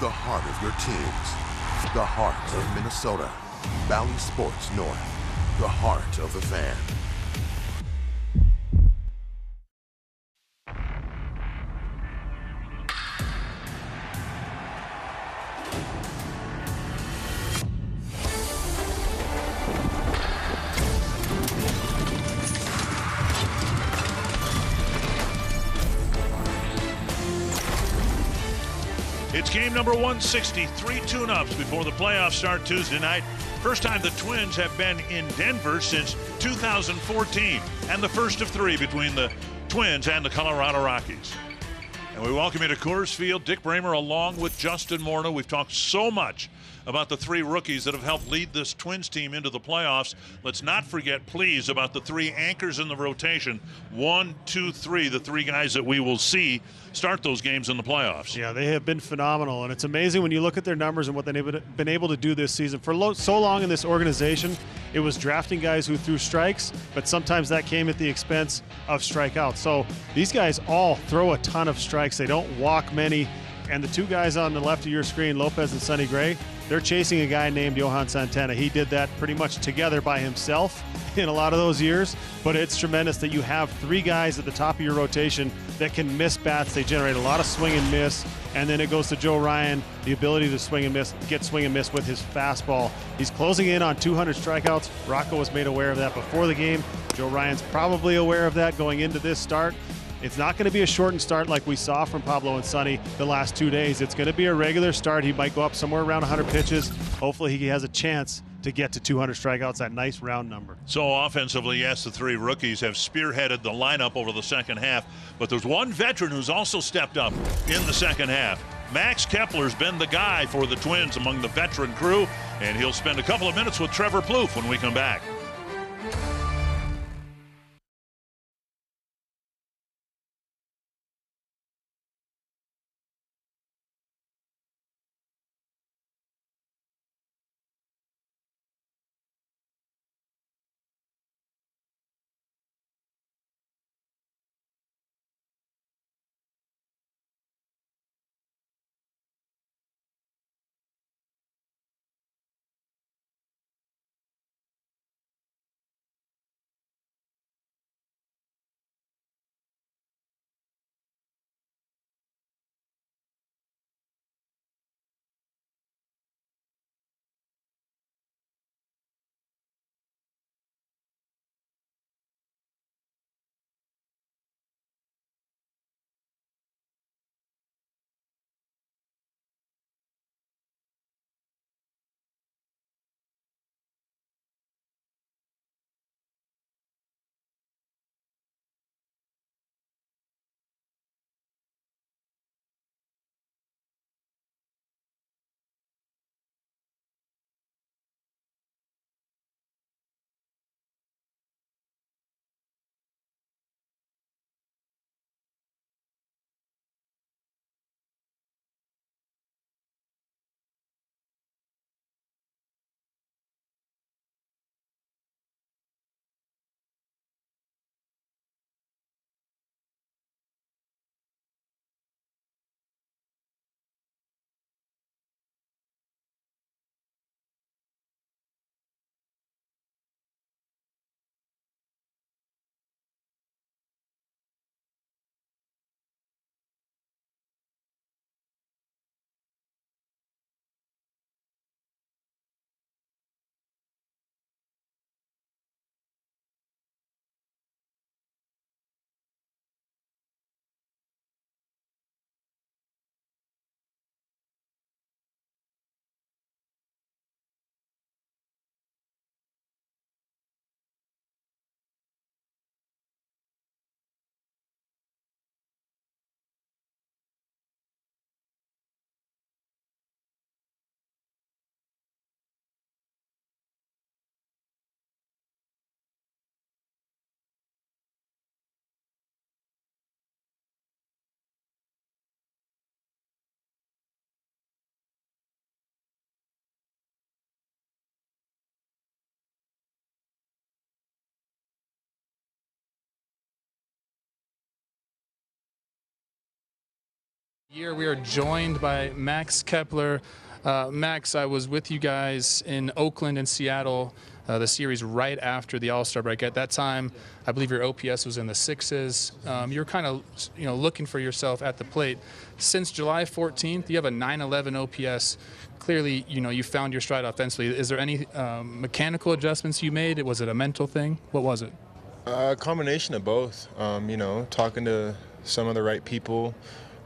The heart of your teams. The heart of Minnesota. Valley Sports North. The heart of the fan. It's game number 160, 3 tune-ups before the playoffs start Tuesday night. First time the Twins have been in Denver since 2014, and the first of 3 between the Twins and the Colorado Rockies. And we welcome you to Coors Field. Dick Bramer along with Justin Morneau. We've talked so much about the 3 rookies that have helped lead this Twins team into the playoffs. Let's not forget, please, about the 3 anchors in the rotation. 1, 2, 3, the 3 guys that we will see start those games in the playoffs. Yeah, they have been phenomenal, and it's amazing when you look at their numbers and what they've been able to do this season. For so long in this organization, it was drafting guys who threw strikes, but sometimes that came at the expense of strikeouts. So these guys all throw a ton of strikes. They don't walk many. And the 2 guys on the left of your screen, Lopez and Sonny Gray, they're chasing a guy named Johan Santana. He did that pretty much together by himself in a lot of those years, but it's tremendous that you have 3 guys at the top of your rotation that can miss bats. They generate a lot of swing and miss, and then it goes to Joe Ryan, the ability to swing and miss, get swing and miss with his fastball. He's closing in on 200 strikeouts. Rocco was made aware of that before the game. Joe Ryan's probably aware of that going into this start. It's not going to be a shortened start like we saw from Pablo and Sonny the last 2 days. It's going to be a regular start. He might go up somewhere around 100 pitches. Hopefully he has a chance to get to 200 strikeouts, that nice round number. So offensively, yes, the 3 rookies have spearheaded the lineup over the second half, but there's one veteran who's also stepped up in the second half. Max Kepler's been the guy for the Twins among the veteran crew, and he'll spend a couple of minutes with Trevor Plouffe when we come back. Here we are joined by Max Kepler. Max, I was with you guys in Oakland and Seattle, the series right after the All-Star break. At that time, I believe your OPS was in the 6s. You were kind of, looking for yourself at the plate. Since July 14th, you have a 911 OPS. Clearly, you found your stride offensively. Is there any mechanical adjustments you made? Was it a mental thing? What was it? A combination of both. Talking to some of the right people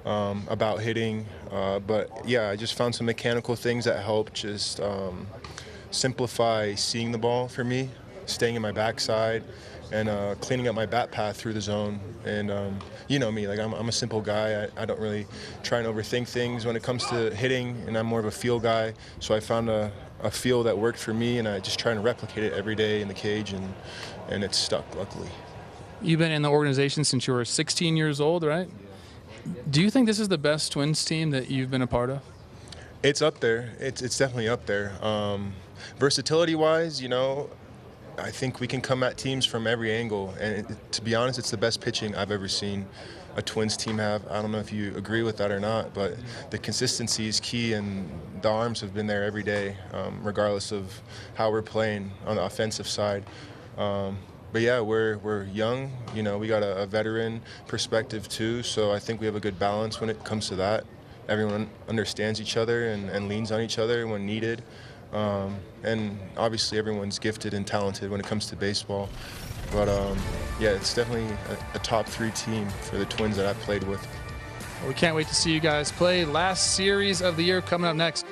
about hitting, but yeah, I just found some mechanical things that helped just simplify seeing the ball for me, staying in my backside, and cleaning up my bat path through the zone. And you know me, like I'm a simple guy. I don't really try and overthink things when it comes to hitting, and I'm more of a feel guy. So I found a feel that worked for me, and I just try and replicate it every day in the cage, and it's stuck, luckily. You've been in the organization since you were 16 years old, right? Do you think this is the best Twins team that you've been a part of? It's up there. It's definitely up there. Versatility-wise, I think we can come at teams from every angle. And to be honest, it's the best pitching I've ever seen a Twins team have. I don't know if you agree with that or not, but the consistency is key, and the arms have been there every day, regardless of how we're playing on the offensive side. But yeah, we're young. We got a veteran perspective too, so I think we have a good balance when it comes to that. Everyone understands each other and leans on each other when needed. And obviously everyone's gifted and talented when it comes to baseball. But yeah, it's definitely a top 3 team for the Twins that I've played with. Well, we can't wait to see you guys play. Last series of the year coming up next.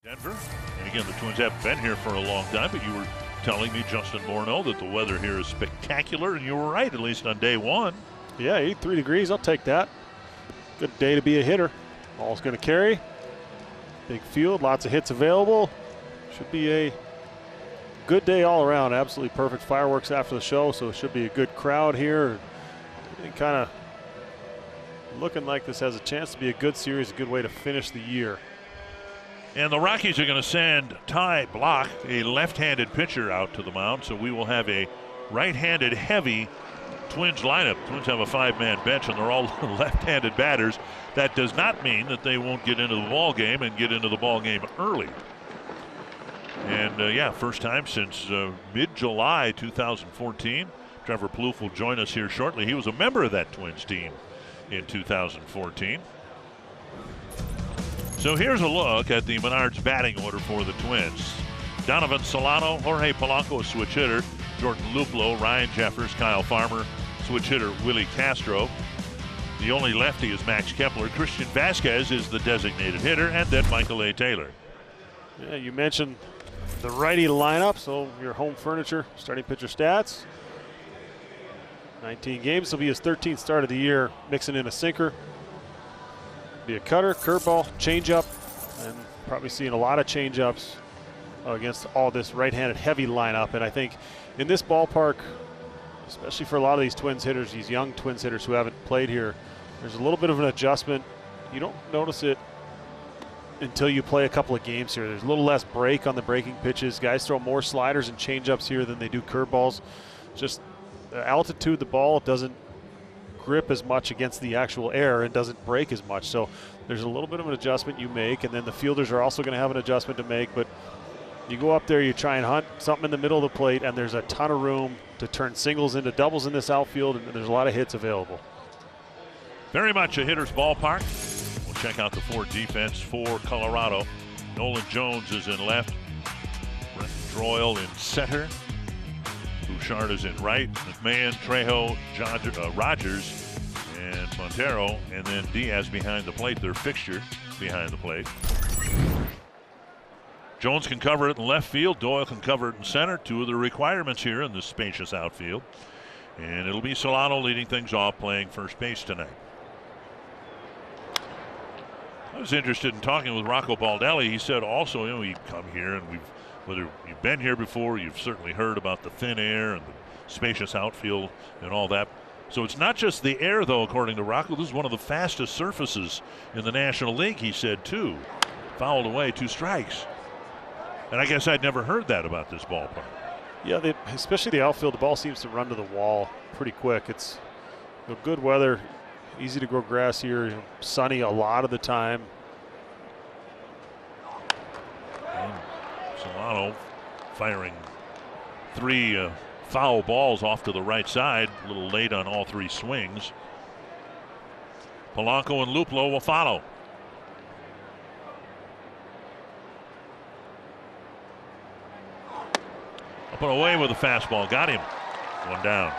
Denver, and again, the Twins haven't been here for a long time, but you were telling me, Justin Morneau, that the weather here is spectacular, and you were right, at least on day one. Yeah, 83 degrees, I'll take that. Good day to be a hitter. Ball's going to carry. Big field, lots of hits available. Should be a good day all around. Absolutely perfect fireworks after the show, so it should be a good crowd here. Kind of looking like this has a chance to be a good series, a good way to finish the year. And the Rockies are going to send Ty Block, a left-handed pitcher, out to the mound, so we will have a right-handed heavy Twins lineup. Twins have a 5-man bench, and they're all left-handed batters. That does not mean that they won't get into the ball game and get into the ball game early. And yeah, first time since mid-July 2014. Trevor Plouffe will join us here shortly. He was a member of that Twins team in 2014. So here's a look at the Menards batting order for the Twins. Donovan Solano, Jorge Polanco, a switch hitter. Jordan Luplow, Ryan Jeffers, Kyle Farmer, switch hitter Willie Castro. The only lefty is Max Kepler. Christian Vasquez is the designated hitter, and then Michael A. Taylor. Yeah, you mentioned the righty lineup, so your home furniture, starting pitcher stats. 19 games, will be his 13th start of the year, mixing in a sinker. Be a cutter, curveball, changeup, and probably seeing a lot of changeups against all this right-handed heavy lineup. And I think in this ballpark, especially for a lot of these Twins hitters, these young Twins hitters who haven't played here, there's a little bit of an adjustment. You don't notice it until you play a couple of games here. There's a little less break on the breaking pitches. Guys throw more sliders and changeups here than they do curveballs. Just the altitude, the ball doesn't grip as much against the actual air and doesn't break as much. So there's a little bit of an adjustment you make, and then the fielders are also going to have an adjustment to make. But you go up there, you try and hunt something in the middle of the plate, and there's a ton of room to turn singles into doubles in this outfield, and there's a lot of hits available. Very much a hitter's ballpark. We'll check out the Ford defense for Colorado. Nolan Jones is in left. Brent Droyle in center. Bouchard is in right. McMahon, Trejo, Rogers, and Montero, and then Diaz behind the plate, their fixture behind the plate. Jones can cover it in left field. Doyle can cover it in center. Two of the requirements here in this spacious outfield. And it'll be Solano leading things off, playing first base tonight. I was interested in talking with Rocco Baldelli. He said also, you know, you come here and whether you've been here before, you've certainly heard about the thin air and the spacious outfield and all that. So it's not just the air, though, according to Rocco. This is one of the fastest surfaces in the National League, he said, too. Fouled away, 2 strikes. And I guess I'd never heard that about this ballpark. Yeah, especially the outfield, the ball seems to run to the wall pretty quick. It's good weather, easy to grow grass here, sunny a lot of the time. And Solano firing 3 foul balls off to the right side, a little late on all 3 swings. Polanco and Luplow will follow. Up and away with a fastball. Got him. 1 down.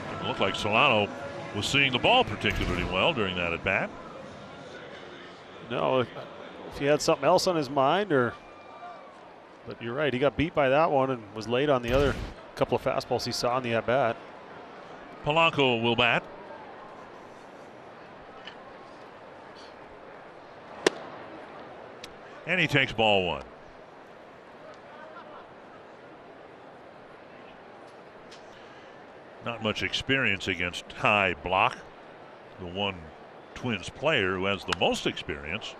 Didn't look like Solano was seeing the ball particularly well during that at bat. No, if he had something else on his mind, but you're right, he got beat by that one and was late on the other couple of fastballs he saw in the at bat. Polanco will bat. And he takes ball 1. Not much experience against high block. The one Twins player who has the most experience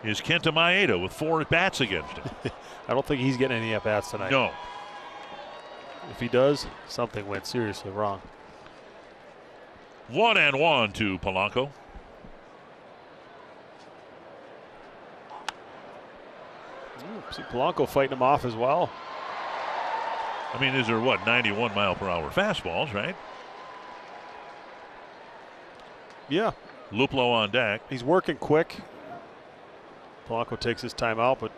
is Kenta Maeda with 4 at-bats against him. I don't think he's getting any at-bats tonight. No. If he does, something went seriously wrong. 1-1 to Polanco. See Polanco fighting him off as well. I mean, these are what, 91 mile per hour fastballs, right? Yeah. Luplow on deck. He's working quick. Polanco takes his time out, but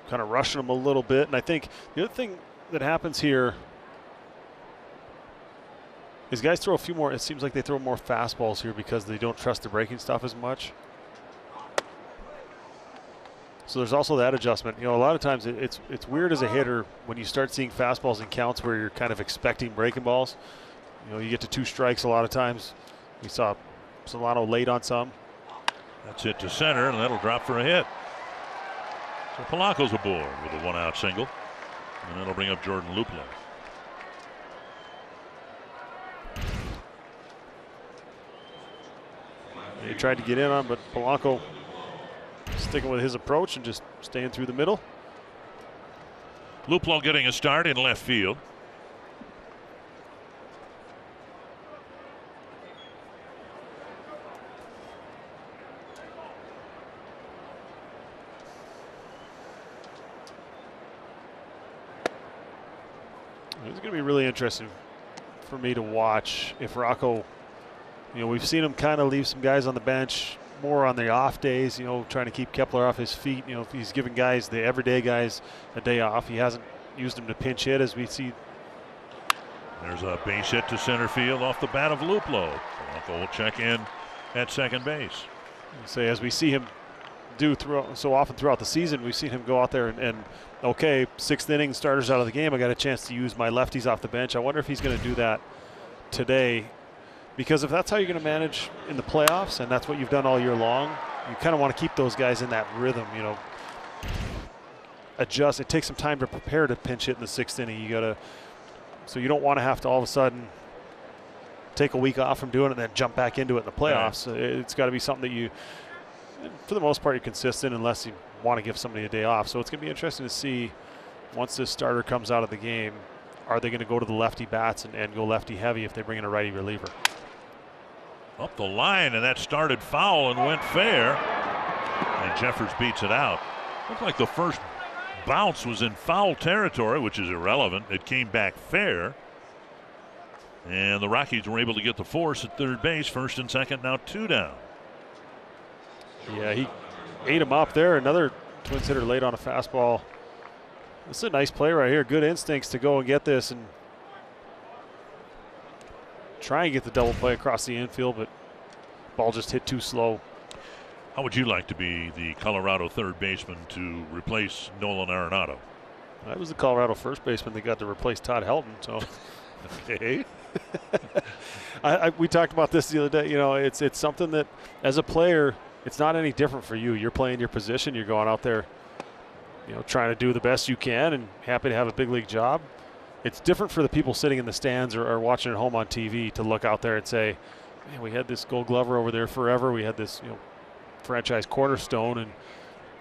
kind of rushing him a little bit. And I think the other thing that happens here is guys throw a few more. It seems like they throw more fastballs here because they don't trust the breaking stuff as much. So there's also that adjustment. A lot of times it's weird as a hitter when you start seeing fastballs in counts where you're kind of expecting breaking balls. You get to 2 strikes a lot of times. We saw Solano late on some. That's hit to center, and that'll drop for a hit. So Polanco's aboard with a 1-out single, and that'll bring up Jordan Luplow. He tried to get in on, but Polanco sticking with his approach and just staying through the middle. Luplow getting a start in left field. It's going to be really interesting for me to watch if Rocco We've seen him kind of leave some guys on the bench more on the off days, trying to keep Kepler off his feet. If he's giving guys, the everyday guys, a day off, he hasn't used them to pinch hit as we see. There's a base hit to center field off the bat of Luplow. Polanco will check in at second base. Say, as we see him do so often throughout the season, we've seen him go out there and okay, 6th inning, starters out of the game, I got a chance to use my lefties off the bench. I wonder if he's going to do that today, because if that's how you're going to manage in the playoffs and that's what you've done all year long, you kind of want to keep those guys in that rhythm, adjust. It takes some time to prepare to pinch hit in the 6th inning. So you don't want to have to all of a sudden take a week off from doing it and then jump back into it in the playoffs. Right. It's got to be something that for the most part, you're consistent unless you want to give somebody a day off. So it's going to be interesting to see once this starter comes out of the game, are they going to go to the lefty bats and go lefty heavy if they bring in a righty reliever? Up the line, and that started foul and went fair. And Jeffers beats it out. Looked like the first bounce was in foul territory, which is irrelevant. It came back fair. And the Rockies were able to get the force at third base. First and second, now 2 down. Yeah, he ate him up there. Another Twins hitter late on a fastball. This is a nice play right here. Good instincts to go and get this and try and get the double play across the infield, but ball just hit too slow. How would you like to be the Colorado third baseman to replace Nolan Arenado? I was the Colorado first baseman that got to replace Todd Helton. So, okay. We talked about this the other day. It's something that as a player, it's not any different for you. You're playing your position. You're going out there, trying to do the best you can and happy to have a big league job. It's different for the people sitting in the stands or watching at home on TV to look out there and say, man, we had this Gold Glover over there forever. We had this, franchise cornerstone, and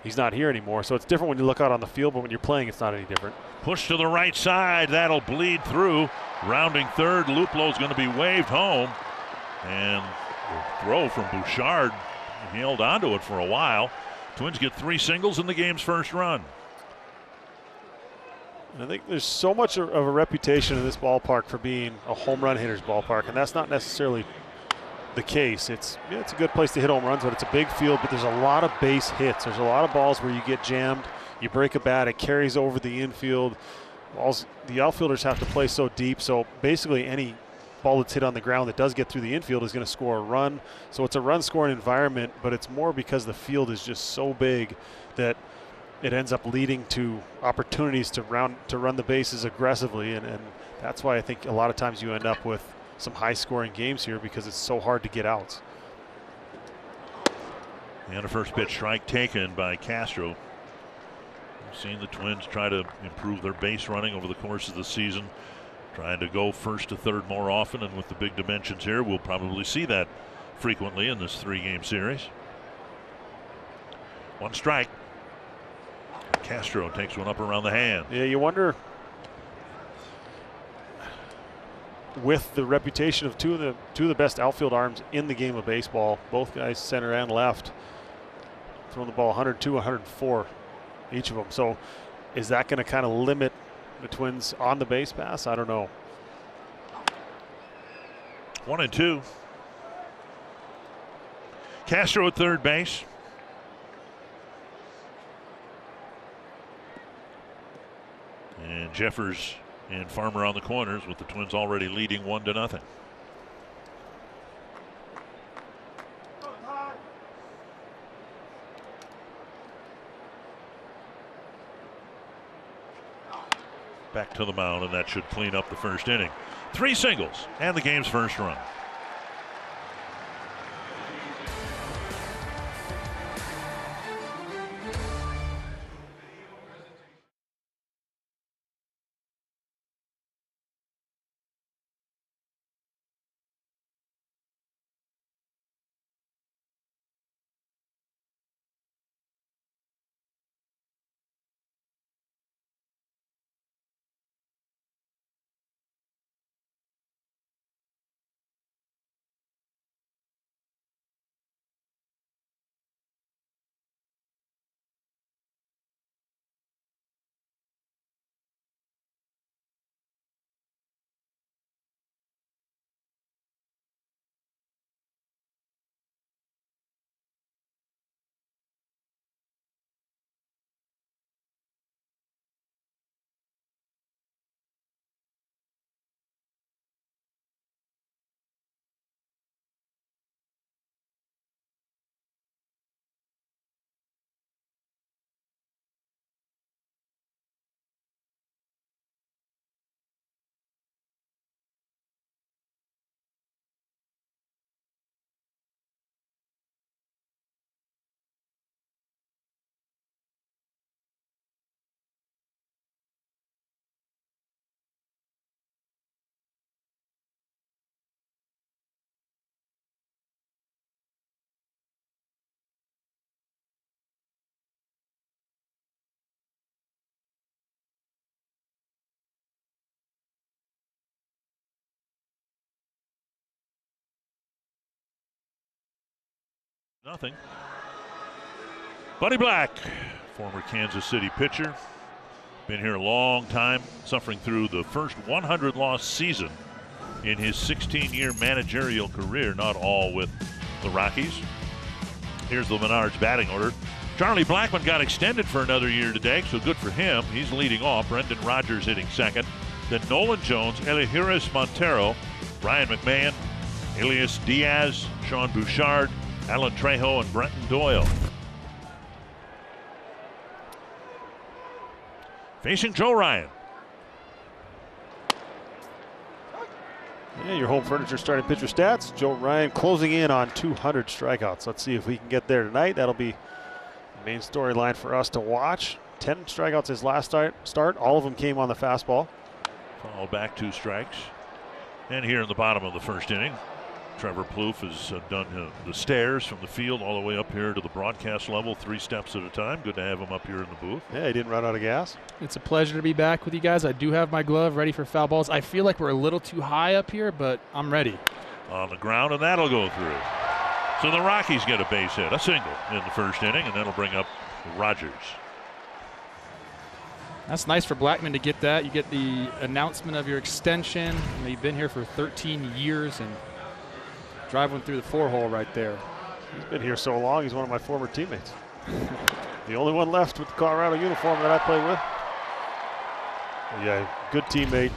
he's not here anymore. So it's different when you look out on the field, but when you're playing, it's not any different. Push to the right side. That'll bleed through. Rounding third, Luplow's going to be waved home. And the throw from Bouchard, he held onto it for a while. Twins get 3 singles in the game's first run. I think there's so much of a reputation in this ballpark for being a home run hitter's ballpark, and that's not necessarily the case. It's a good place to hit home runs, but it's a big field, but there's a lot of base hits. There's a lot of balls where you get jammed, you break a bat, it carries over the infield. The outfielders have to play so deep, so basically any ball that's hit on the ground that does get through the infield is going to score a run. So it's a run-scoring environment, but it's more because the field is just so big that it ends up leading to opportunities to run the bases aggressively, and that's why I think a lot of times you end up with some high-scoring games here because it's so hard to get outs. And a first pitch strike taken by Castro. We've seen the Twins try to improve their base running over the course of the season, trying to go first to third more often, and with the big dimensions here, we'll probably see that frequently in this 3-game series. 1 strike. Castro takes one up around the hand. Yeah, you wonder, with the reputation of two of the best outfield arms in the game of baseball, both guys center and left, throwing the ball 102, 104, each of them. So is that going to kind of limit the Twins on the base pass? I don't know. 1-2. Castro at third base. And Jeffers and Farmer on the corners, with the Twins already leading 1-0. Back to the mound, and that should clean up the first inning. 3 singles and the game's first run. Nothing. Buddy Black, former Kansas City pitcher, been here a long time, suffering through the first 100-loss season in his 16-year managerial career, not all with the Rockies. Here's the Menards batting order. Charlie Blackmon got extended for another year today, so good for him. He's leading off. Brendan Rodgers hitting second. Then Nolan Jones, Elihuris Montero, Brian McMahon, Elias Diaz, Sean Bouchard, Alan Trejo, and Brenton Doyle. Facing Joe Ryan. Yeah, your home furniture starting pitcher stats. Joe Ryan closing in on 200 strikeouts. Let's see if we can get there tonight. That'll be the main storyline for us to watch. 10 strikeouts his last start. All of them came on the fastball. Fouled back, 2 strikes. And here in the bottom of the first inning, Trevor Plouffe has done the stairs from the field all the way up here to the broadcast level, 3 steps at a time. Good to have him up here in the booth. Yeah, he didn't run out of gas. It's a pleasure to be back with you guys. I do have my glove ready for foul balls. I feel like we're a little too high up here, but I'm ready. On the ground, and that'll go through. So the Rockies get a base hit, a single in the first inning, and that'll bring up Rodgers. That's nice for Blackmon to get that. You get the announcement of your extension. You've been here for 13 years and drive one through the 4-hole right there. He's been here so long, he's one of my former teammates. The only one left with the Colorado uniform that I play with. But yeah, good teammate.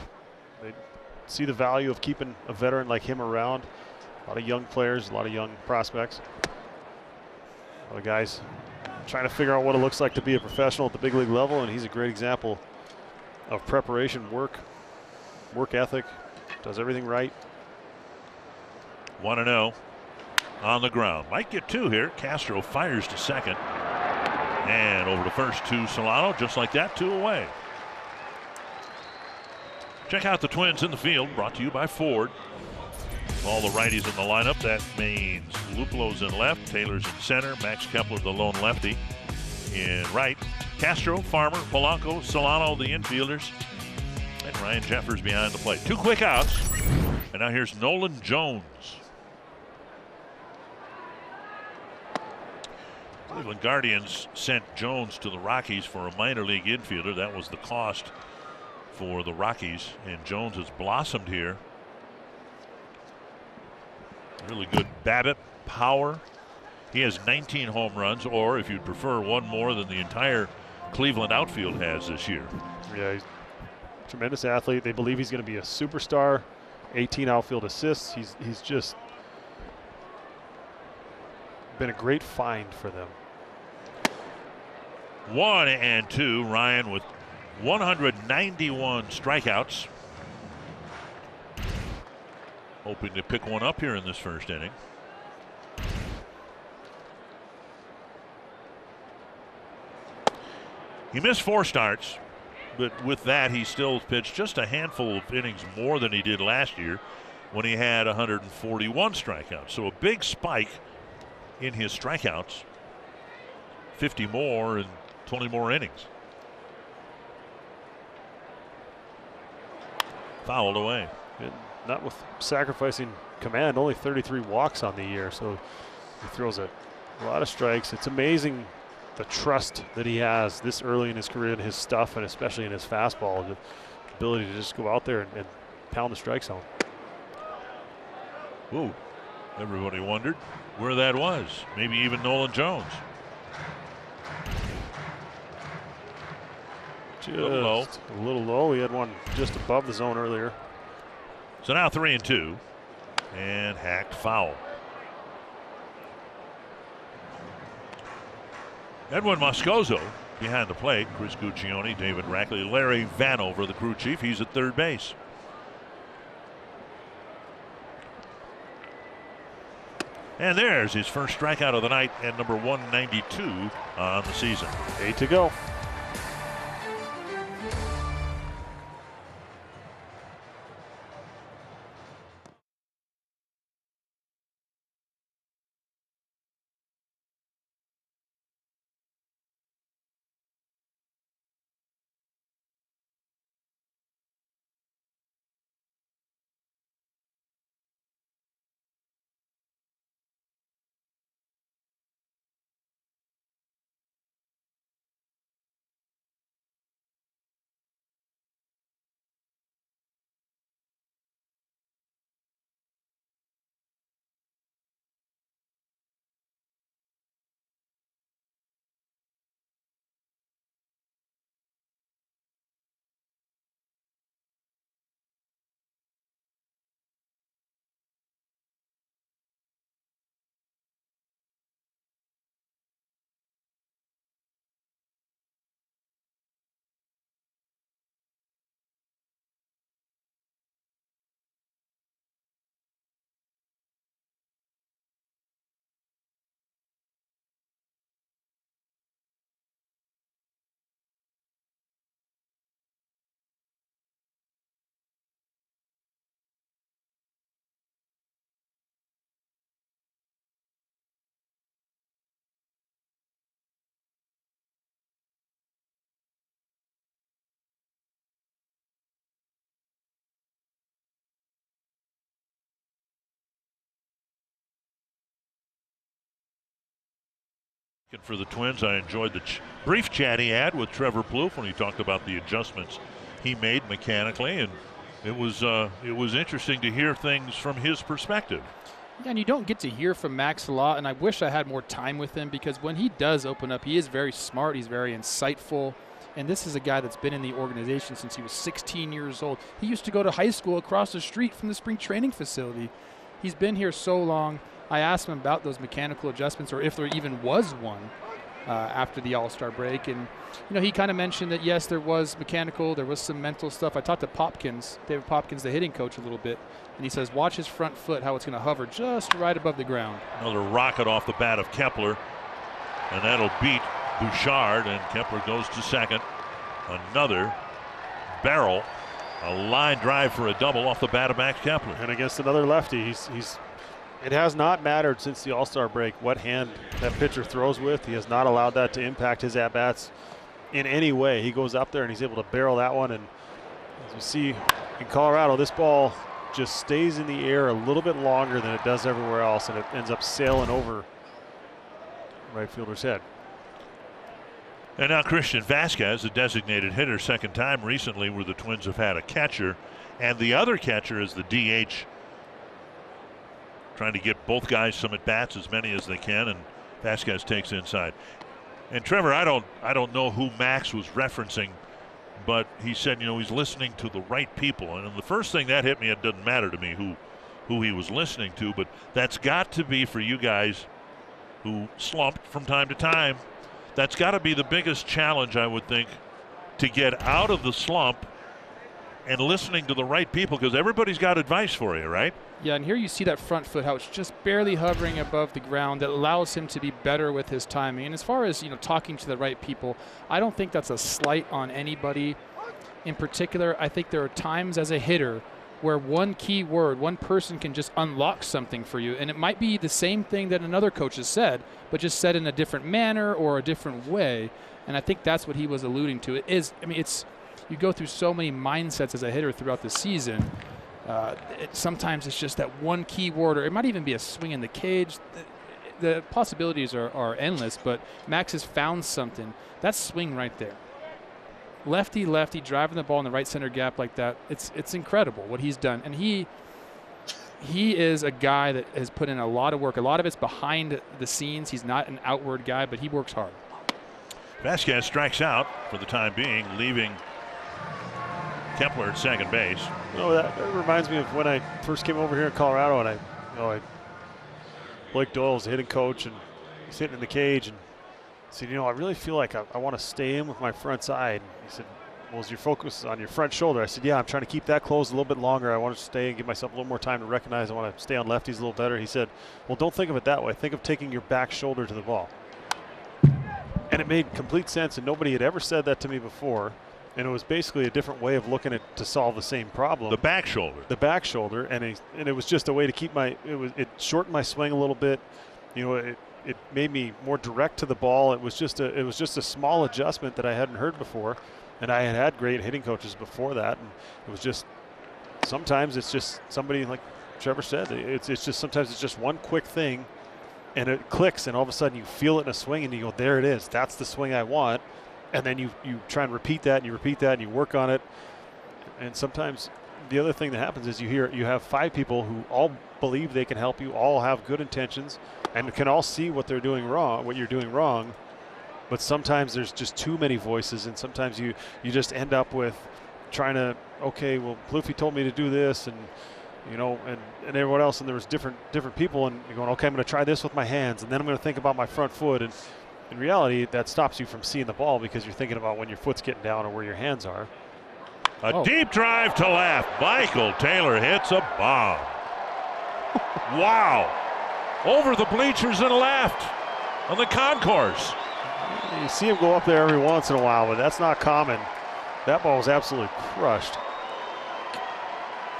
They see the value of keeping a veteran like him around. A lot of young players, a lot of young prospects. A lot of guys trying to figure out what it looks like to be a professional at the big league level, and he's a great example of preparation, work ethic, does everything right. 1-0 on the ground. Might get 2 here. Castro fires to second. And over to first to Solano. Just like that, 2 away. Check out the Twins in the field. Brought to you by Ford. All the righties in the lineup. That means Luplo's in left. Taylor's in center. Max Kepler, the lone lefty, in right. Castro, Farmer, Polanco, Solano, the infielders. And Ryan Jeffers behind the plate. 2 quick outs. And now here's Nolan Jones. Cleveland Guardians sent Jones to the Rockies for a minor league infielder. That was the cost for the Rockies, and Jones has blossomed here. Really good BABIP, power. He has 19 home runs, or if you'd prefer, 1 more than the entire Cleveland outfield has this year. Yeah, he's a tremendous athlete. They believe he's going to be a superstar. 18 outfield assists. He's just been a great find for them. 1-2. Ryan with 191 strikeouts. Hoping to pick one up here in this first inning. He missed 4 starts, but with that he still pitched just a handful of innings more than he did last year when he had 141 strikeouts. So a big spike in his strikeouts. 50 more and 20 more innings. Fouled away. And not with sacrificing command, only 33 walks on the year, so he throws a lot of strikes. It's amazing the trust that he has this early in his career in his stuff, and especially in his fastball, the ability to just go out there and pound the strike zone. Ooh, everybody wondered where that was. Maybe even Nolan Jones. Just a little low. He had one just above the zone earlier. So now 3-2, and hacked foul. Edwin Moscoso behind the plate. Chris Guccione, David Rackley, Larry Vanover, the crew chief. He's at third base. And there's his first strikeout of the night and number 192 on the season. 8 to go. For the Twins, I enjoyed the brief chat he had with Trevor Plouffe when he talked about the adjustments he made mechanically, and it was interesting to hear things from his perspective. Yeah, and you don't get to hear from Max a lot, and I wish I had more time with him, because when he does open up, he is very smart, he's very insightful, and this is a guy that's been in the organization since he was 16 years old. He used to go to high school across the street from the spring training facility. He's been here so long. I asked him about those mechanical adjustments, or if there even was one after the All-Star break. And, he kind of mentioned that, yes, there was mechanical, there was some mental stuff. I talked to David Popkins, the hitting coach, a little bit, and he says, watch his front foot, how it's going to hover just right above the ground. Another rocket off the bat of Kepler, and that'll beat Bouchard, and Kepler goes to second. Another barrel, a line drive for a double off the bat of Max Kepler. And against another lefty, it has not mattered since the All-Star break what hand that pitcher throws with. He has not allowed that to impact his at-bats in any way. He goes up there and he's able to barrel that one. And as you see in Colorado, this ball just stays in the air a little bit longer than it does everywhere else, and it ends up sailing over right fielder's head. And now Christian Vasquez, a designated hitter, second time recently where the Twins have had a catcher, and the other catcher is the DH, trying to get both guys some at-bats, as many as they can, and Vasquez takes inside. And Trevor, I don't know who Max was referencing, but he said, he's listening to the right people. And the first thing that hit me, it doesn't matter to me who he was listening to, but that's got to be, for you guys who slumped from time to time, that's got to be the biggest challenge, I would think, to get out of the slump and listening to the right people, because everybody's got advice for you, right? Yeah, and here you see that front foot, how it's just barely hovering above the ground. That allows him to be better with his timing. And as far as, talking to the right people, I don't think that's a slight on anybody in particular. I think there are times as a hitter where one key word, one person can just unlock something for you. And it might be the same thing that another coach has said, but just said in a different manner or a different way. And I think that's what he was alluding to. You go through so many mindsets as a hitter throughout the season. Sometimes it's just that one key word, or it might even be a swing in the cage. The possibilities are endless, but Max has found something. That swing right there. Lefty, driving the ball in the right center gap like that. It's incredible what he's done. And he is a guy that has put in a lot of work. A lot of it's behind the scenes. He's not an outward guy, but he works hard. Vasquez strikes out for the time being, leaving Kepler at second base. That reminds me of when I first came over here in Colorado, and Blake Doyle's the hitting coach, and he's hitting in the cage, and I said, I really feel like I want to stay in with my front side. He said, well, is your focus on your front shoulder? I said, yeah, I'm trying to keep that closed a little bit longer. I want to stay and give myself a little more time to recognize I want to stay on lefties a little better. He said, well, don't think of it that way. Think of taking your back shoulder to the ball. And it made complete sense, and nobody had ever said that to me before. And it was basically a different way of looking at to solve the same problem. The back shoulder. The back shoulder, and it was just a way to keep it shortened my swing a little bit. It made me more direct to the ball. It was just a small adjustment that I hadn't heard before, and I had great hitting coaches before that. And it was just sometimes it's just somebody, like Trevor said, it's just sometimes it's just one quick thing, and it clicks, and all of a sudden you feel it in a swing, and you go, there it is. That's the swing I want. And then you try and repeat that, and you repeat that, and you work on it. And sometimes the other thing that happens is you have 5 people who all believe they can help you, all have good intentions, and can all see what you're doing wrong. But sometimes there's just too many voices, and sometimes you just end up with trying to, okay, well, Plouffe told me to do this, and and everyone else, and there was different people, and you're going, okay, I'm going to try this with my hands, and then I'm going to think about my front foot. And in reality, that stops you from seeing the ball because you're thinking about when your foot's getting down or where your hands are. A deep drive to left. Michael Taylor hits a bomb. Wow. Over the bleachers and left on the concourse. You see him go up there every once in a while, but that's not common. That ball was absolutely crushed.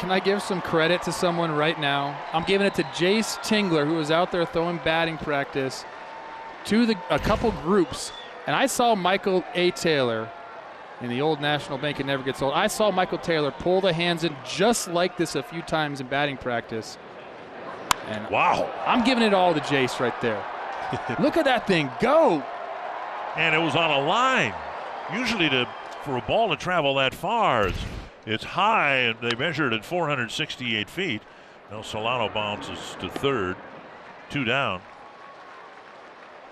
Can I give some credit to someone right now? I'm giving it to Jace Tingler, who was out there throwing batting practice to a couple groups, and I saw Michael A. Taylor in the old National Bank. It never gets old. I saw Michael Taylor pull the hands in just like this a few times in batting practice. And wow, I'm giving it all to Jace right there. Look at that thing go. And it was on a line. Usually for a ball to travel that far, it's high, and they measured at 468 feet. Now Solano bounces to third, 2 down.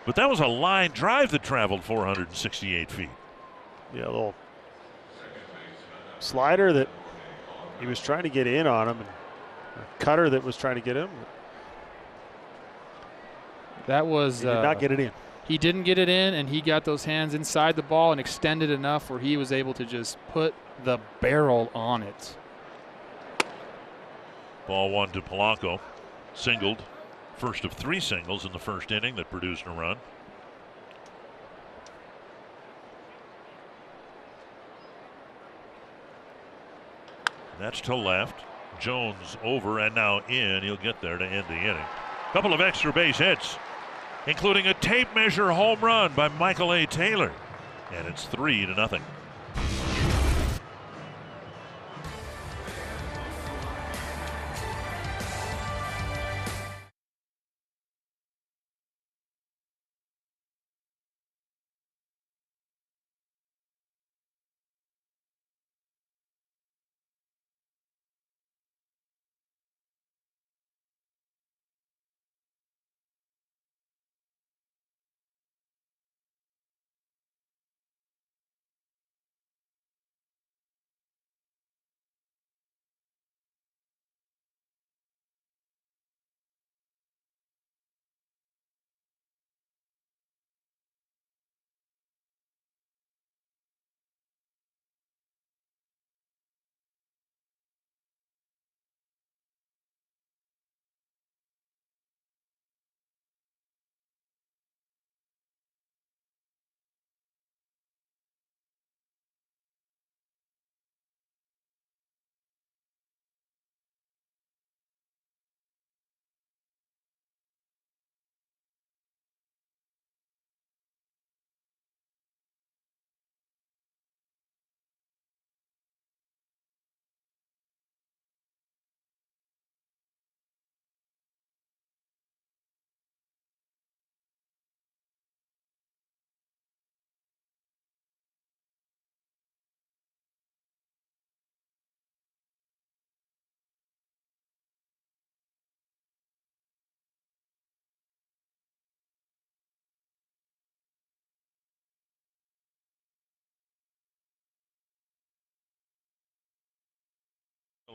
But that was a line drive that traveled 468 feet. Yeah, a little slider that he was trying to get in on him, and a cutter that was trying to get him. That was. He did not get it in. He didn't get it in, and he got those hands inside the ball and extended enough where he was able to just put the barrel on it. Ball 1 to Polanco. Singled. First of 3 singles in the first inning that produced a run. That's to left. Jones over and now in. He'll get there to end the inning. Couple of extra base hits, including a tape measure home run by Michael A. Taylor. And it's 3-0.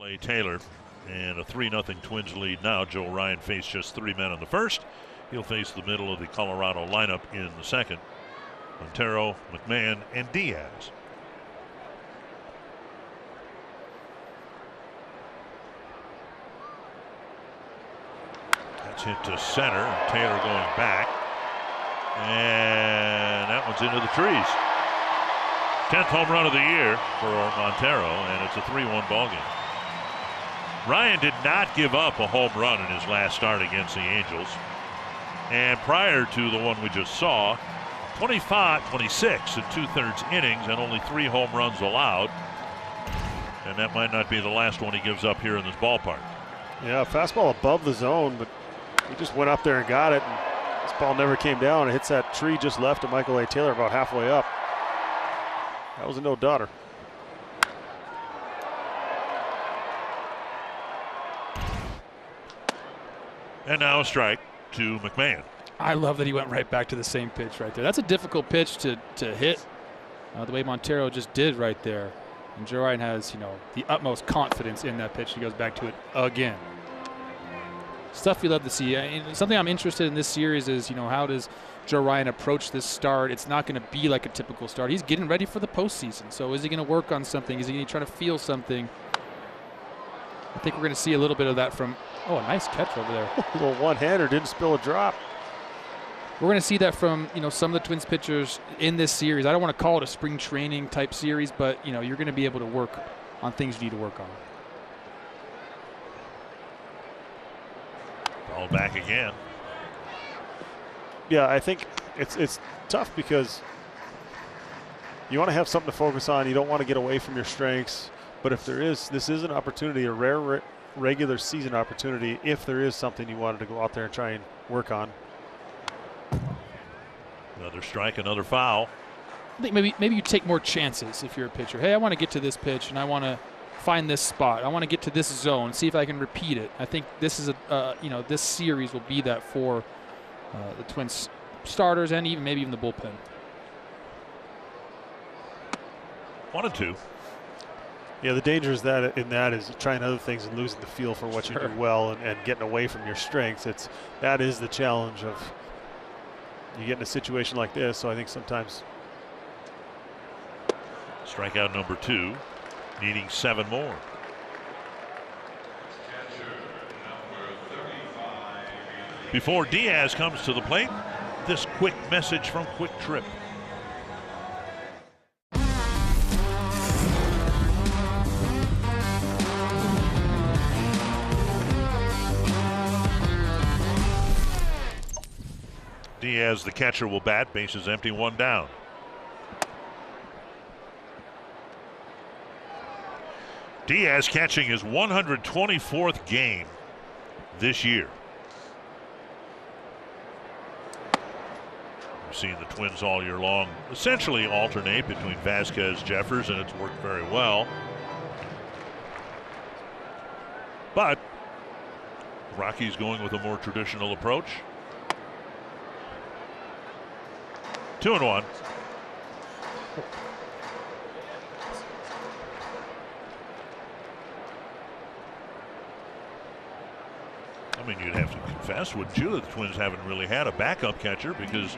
A. Taylor, and a 3-0 Twins lead now. Joe Ryan faced just 3 men in the first. He'll face the middle of the Colorado lineup in the second. Montero, McMahon, and Diaz. That's hit to center. Taylor going back, and that one's into the trees. 10th home run of the year for Montero, and it's a 3-1 ball game. Ryan did not give up a home run in his last start against the Angels. And prior to the one we just saw, 26 and 2/3 innings and only 3 home runs allowed. And that might not be the last one he gives up here in this ballpark. Yeah, fastball above the zone, but he just went up there and got it. And this ball never came down. It hits that tree just left of Michael A. Taylor about halfway up. That was a no-doubter. And now a strike to McMahon. I love that he went right back to the same pitch right there. That's a difficult pitch to hit the way Montero just did right there. And Joe Ryan has, the utmost confidence in that pitch. He goes back to it again. Stuff you love to see. Something I'm interested in this series is, how does Joe Ryan approach this start? It's not going to be like a typical start. He's getting ready for the postseason. So is he going to work on something? Is he going to try to feel something? I think we're going to see a little bit of that from, a nice catch over there. A little one-hander, didn't spill a drop. We're going to see that from, some of the Twins pitchers in this series. I don't want to call it a spring training type series, but, you're going to be able to work on things you need to work on. Ball back again. Yeah, I think it's tough because you want to have something to focus on. You don't want to get away from your strengths. But if this is an opportunity, a rare regular season opportunity, if there is something you wanted to go out there and try and work on. Another strike, another foul. I think maybe you take more chances if you're a pitcher. Hey, I want to get to this pitch and I want to find this spot. I want to get to this zone, see if I can repeat it. I think this is this series will be that for the Twins starters and maybe even the bullpen. 1-2. Yeah, the danger is that is trying other things and losing the feel for what you do well and getting away from your strengths. That is the challenge of you get in a situation like this. So I think sometimes strikeout number 2, needing 7 more. Before Diaz comes to the plate, this quick message from Quick Trip. Diaz, the catcher, will bat. Bases empty, 1 down. Diaz catching his 124th game this year. We've seen the Twins all year long essentially alternate between Vasquez, Jeffers, and it's worked very well. But Rockies going with a more traditional approach. 2-1. I mean, you'd have to confess, wouldn't you, that the Twins haven't really had a backup catcher, because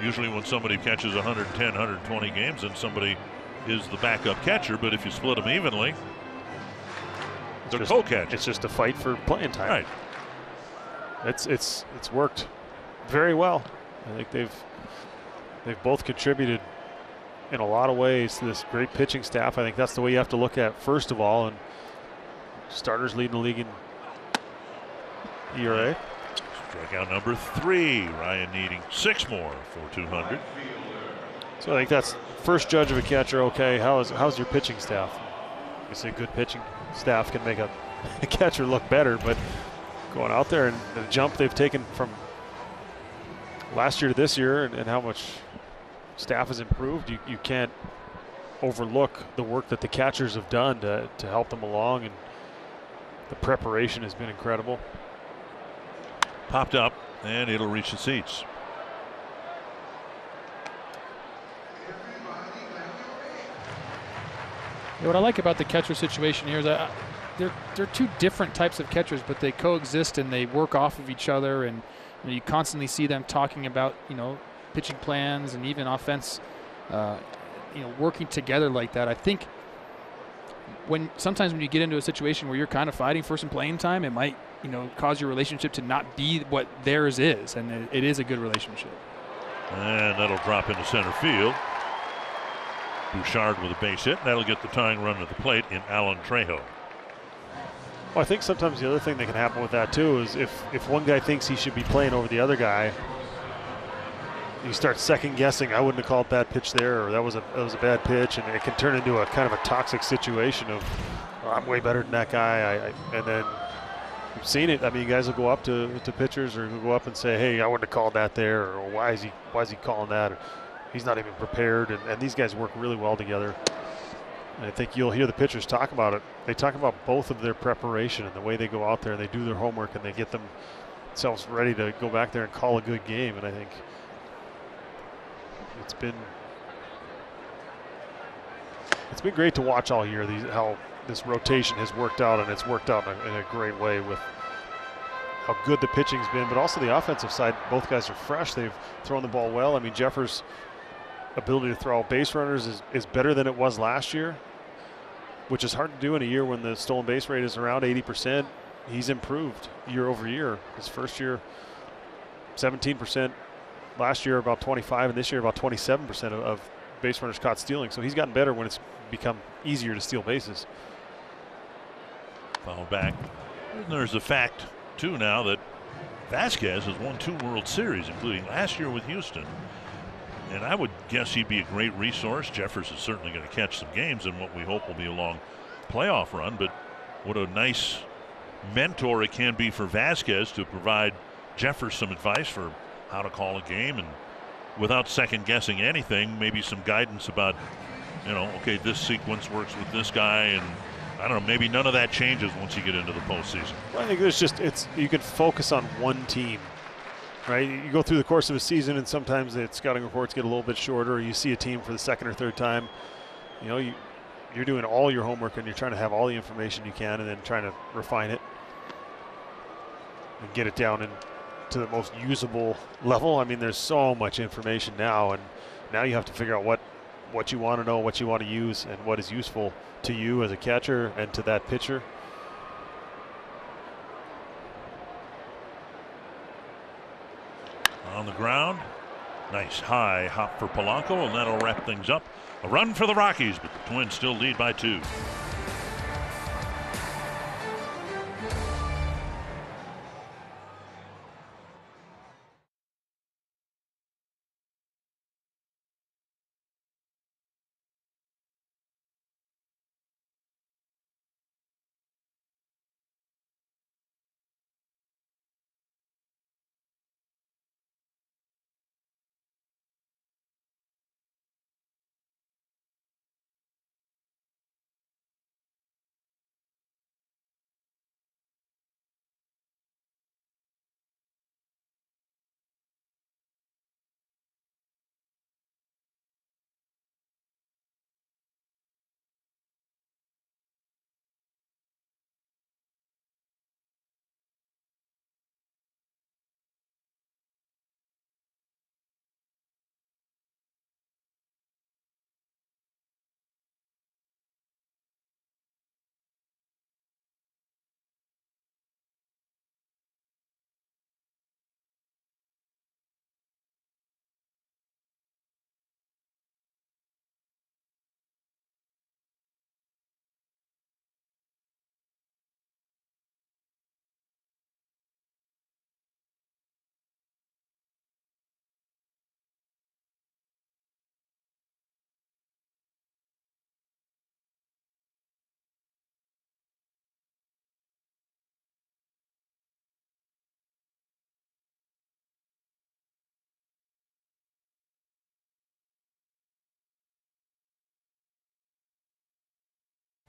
usually when somebody catches 110, 120 games, then somebody is the backup catcher. But if you split them evenly, they're co-catcher. It's just a fight for playing time. Right. It's worked very well. I think they've both contributed in a lot of ways to this great pitching staff. I think that's the way you have to look at first of all. And starters leading the league in ERA. Strikeout number 3. Ryan needing 6 more for 200. So I think that's first judge of a catcher. Okay, how's your pitching staff? You say good pitching staff can make a catcher look better, but going out there and the jump they've taken from last year to this year and how much staff has improved, you can't overlook the work that the catchers have done to help them along, and the preparation has been incredible. Popped up, and it'll reach the seats. What I like about the catcher situation here is they're two different types of catchers, but they coexist and they work off of each other, and you constantly see them talking about pitching plans and even offense, working together like that. I think sometimes when you get into a situation where you're kind of fighting for some playing time, it might cause your relationship to not be what theirs is, and it is a good relationship. And that'll drop into center field. Bouchard with a base hit. That'll get the tying run to the plate in Alan Trejo. Well, I think sometimes the other thing that can happen with that too is if one guy thinks he should be playing over the other guy, you start second guessing. I wouldn't have called that pitch there, or that was a bad pitch, and it can turn into a kind of a toxic situation of, oh, I'm way better than that guy. And then you've seen it. I mean, guys will go up to pitchers or go up and say, hey, I wouldn't have called that there, or why is he calling that? Or, he's not even prepared, and these guys work really well together. And I think you'll hear the pitchers talk about it. They talk about both of their preparation and the way they go out there and they do their homework and they get themselves ready to go back there and call a good game. And I think it's been great to watch all year how this rotation has worked out, and it's worked out in a great way with how good the pitching's been, but also the offensive side. Both guys are fresh. They've thrown the ball well. I mean, Jeffers' ability to throw out base runners is better than it was last year, which is hard to do in a year when the stolen base rate is around 80%. He's improved year over year. His first year, 17%. Last year, about 25%, and this year, about 27% of base runners caught stealing. So he's gotten better when it's become easier to steal bases. Foul back. And there's the fact, too, now that Vasquez has won 2 World Series, including last year with Houston. And I would guess he'd be a great resource. Jeffers is certainly going to catch some games in what we hope will be a long playoff run. But what a nice mentor it can be for Vasquez to provide Jeffers some advice for how to call a game and without second guessing anything, maybe some guidance about, okay, this sequence works with this guy, and I don't know, maybe none of that changes once you get into the postseason. Well, I think you can focus on one team, right? You go through the course of a season, and sometimes the scouting reports get a little bit shorter, or you see a team for the second or third time. You're doing all your homework, and you're trying to have all the information you can, and then trying to refine it and get it down to the most usable level. I mean, there's so much information now, and now you have to figure out what you want to know, what you want to use, and what is useful to you as a catcher and to that pitcher. On the ground, nice high hop for Polanco, and that'll wrap things up. A run for the Rockies, but the Twins still lead by 2.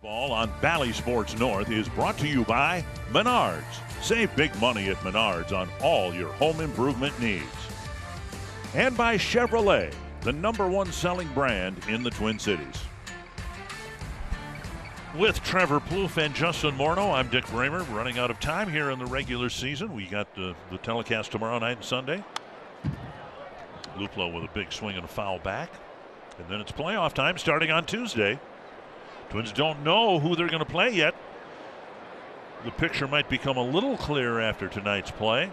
Ball on Bally Sports North is brought to you by Menards. Save big money at Menards on all your home improvement needs. And by Chevrolet, the #1 selling brand in the Twin Cities. With Trevor Plouffe and Justin Morneau, I'm Dick Bramer. Running out of time here in the regular season. We got the telecast tomorrow night and Sunday. Luplow with a big swing and a foul back. And then it's playoff time starting on Tuesday. Twins don't know who they're going to play yet. The picture might become a little clearer after tonight's play.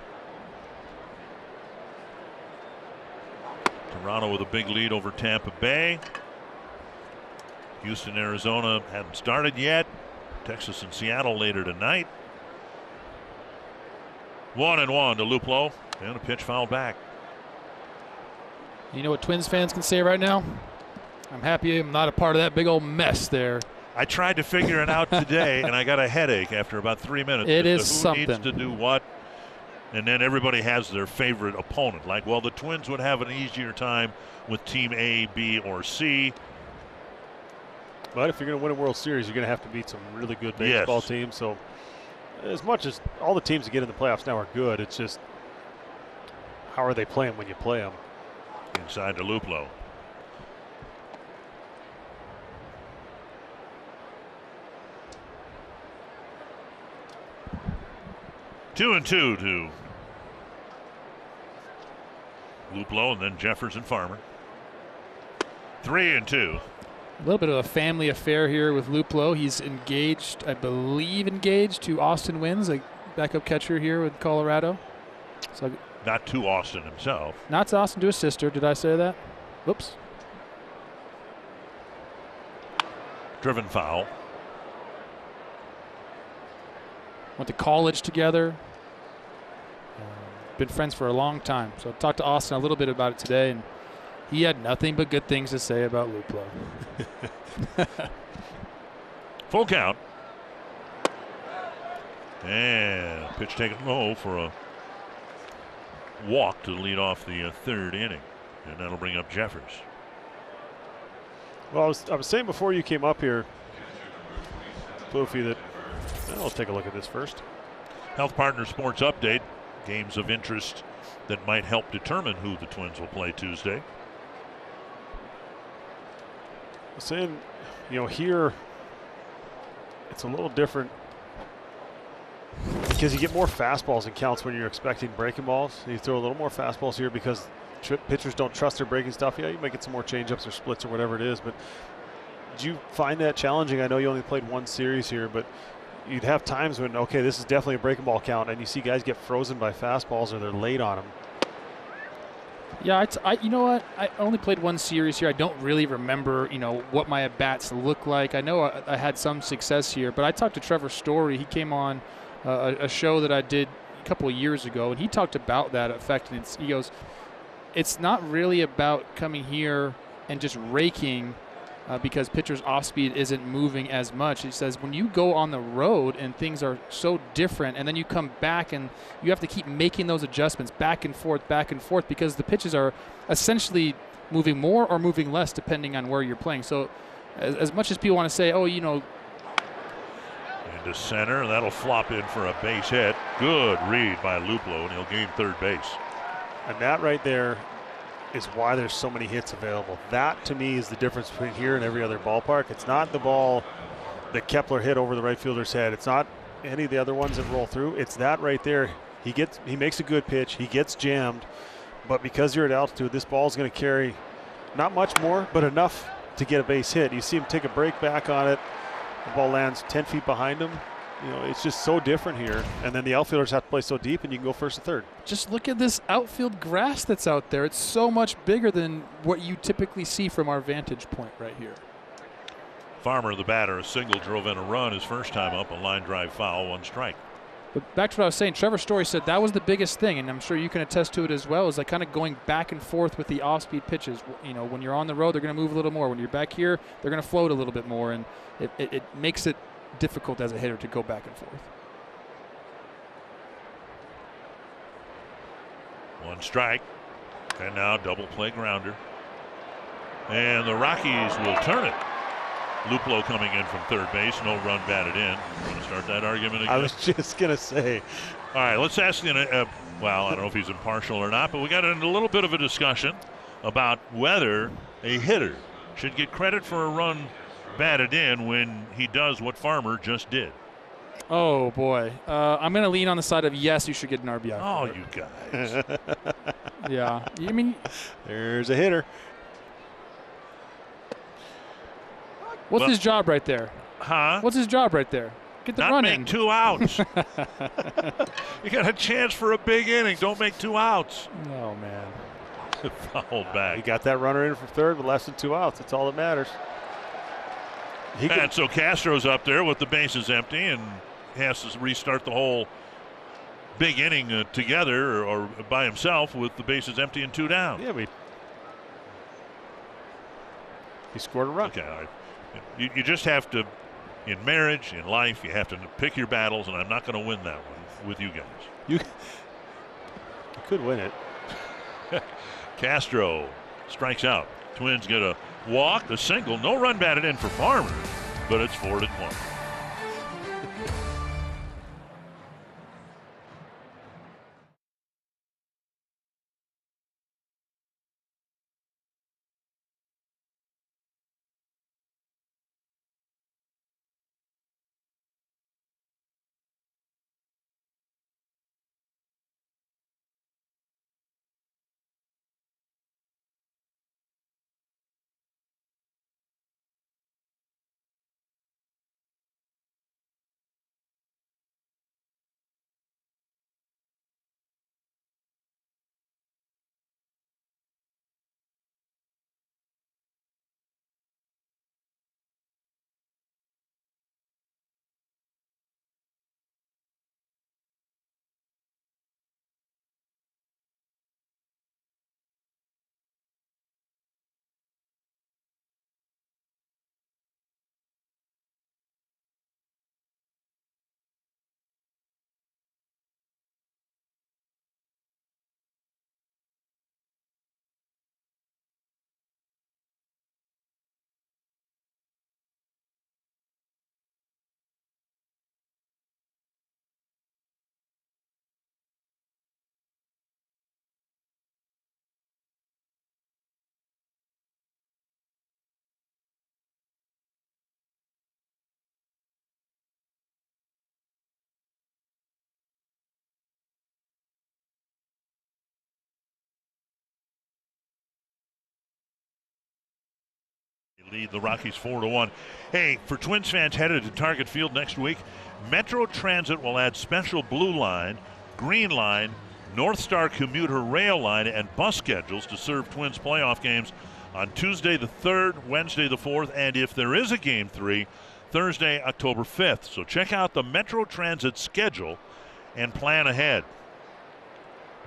Toronto with a big lead over Tampa Bay. Houston, Arizona hadn't started yet. Texas and Seattle later tonight. 1-1 to Luplow, and a pitch foul back. You know what Twins fans can say right now? I'm happy I'm not a part of that big old mess there. I tried to figure it out today, and I got a headache after about 3 minutes. It is who something. Needs to do what, and then everybody has their favorite opponent. Like, well, the Twins would have an easier time with Team A, B, or C. But if you're going to win a World Series, you're going to have to beat some really good baseball teams. So as much as all the teams that get in the playoffs now are good, it's just how are they playing when you play them? Inside to Luplow. Two and two to Luplow, and then Jefferson Farmer. 3-2. A little bit of a family affair here with Luplow. He's engaged, I believe, to Austin Wins, a backup catcher here with Colorado. So not to Austin himself. Not to Austin, to his sister. Did I say that? Whoops. Driven foul. Went to college together. Been friends for a long time. So I talked to Austin a little bit about it today, and he had nothing but good things to say about Luplow. Full count. And pitch taken low for a walk to lead off the third inning. And that'll bring up Jeffers. Well, I was saying before you came up here, Floofy, that well, let's take a look at this first. Health Partner Sports Update. Games of interest that might help determine who the Twins will play Tuesday. I was saying, here it's a little different because you get more fastballs and counts when you're expecting breaking balls. You throw a little more fastballs here because pitchers don't trust their breaking stuff. Yeah, you might get some more changeups or splits or whatever it is, but did you find that challenging? I know you only played one series here, but you'd have times when, okay, this is definitely a breaking ball count, and you see guys get frozen by fastballs or they're late on them. Yeah, you know what? I only played one series here. I don't really remember, what my at-bats look like. I know I had some success here, but I talked to Trevor Story. He came on a show that I did a couple of years ago, and he talked about that effect. And he goes, it's not really about coming here and just raking because pitcher's off speed isn't moving as much. He says when you go on the road and things are so different, and then you come back and you have to keep making those adjustments back and forth because the pitches are essentially moving more or moving less depending on where you're playing. So as much as people want to say, into center, and that'll flop in for a base hit. Good read by Luplow, and he'll gain third base. And that right there is why there's so many hits available. That, to me, is the difference between here and every other ballpark. It's not the ball that Kepler hit over the right fielder's head. It's not any of the other ones that roll through. It's that right there. He makes a good pitch. He gets jammed. But because you're at altitude, this ball's going to carry not much more, but enough to get a base hit. You see him take a break back on it. The ball lands 10 feet behind him. It's just so different here. And then the outfielders have to play so deep, and you can go first and third. Just look at this outfield grass that's out there. It's so much bigger than what you typically see from our vantage point right here. Farmer, the batter, a single, drove in a run his first time up, a line drive foul, 1 strike. But back to what I was saying, Trevor Story said that was the biggest thing, and I'm sure you can attest to it as well, is like kind of going back and forth with the off-speed pitches. When you're on the road, they're going to move a little more. When you're back here, they're going to float a little bit more, and it makes it difficult as a hitter to go back and forth. 1 strike, and now double play grounder. And the Rockies will turn it. Luplow coming in from third base, no run batted in. Want to start that argument again? I was just going to say. All right, let's ask well, I don't know if he's impartial or not, but we got in a little bit of a discussion about whether a hitter should get credit for a run batted in when he does what Farmer just did. Oh, boy. I'm going to lean on the side of yes, you should get an RBI. Oh, you guys. Yeah. I mean, there's a hitter. What's his job right there? Huh? What's his job right there? Get the run in. Not make 2 outs. You got a chance for a big inning. Don't make 2 outs. Oh, man. Fouled back. He got that runner in from third with less than 2 outs. That's all that matters. And so Castro's up there with the bases empty and has to restart the whole big inning together or by himself with the bases empty and 2 down. Yeah, he scored a run. Okay, all right. You just have to, in marriage, in life, you have to pick your battles, and I'm not going to win that one with you guys. You could win it. Castro strikes out. Twins get a walk, a single, no run batted in for Farmer, but it's 4-1. lead the Rockies 4-1. Hey, for Twins fans headed to Target Field next week, Metro Transit will add special Blue Line, Green Line, North Star Commuter Rail Line, and bus schedules to serve Twins playoff games on Tuesday the 3rd, Wednesday the 4th, and if there is a Game 3, Thursday, October 5th. So check out the Metro Transit schedule and plan ahead.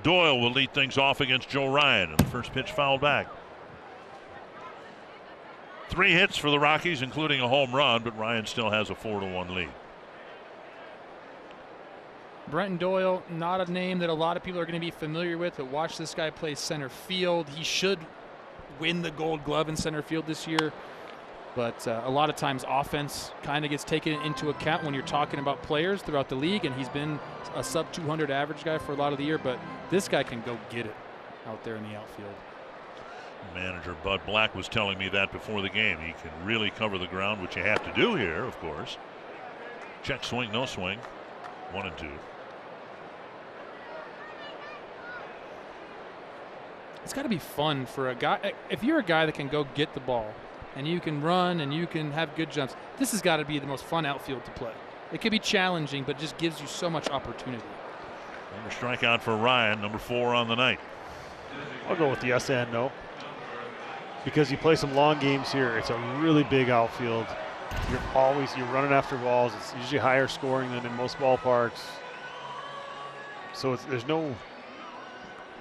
Doyle will lead things off against Joe Ryan, and the first pitch fouled back. 3 hits for the Rockies, including a home run, but Ryan still has a 4-1 lead. Brenton Doyle, not a name that a lot of people are going to be familiar with, but watch this guy play center field. He should win the Gold Glove in center field this year, but a lot of times offense kind of gets taken into account when you're talking about players throughout the league, and he's been a sub-200 average guy for a lot of the year, but this guy can go get it out there in the outfield. Manager Bud Black was telling me that before the game. He can really cover the ground, which you have to do here, of course. Check swing, no swing. 1-2. It's got to be fun for a guy. If you're a guy that can go get the ball and you can run and you can have good jumps, this has got to be the most fun outfield to play. It could be challenging, but just gives you so much opportunity. Another strikeout for Ryan, number 4 on the night. I'll go with yes and no. Because you play some long games here, it's a really big outfield. You're running after balls. It's usually higher scoring than in most ballparks. So there's no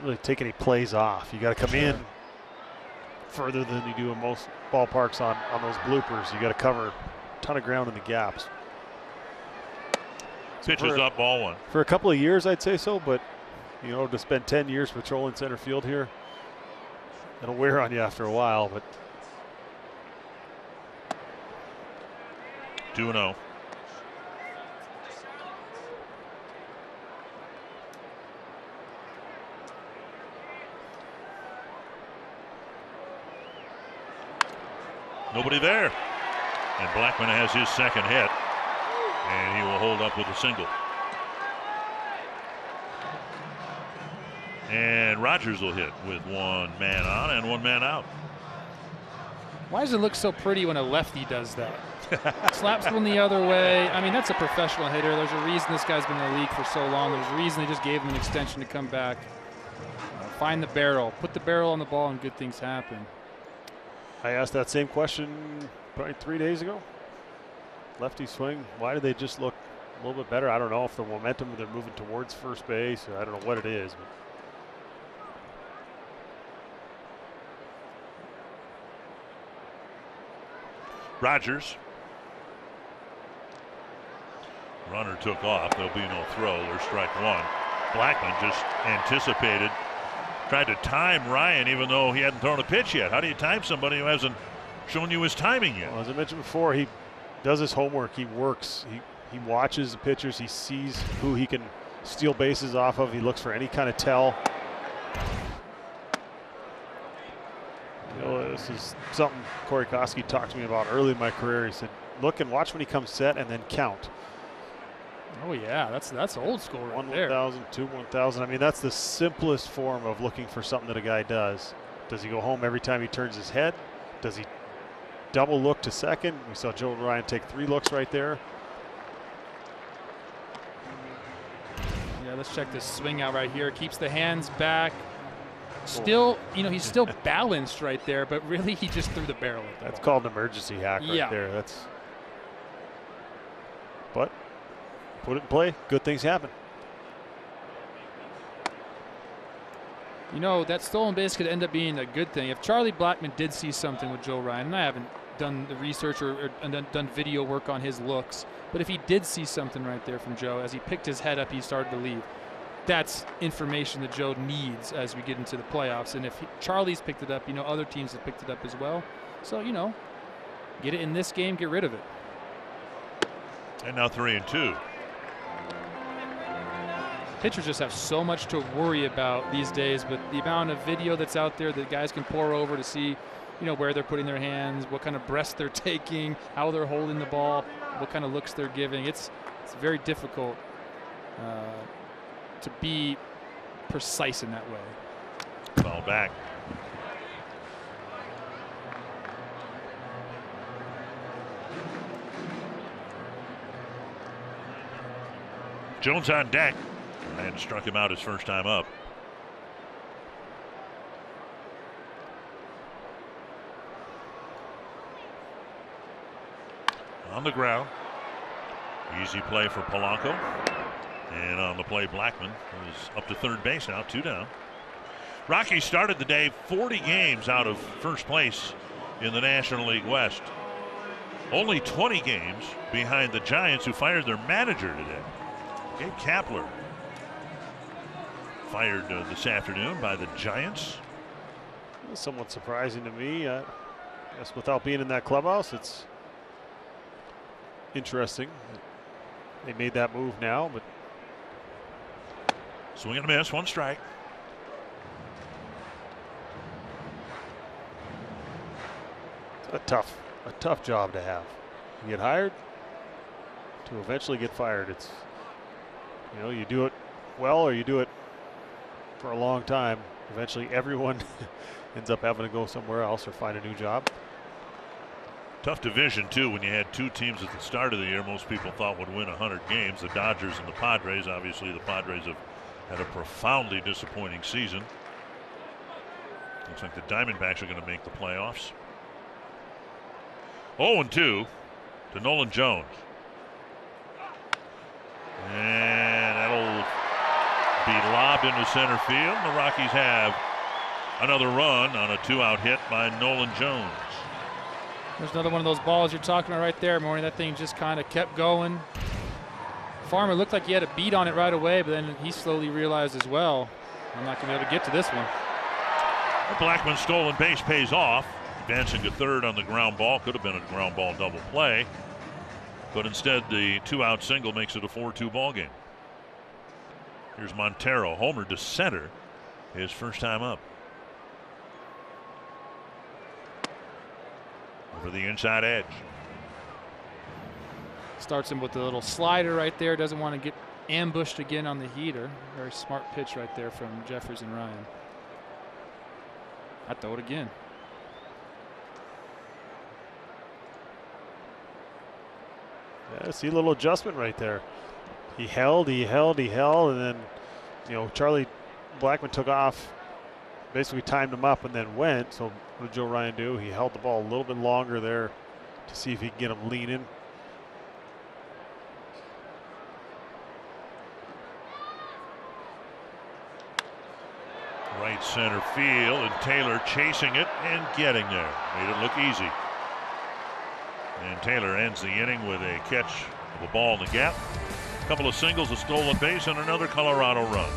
really take any plays off. You got to come in further than you do in most ballparks on those bloopers. You got to cover a ton of ground in the gaps. Pitches up, ball 1. For a couple of years, I'd say so, but you know, to spend 10 years patrolling center field here, it'll wear on you after a while. But 2-0. Nobody there. And Blackman has his second hit. And he will hold up with a single. And Rogers will hit with 1 man on and 1 man out. Why does it look so pretty when a lefty does that? Slaps one the other way. I mean, that's a professional hitter. There's a reason this guy's been in the league for so long. There's a reason they just gave him an extension to come back. Find the barrel. Put the barrel on the ball and good things happen. I asked that same question probably 3 days ago. Lefty swing, why do they just look a little bit better? I don't know if the momentum they're moving towards first base. I don't know what it is. But Rogers. Runner took off. There'll be no throw. There's strike 1. Blackman just anticipated. Tried to time Ryan even though he hadn't thrown a pitch yet. How do you time somebody who hasn't shown you his timing yet? Well, as I mentioned before, he does his homework. He works. He watches the pitchers. He sees who he can steal bases off of. He looks for any kind of tell. You know, this is something Corey Koski talked to me about early in my career. He said, look and watch when he comes set and then count. Oh, yeah, that's old school right 1 there. 1,000, 2 1,000. I mean, that's the simplest form of looking for something that a guy does. Does he go home every time he turns his head? Does he double look to second? We saw Joe Ryan take 3 looks right there. Yeah, let's check this swing out right here. Keeps the hands back. Still, you know, he's still balanced right there, but really he just threw the barrel at the That's ball. called an emergency hack right there. But put it in play, good things happen. You know, that stolen base could end up being a good thing. If Charlie Blackman did see something with Joe Ryan, and I haven't done the research or done video work on his looks, but if he did see something right there from Joe, as he picked his head up, he started to leave. That's information that Joe needs as we get into the playoffs. And if Charlie's picked it up, you know, other teams have picked it up as well. So, you know, get it in this game, get rid of it. And now 3-2. Pitchers just have so much to worry about these days, but the amount of video that's out there that guys can pour over to see, you know, where they're putting their hands, what kind of breaths they're taking, how they're holding the ball, what kind of looks they're giving. It's very difficult to be precise in that way. Ball back. Jones on deck and struck him out his first time up. On the ground. Easy play for Polanco. And on the play, Blackman is up to third base now, 2 down. Rockies started the day 40 games out of first place in the National League West. Only 20 games behind the Giants, who fired their manager today. Gabe Kapler fired this afternoon by the Giants. Somewhat surprising to me. I guess without being in that clubhouse, it's interesting. They made that move now, but swing and a miss, 1 strike. It's a tough job to have. You get hired to eventually get fired. It's, you know, you do it well or you do it for a long time. Eventually everyone ends up having to go somewhere else or find a new job. Tough division, too, when you had 2 teams at the start of the year most people thought would win 100 games, the Dodgers and the Padres. Obviously, the Padres have had a profoundly disappointing season. Looks like the Diamondbacks are going to make the playoffs. 0-2 to Nolan Jones. And that'll be lobbed into center field. The Rockies have another run on a 2-out hit by Nolan Jones. There's another one of those balls you're talking about right there, Morning. That thing just kind of kept going. Farmer looked like he had a beat on it right away, but then he slowly realized as well, I'm not going to be able to get to this one. Blackman's stolen base pays off. Advancing to third on the ground ball. Could have been a ground ball double play. But instead, the 2-out single makes it a 4-2 ball game. Here's Montero, homer to center, his first time up. Over the inside edge. Starts him with a little slider right there. Doesn't want to get ambushed again on the heater. Very smart pitch right there from Jeffers and Ryan. I throw it again. Yeah, see a little adjustment right there. He held, and then, you know, Charlie Blackman took off, basically timed him up and then went. So what did Joe Ryan do? He held the ball a little bit longer there to see if he can get him leaning. Right center field, and Taylor chasing it and getting there. Made it look easy. And Taylor ends the inning with a catch of a ball in the gap. A couple of singles, a stolen base, and another Colorado run.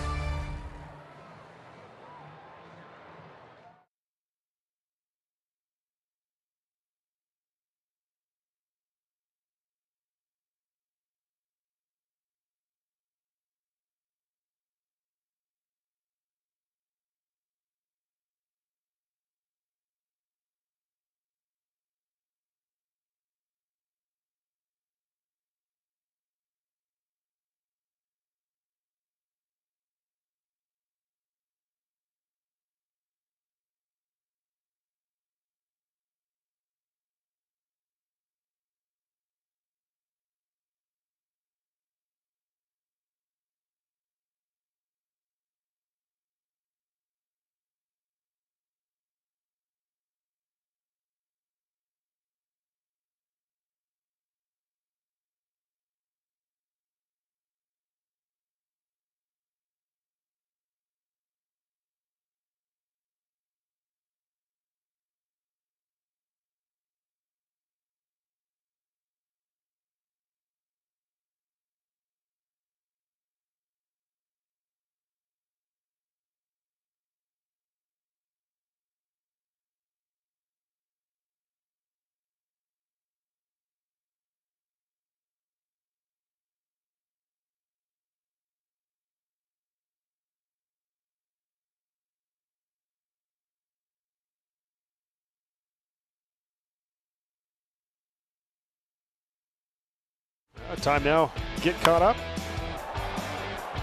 Time now, get caught up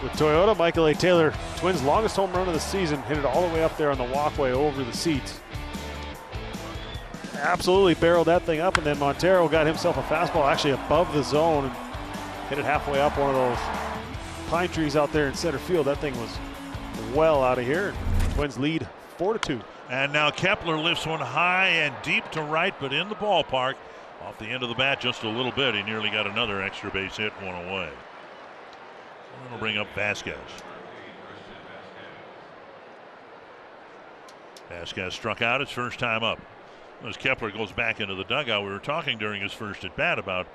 with Toyota. Michael A. Taylor, Twins' longest home run of the season, hit it all the way up there on the walkway over the seats. Absolutely barreled that thing up, and then Montero got himself a fastball actually above the zone and hit it halfway up one of those pine trees out there in center field. That thing was well out of here. Twins lead 4-2. And now Kepler lifts one high and deep to right, but in the ballpark. Off the end of the bat just a little bit. He nearly got another extra base hit, one away. That'll bring up Vasquez. Vasquez struck out his first time up. As Kepler goes back into the dugout, we were talking during his first at bat about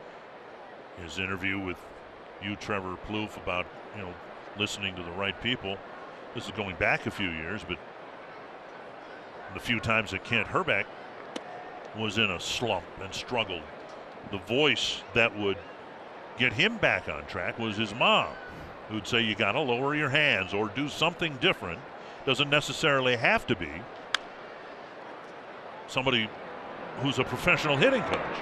his interview with you, Trevor Plouffe, about listening to the right people. This is going back a few years, but the few times that Kent Herbeck was in a slump and struggled, the voice that would get him back on track was his mom, who'd say you got to lower your hands or do something different. Doesn't necessarily have to be somebody who's a professional hitting coach.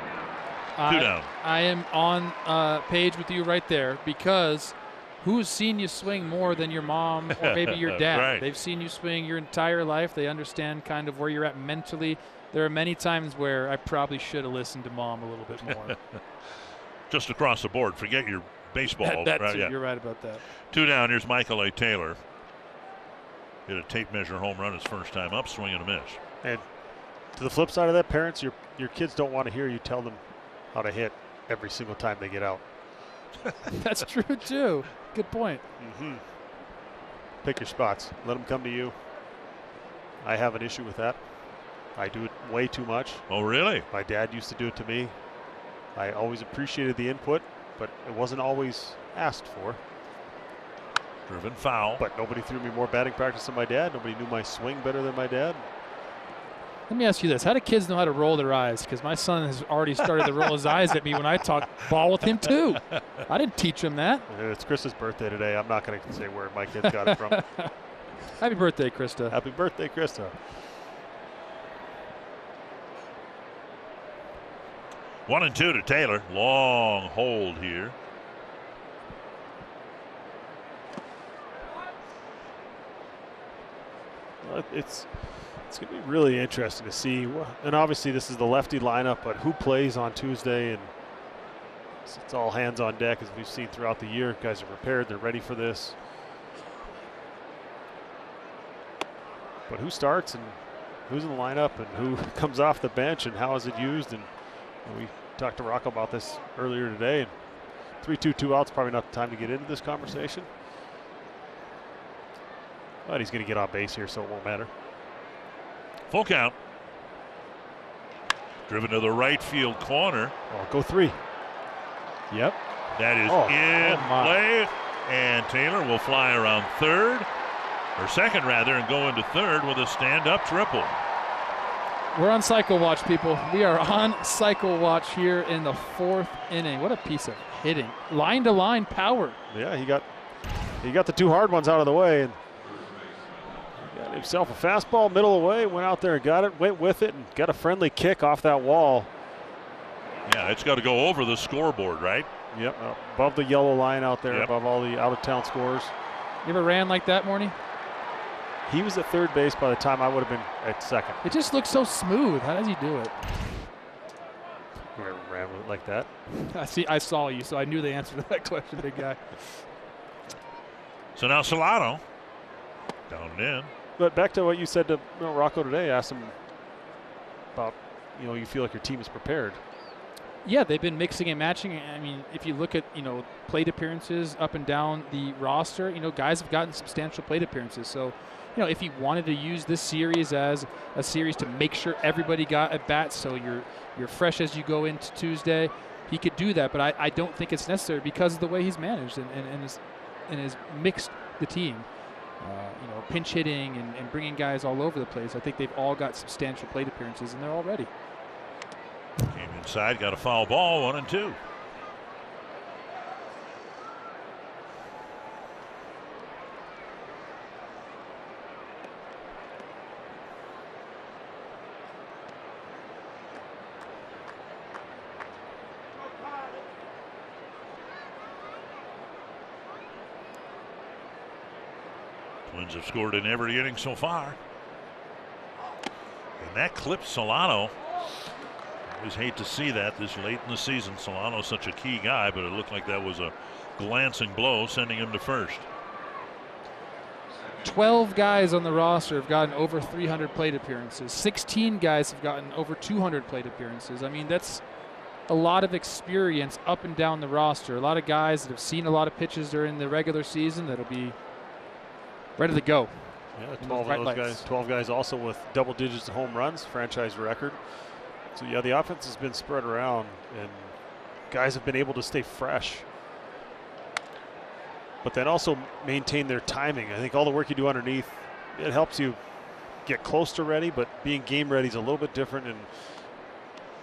Two down. I am on page with you right there, because who's seen you swing more than your mom or maybe your dad? Right. They've seen you swing your entire life. They understand kind of where you're at mentally. There are many times where I probably should have listened to mom a little bit more. Just across the board. Forget your baseball. That's Yeah. You're right about that. Two down. Here's Michael A. Taylor. Hit a tape measure home run his first time up, swing and a miss. And to the flip side of that, parents, your kids don't want to hear you tell them how to hit every single time they get out. That's true, too. Good point. Mm-hmm. Pick your spots. Let them come to you. I have an issue with that. I do it way too much. Oh, really? My dad used to do it to me. I always appreciated the input, but it wasn't always asked for. Driven foul. But nobody threw me more batting practice than my dad. Nobody knew my swing better than my dad. Let me ask you this. How do kids know how to roll their eyes? Because my son has already started to roll his eyes at me when I talk ball with him, too. I didn't teach him that. It's Krista's birthday today. I'm not going to say where my kids got it from. Happy birthday, Krista. Happy birthday, Krista. 1-2 to Taylor. Long hold here. It's going to be really interesting to see. And obviously this is the lefty lineup, but who plays on Tuesday? And it's all hands on deck, as we've seen throughout the year. Guys are prepared. They're ready for this. But who starts and who's in the lineup and who comes off the bench and how is it used? And we talked to Rocco about this earlier today. And 3-2, 2 outs, probably not the time to get into this conversation. But he's going to get on base here, so it won't matter. Full count. Driven to the right field corner. Oh, go 3. Yep. That is in play. And Taylor will fly around third, or second rather, and go into third with a stand-up triple. We're on cycle watch, people. We are on cycle watch here in the 4th inning. What a piece of hitting. Line-to-line power. Yeah, he got the 2 hard ones out of the way, and got himself a fastball middle away, went out there and got it, went with it, and got a friendly kick off that wall. Yeah, it's got to go over the scoreboard, right? Yep, above the yellow line out there, Yep. above all the out-of-town scores. You ever ran like that, Morny? He was at third base by the time I would have been at second. It just looks so smooth. How does he do it? You ever ran with it like that? I saw you, so I knew the answer to that question, big guy. So now Solano down and in. But back to what you said to Rocco today, asked him about, you feel like your team is prepared. Yeah, they've been mixing and matching. I mean, if you look at, plate appearances up and down the roster, guys have gotten substantial plate appearances. So, if he wanted to use this series as a series to make sure everybody got at bats, so you're fresh as you go into Tuesday, he could do that. But I don't think it's necessary because of the way he's managed and has mixed the team. Pinch hitting and bringing guys all over the place. I think they've all got substantial plate appearances, and they're all ready. Came inside, got a foul ball, 1-2. Twins have scored in every inning so far. And that clips Solano. Always hate to see that this late in the season. Solano's such a key guy, but it looked like that was a glancing blow, sending him to first. 12 guys on the roster have gotten over 300 plate appearances. 16 guys have gotten over 200 plate appearances. I mean, that's a lot of experience up and down the roster. A lot of guys that have seen a lot of pitches during the regular season that'll be ready to go. Yeah, 12 guys also with double digits of home runs, franchise record. So yeah, the offense has been spread around and guys have been able to stay fresh, but then also maintain their timing. I think all the work you do underneath, it helps you get close to ready, but being game ready is a little bit different,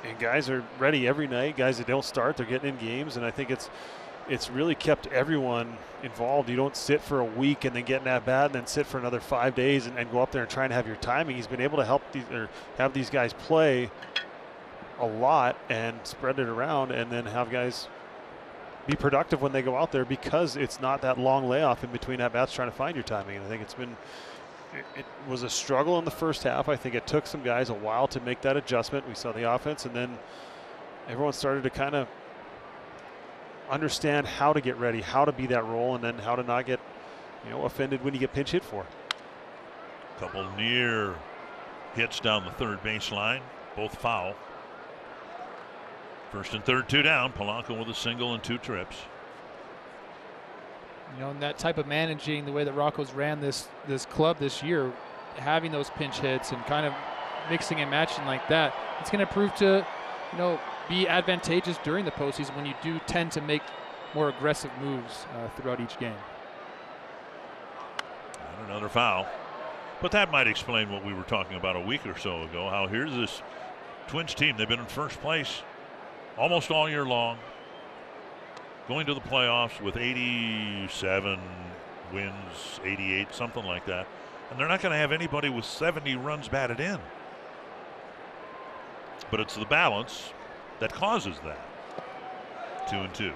and guys are ready every night. Guys that don't start, they're getting in games, and I think it's really kept everyone involved. You don't sit for a week and then get an at-bat and then sit for another 5 days and go up there and try and have your timing. He's been able to have these guys play a lot and spread it around and then have guys be productive when they go out there, because it's not that long layoff in between at-bats trying to find your timing. And I think it was a struggle in the first half. I think it took some guys a while to make that adjustment. We saw the offense, and then everyone started to kind of understand how to get ready, how to be that role, and then how to not get, offended when you get pinch hit for. Couple near hits down the third baseline, both foul. First and third, 2 down. Polanco with a single and 2 trips. And that type of managing, the way that Rocco's ran this club this year, having those pinch hits and kind of mixing and matching like that, it's going to prove to, be advantageous during the postseason when you do tend to make more aggressive moves throughout each game. And another foul. But that might explain what we were talking about a week or so ago, how here's this Twins team. They've been in first place almost all year long, going to the playoffs with 87 wins, 88, something like that. And they're not going to have anybody with 70 runs batted in. But it's the balance that causes that. 2-2.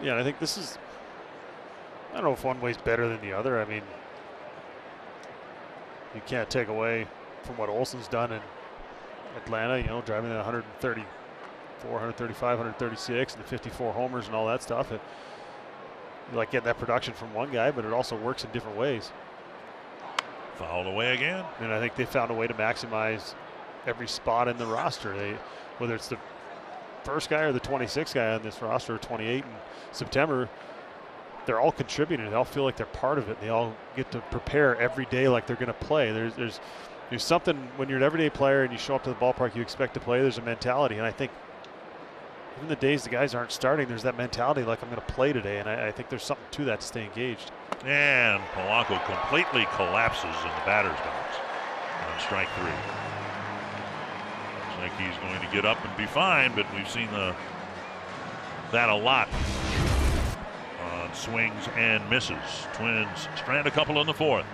Yeah, I think this is, I don't know if one way's better than the other. I mean, you can't take away from what Olson's done in Atlanta, driving at 134, 135, 136, and the 54 homers and all that stuff. You like getting that production from one guy, but it also works in different ways. Fouled away again. And I think they found a way to maximize every spot in the roster. Whether it's the first guy or the 26th guy on this roster, or 28 in September, they're all contributing. They all feel like they're part of it. They all get to prepare every day like they're going to play. There's something when you're an everyday player and you show up to the ballpark, you expect to play. There's a mentality, and I think even the days the guys aren't starting, there's that mentality like I'm going to play today, and I think there's something to that to stay engaged. And Polanco completely collapses in the batter's box on strike 3. Looks like he's going to get up and be fine, but we've seen that a lot on swings and misses. Twins strand a couple in the 4th.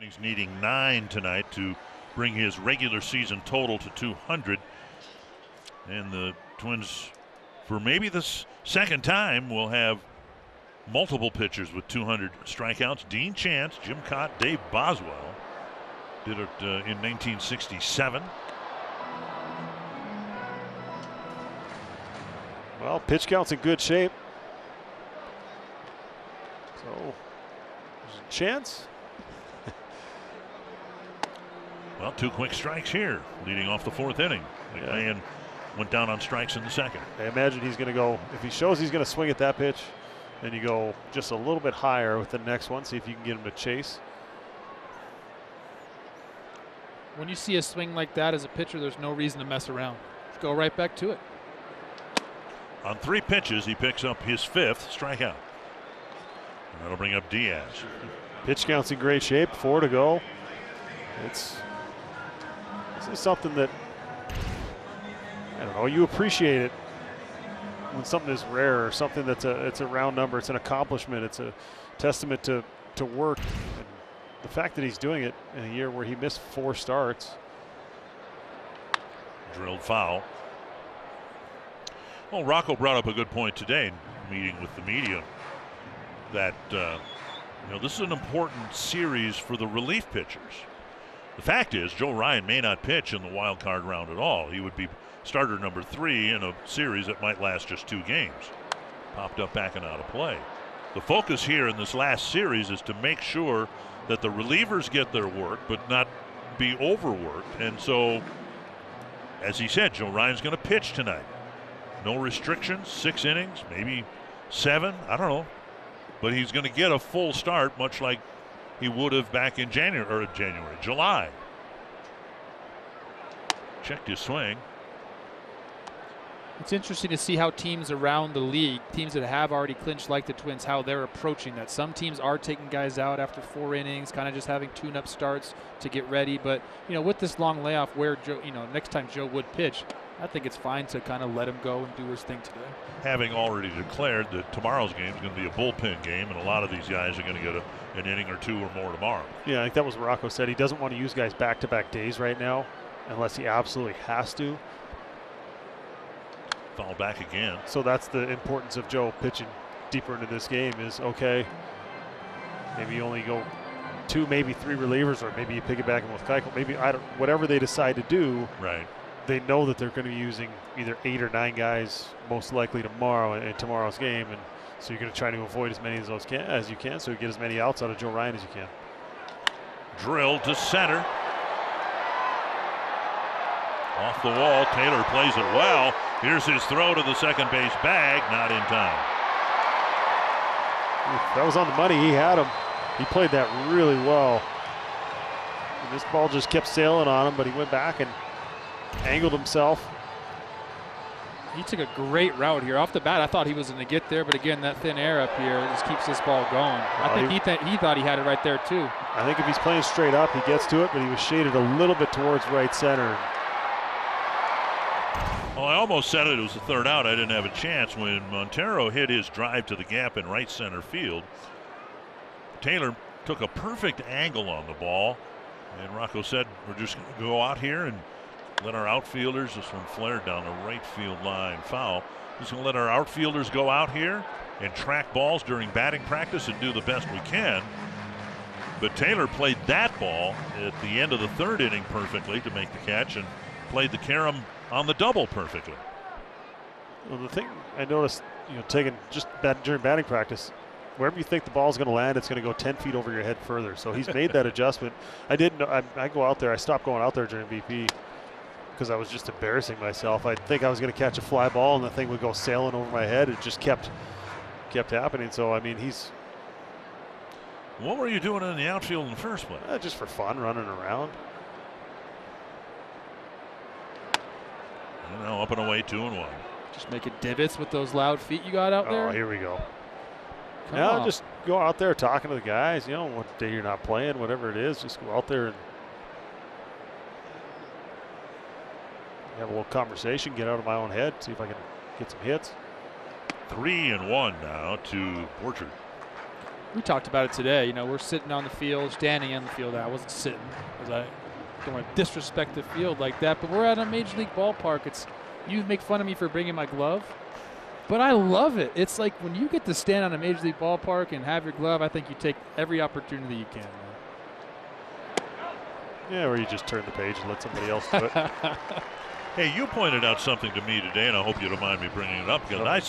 Innings needing 9 tonight to bring his regular season total to 200. And the Twins, for maybe the second time, will have multiple pitchers with 200 strikeouts. Dean Chance, Jim Cott, Dave Boswell did it in 1967. Well, pitch count's in good shape. So, there's a chance. Well, 2 quick strikes here, leading off the 4th inning. McMahon went down on strikes in the 2nd. I imagine he's going to go, if he shows he's going to swing at that pitch, then you go just a little bit higher with the next one, see if you can get him to chase. When you see a swing like that as a pitcher, there's no reason to mess around. Just go right back to it. On 3 pitches, he picks up his 5th strikeout. And that'll bring up Diaz. Pitch count's in great shape, 4 to go. This is something that, I don't know, you appreciate it when something is rare or something that's it's a round number, it's an accomplishment, it's a testament to work. And the fact that he's doing it in a year where he missed 4 starts. Drilled foul. Well, Rocco brought up a good point today in meeting with the media that this is an important series for the relief pitchers. The fact is, Joe Ryan may not pitch in the wild card round at all. He would be starter number 3 in a series that might last just 2 games. Popped up back and out of play. The focus here in this last series is to make sure that the relievers get their work but not be overworked. And so, as he said, Joe Ryan's going to pitch tonight. No restrictions, 6 innings, maybe 7, I don't know. But he's going to get a full start, much like he would have back in July. Checked his swing. It's interesting to see how teams around the league, teams that have already clinched like the Twins, how they're approaching that. Some teams are taking guys out after 4 innings, kind of just having tune-up starts to get ready. But, with this long layoff where Joe, next time Joe would pitch, I think it's fine to kind of let him go and do his thing today. Having already declared that tomorrow's game is going to be a bullpen game, and a lot of these guys are going to get an inning or 2 or more tomorrow. Yeah, I think that was what Rocco said. He doesn't want to use guys back-to-back days right now unless he absolutely has to. Foul back again. So that's the importance of Joe pitching deeper into this game is, okay, maybe you only go 2, maybe 3 relievers, or maybe you pick it back in with Keuchel. Maybe, whatever they decide to do. Right. They know that they're going to be using either 8 or 9 guys most likely tomorrow in tomorrow's game, and so you're going to try to avoid as many of those as you can, so you get as many outs out of Joe Ryan as you can. Drilled to center. Off the wall, Taylor plays it well. Here's his throw to the second base bag, not in time. That was on the money. He had him. He played that really well. And this ball just kept sailing on him, but he went back and angled himself. He took a great route here. Off the bat, I thought he was going to get there, but again, that thin air up here just keeps this ball going. I think he thought he had it right there, too. I think if he's playing straight up, he gets to it, but he was shaded a little bit towards right center. Well, I almost said it was the 3rd out. I didn't have a chance when Montero hit his drive to the gap in right center field. Taylor took a perfect angle on the ball, and Rocco said, we're just going to go out here and let our outfielders, this one flared down the right field line, foul. Just going to let our outfielders go out here and track balls during batting practice and do the best we can. But Taylor played that ball at the end of the 3rd inning perfectly to make the catch and played the carom on the double perfectly. Well, the thing I noticed, taking just during batting practice, wherever you think the ball's going to land, it's going to go 10 feet over your head further. So he's made that adjustment. I didn't know. I go out there. I stopped going out there during BP because I was just embarrassing myself. I think I was going to catch a fly ball and the thing would go sailing over my head. It just kept happening. So I mean, he's. What were you doing in the outfield in the first place? Just for fun, running around. Now up and away, 2-1. Just making divots with those loud feet you got out there. Oh, here we go. Come on. Just go out there talking to the guys. What day you're not playing, whatever it is, just go out there and have a little conversation, get out of my own head, see if I can get some hits. 3-1 now to Borchard. We talked about it today. You know, we're sitting on the field, standing on the field. I wasn't sitting because I don't want to disrespect the field like that. But we're at a major league ballpark. You make fun of me for bringing my glove, but I love it. It's like when you get to stand on a major league ballpark and have your glove, I think you take every opportunity you can. Yeah, or you just turn the page and let somebody else do it. Hey, you pointed out something to me today, and I hope you don't mind me bringing it up because I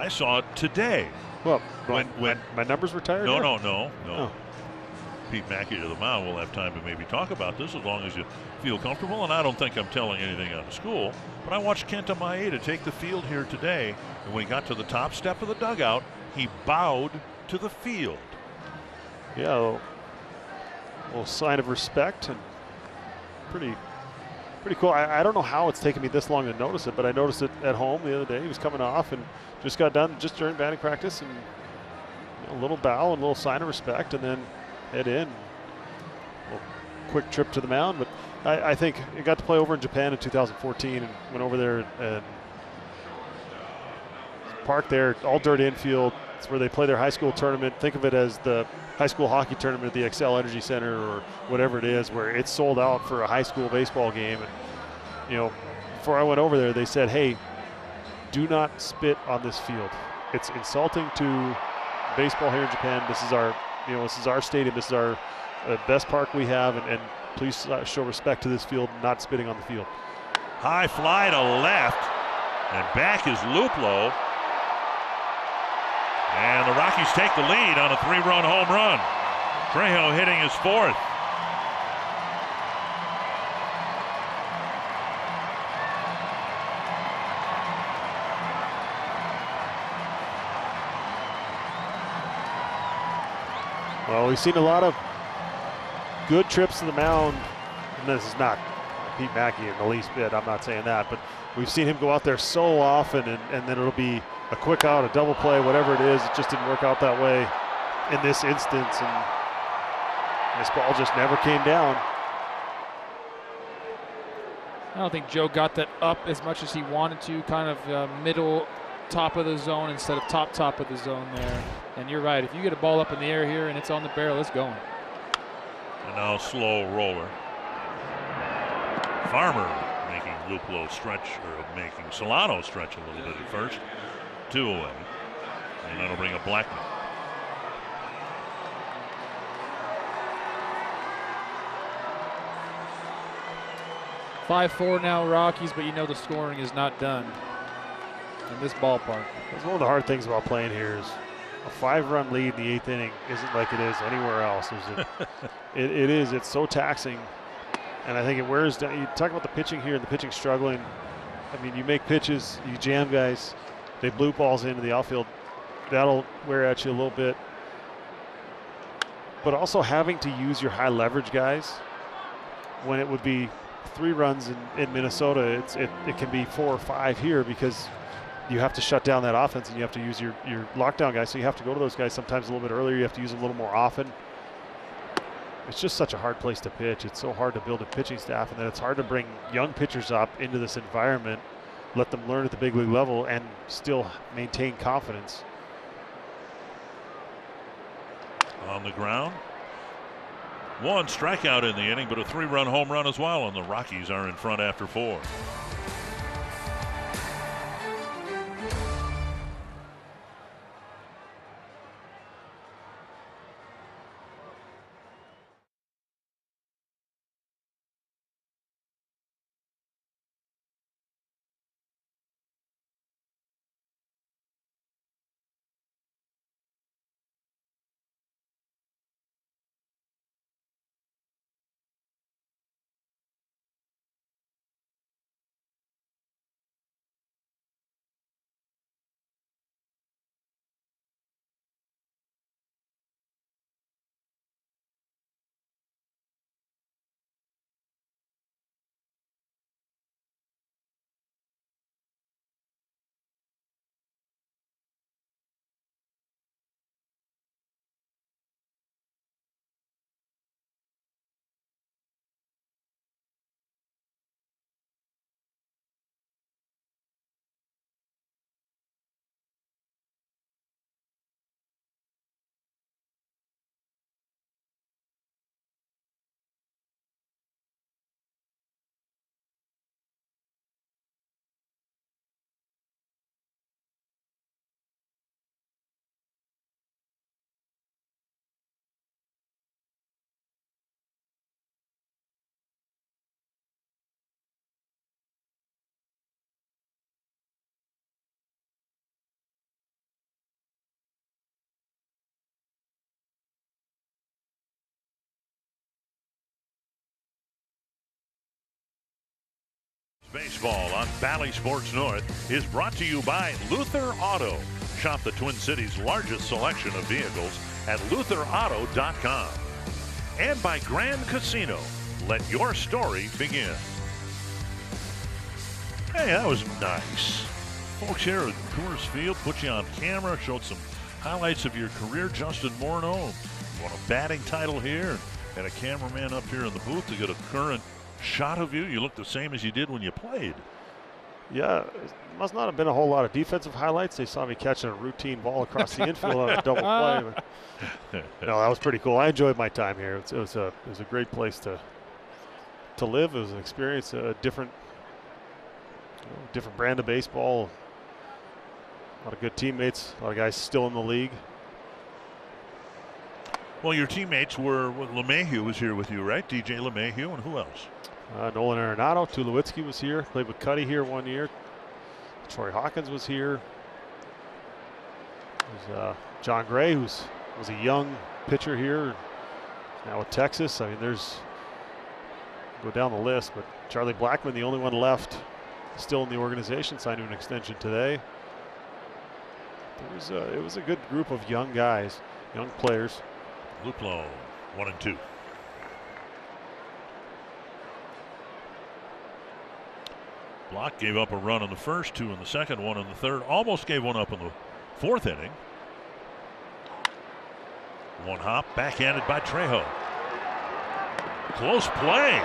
saw it today. Well, when my numbers retired? No. Oh. Pete Mackey to the mound. We'll have time to maybe talk about this as long as you feel comfortable, and I don't think I'm telling anything out of school. But I watched Kenta Maeda take the field here today, and when he got to the top step of the dugout, he bowed to the field. Yeah, a little sign of respect and pretty cool. I don't know how it's taken me this long to notice it, but I noticed it at home the other day. He was coming off and just got done just during batting practice, and a little bow and a little sign of respect, and then head in. A little quick trip to the mound, but I think he got to play over in Japan in 2014 and went over there and parked there, all dirt infield. It's where they play their high school tournament. Think of it as the high school hockey tournament at the Excel Energy Center or whatever it is, where it's sold out for a high school baseball game. And, you know, before I went over there, they said, hey, do not spit on this field. It's insulting to baseball here in Japan. This is our stadium. This is our best park we have, and please show respect to this field, not spitting on the field. High fly to left, and back is Luplow. And the Rockies take the lead on a 3-run home run. Trejo hitting his 4th. Well, we've seen a lot of good trips to the mound, and this is not Pete Mackey in the least bit. I'm not saying that, but we've seen him go out there so often, and then it'll be a quick out, a double play, whatever it is. It just didn't work out that way in this instance, and this ball just never came down. I don't think Joe got that up as much as he wanted to, kind of middle top of the zone instead of top of the zone there. And you're right, if you get a ball up in the air here and it's on the barrel, it's going. And now slow roller. Farmer making Luplow stretch, or making Solano stretch a little bit at first. 2 away. And that'll bring up Blackman. Five 5-4 now Rockies, but you know the scoring is not done in this ballpark. That's one of the hard things about playing here is a 5-run lead in the 8th inning isn't like it is anywhere else. It's so taxing, and I think it wears down. You talk about the pitching here and the pitching struggling. I mean, you make pitches, you jam guys, they bloop balls into the outfield. That'll wear at you a little bit. But also having to use your high leverage guys when it would be 3 runs in Minnesota, it can be 4 or 5 here because you have to shut down that offense and you have to use your lockdown guys. So you have to go to those guys sometimes a little bit earlier. You have to use them a little more often. It's just such a hard place to pitch. It's so hard to build a pitching staff, and then it's hard to bring young pitchers up into this environment, let them learn at the big league level, and still maintain confidence. On the ground. 1 strikeout in the inning, but a 3-run home run as well, and the Rockies are in front after 4. Baseball on Valley Sports North is brought to you by Luther Auto. Shop the Twin Cities' largest selection of vehicles at lutherauto.com. And by Grand Casino. Let your story begin. Hey, that was nice. Folks here at Coors Field put you on camera, showed some highlights of your career. Justin Morneau won a batting title here, and a cameraman up here in the booth to get a current shot of you. You look the same as you did when you played. Yeah, it must not have been a whole lot of defensive highlights. They saw me catching a routine ball across the infield on a double play. But no, that was pretty cool. I enjoyed my time here. It was a great place to live. It was an experience, a different brand of baseball. A lot of good teammates, a lot of guys still in the league. Well, your teammates were, LeMahieu was here with you, right? DJ LeMahieu, and who else? Nolan Arenado, Tulowitzki was here. Played with Cuddy here one year. Troy Hawkins was here. There's John Gray, who was a young pitcher here, now with Texas. I mean, go down the list, but Charlie Blackmon, the only one left still in the organization, signed an extension today. It was a good group of young guys, young players. Luplow, 1-2. Block gave up a run in the first, 2 in the second, 1 in the third. Almost gave one up in the fourth inning. One hop, backhanded by Trejo. Close play.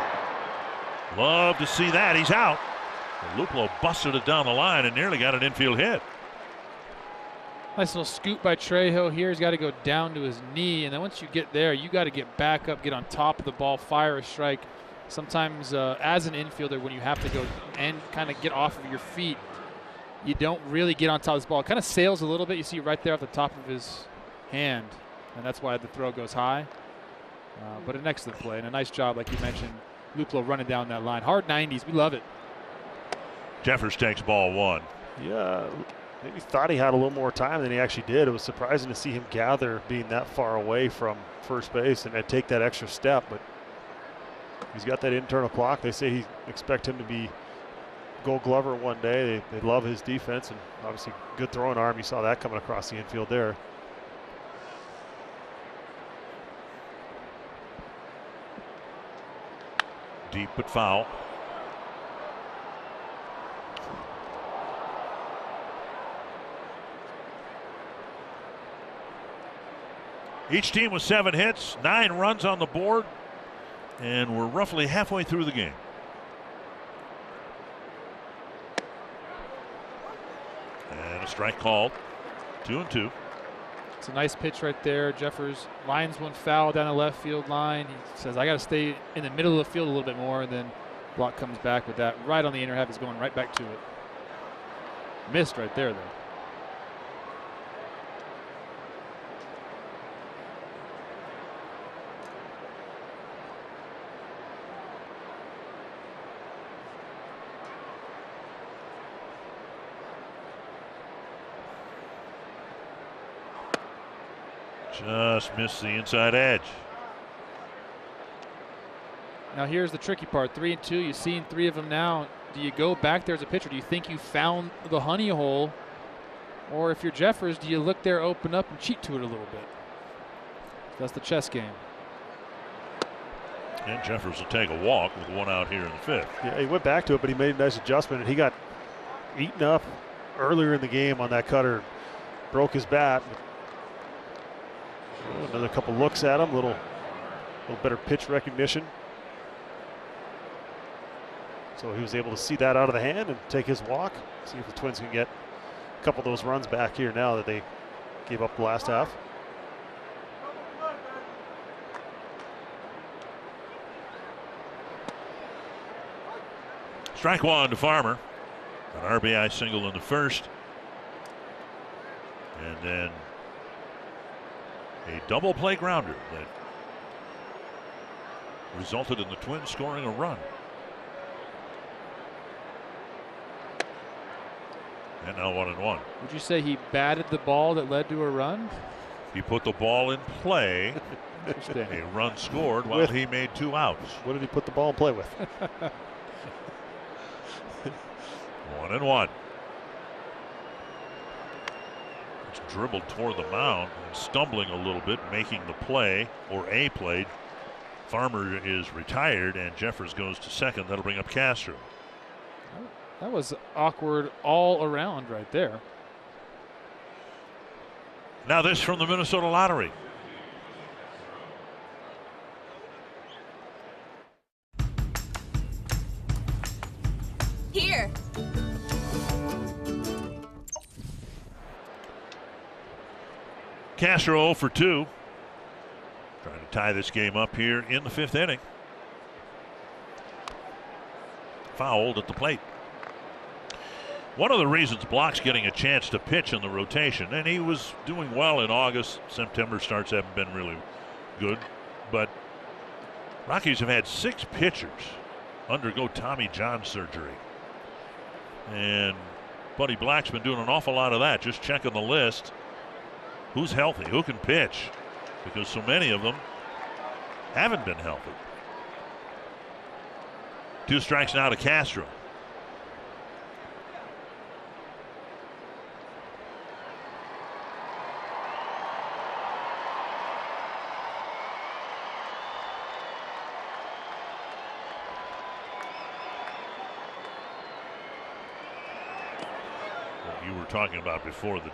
Love to see that. He's out. And Luplow busted it down the line and nearly got an infield hit. Nice little scoop by Trejo here. He's got to go down to his knee, and then once you get there, you got to get back up, get on top of the ball, fire a strike. Sometimes as an infielder, when you have to go and kind of get off of your feet, you don't really get on top of this ball. It kind of sails a little bit. You see right there off the top of his hand, and that's why the throw goes high. But an excellent play and a nice job, like you mentioned, Luplow running down that line. Hard 90s. We love it. Jeffers takes ball 1. Yeah, maybe thought he had a little more time than he actually did. It was surprising to see him gather being that far away from first base and take that extra step, but he's got that internal clock. They say he expect him to be Gold Glover one day. They love his defense and obviously good throwing arm. You saw that coming across the infield there. Deep but foul. Each team with 7 hits, 9 runs on the board, and we're roughly halfway through the game. And a strike called. 2-2. It's a nice pitch right there. Jeffers lines one foul down the left field line. He says, I got to stay in the middle of the field a little bit more, and then Block comes back with that right on the inner half. He's going right back to it. Missed right there, though. Just missed the inside edge. Now here's the tricky part. 3-2. You've seen 3 of them now. Do you go back there as a pitcher? Do you think you found the honey hole? Or if you're Jeffers, do you look there, open up, and cheat to it a little bit? That's the chess game. And Jeffers will take a walk with 1 out here in the 5th. Yeah, he went back to it, but he made a nice adjustment, and he got eaten up earlier in the game on that cutter. Broke his bat. Another couple looks at him, a little better pitch recognition. So he was able to see that out of the hand and take his walk. See if the Twins can get a couple of those runs back here now that they gave up the last half. Strike 1 to Farmer. An RBI single in the first. And then a double play grounder that resulted in the Twins scoring a run. And now 1-1. Would you say he batted the ball that led to a run? He put the ball in play. A run scored while he made 2 outs. What did he put the ball in play with? 1-1. It's dribbled toward the mound and stumbling a little bit, making the play, or a play. Farmer is retired, and Jeffers goes to second. That'll bring up Castro. That was awkward all around right there. Now this from the Minnesota Lottery. Here. Castro 0 for 2. Trying to tie this game up here in the 5th inning. Fouled at the plate. One of the reasons Block's getting a chance to pitch in the rotation, and he was doing well in August. September starts haven't been really good, but Rockies have had 6 pitchers undergo Tommy John surgery. And Buddy Black's been doing an awful lot of that, just checking the list. Who's healthy? Who can pitch? Because so many of them haven't been healthy. 2 strikes now to Castro. What you were talking about before, the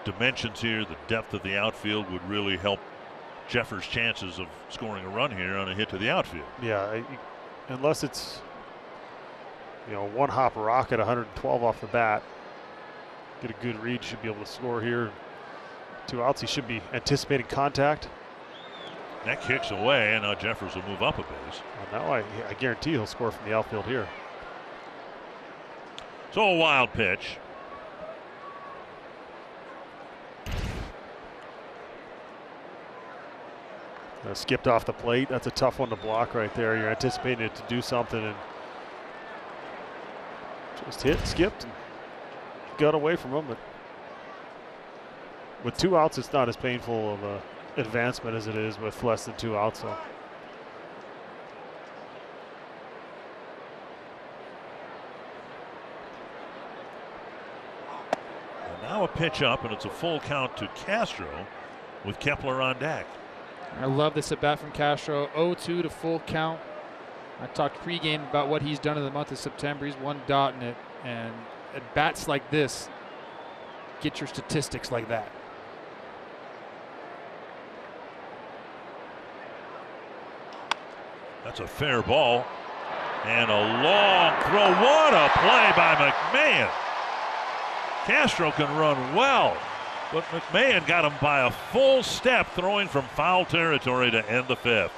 dimensions here, the depth of the outfield would really help Jeffers' chances of scoring a run here on a hit to the outfield. Yeah, unless it's, one hop rocket, 112 off the bat, get a good read, should be able to score here. 2 outs, he should be anticipating contact. That kicks away, and now Jeffers will move up a base. Well, now I guarantee he'll score from the outfield here. So a wild pitch. Skipped off the plate. That's a tough one to block right there. You're anticipating it to do something and just skipped, and got away from him. But with 2 outs, it's not as painful of a advancement as it is with less than 2 outs. So. And now a pitch up, and it's a full count to Castro with Kepler on deck. I love this at bat from Castro. 0-2 to full count. I talked pregame about what he's done in the month of September. He's 1 dot in it, and at bats like this, get your statistics like that. That's a fair ball. And a long throw. What a play by McMahon. Castro can run well, but McMahon got him by a full step, throwing from foul territory to end the 5th.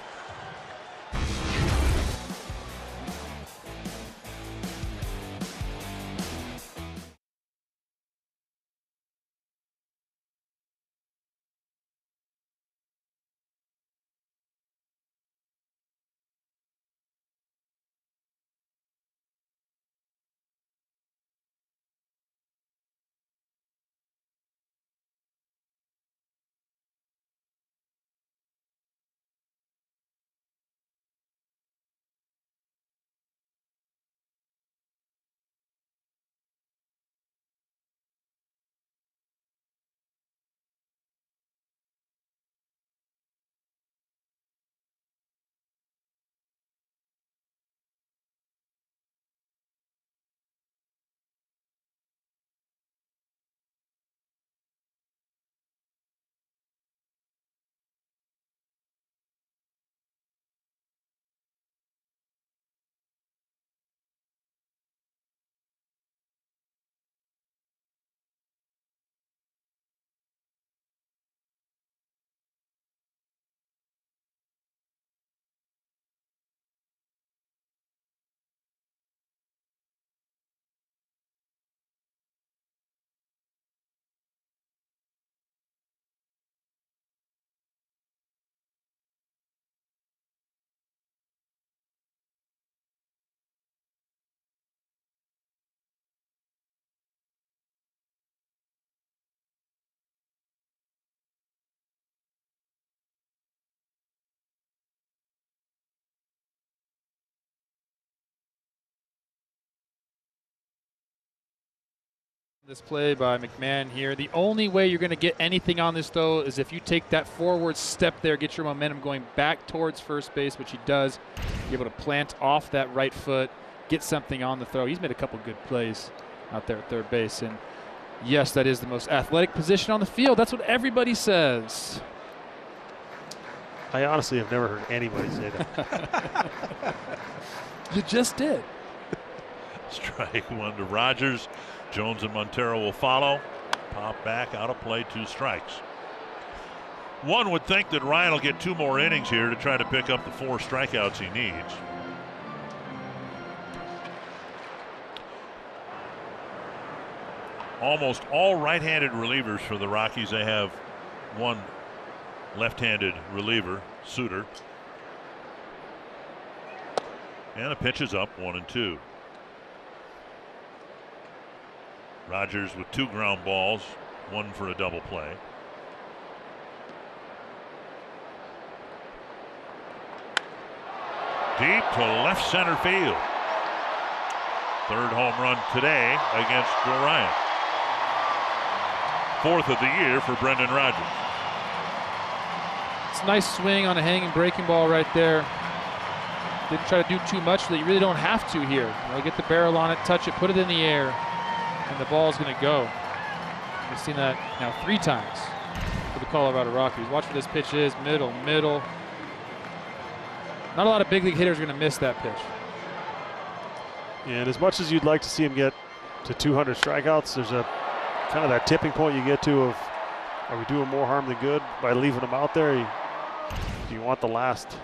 This play by McMahon here. The only way you're going to get anything on this, though, is if you take that forward step there, get your momentum going back towards first base, which he does. You're able to plant off that right foot, get something on the throw. He's made a couple good plays out there at third base. And yes, that is the most athletic position on the field. That's what everybody says. I honestly have never heard anybody say that. You just did. Strike one to Rogers. Jones and Montero will follow. Pop back, out of play, 2 strikes. One would think that Ryan will get 2 more innings here to try to pick up the 4 strikeouts he needs. Almost all right-handed relievers for the Rockies. They have one left-handed reliever, Suter. And the pitch is up, 1-2. Rogers with 2 ground balls, 1 for a double play. Deep to left center field. 3rd home run today against Joe Ryan. 4th of the year for Brendan Rodgers. It's a nice swing on a hanging breaking ball right there. Didn't try to do too much that you really don't have to here. Get the barrel on it, touch it, put it in the air, and the ball's going to go. We've seen that now 3 times for the Colorado Rockies. Watch where this pitch is. Middle. Not a lot of big league hitters are going to miss that pitch. And as much as you'd like to see him get to 200 strikeouts, there's a kind of that tipping point you get to of, are we doing more harm than good by leaving him out there? Do you want the last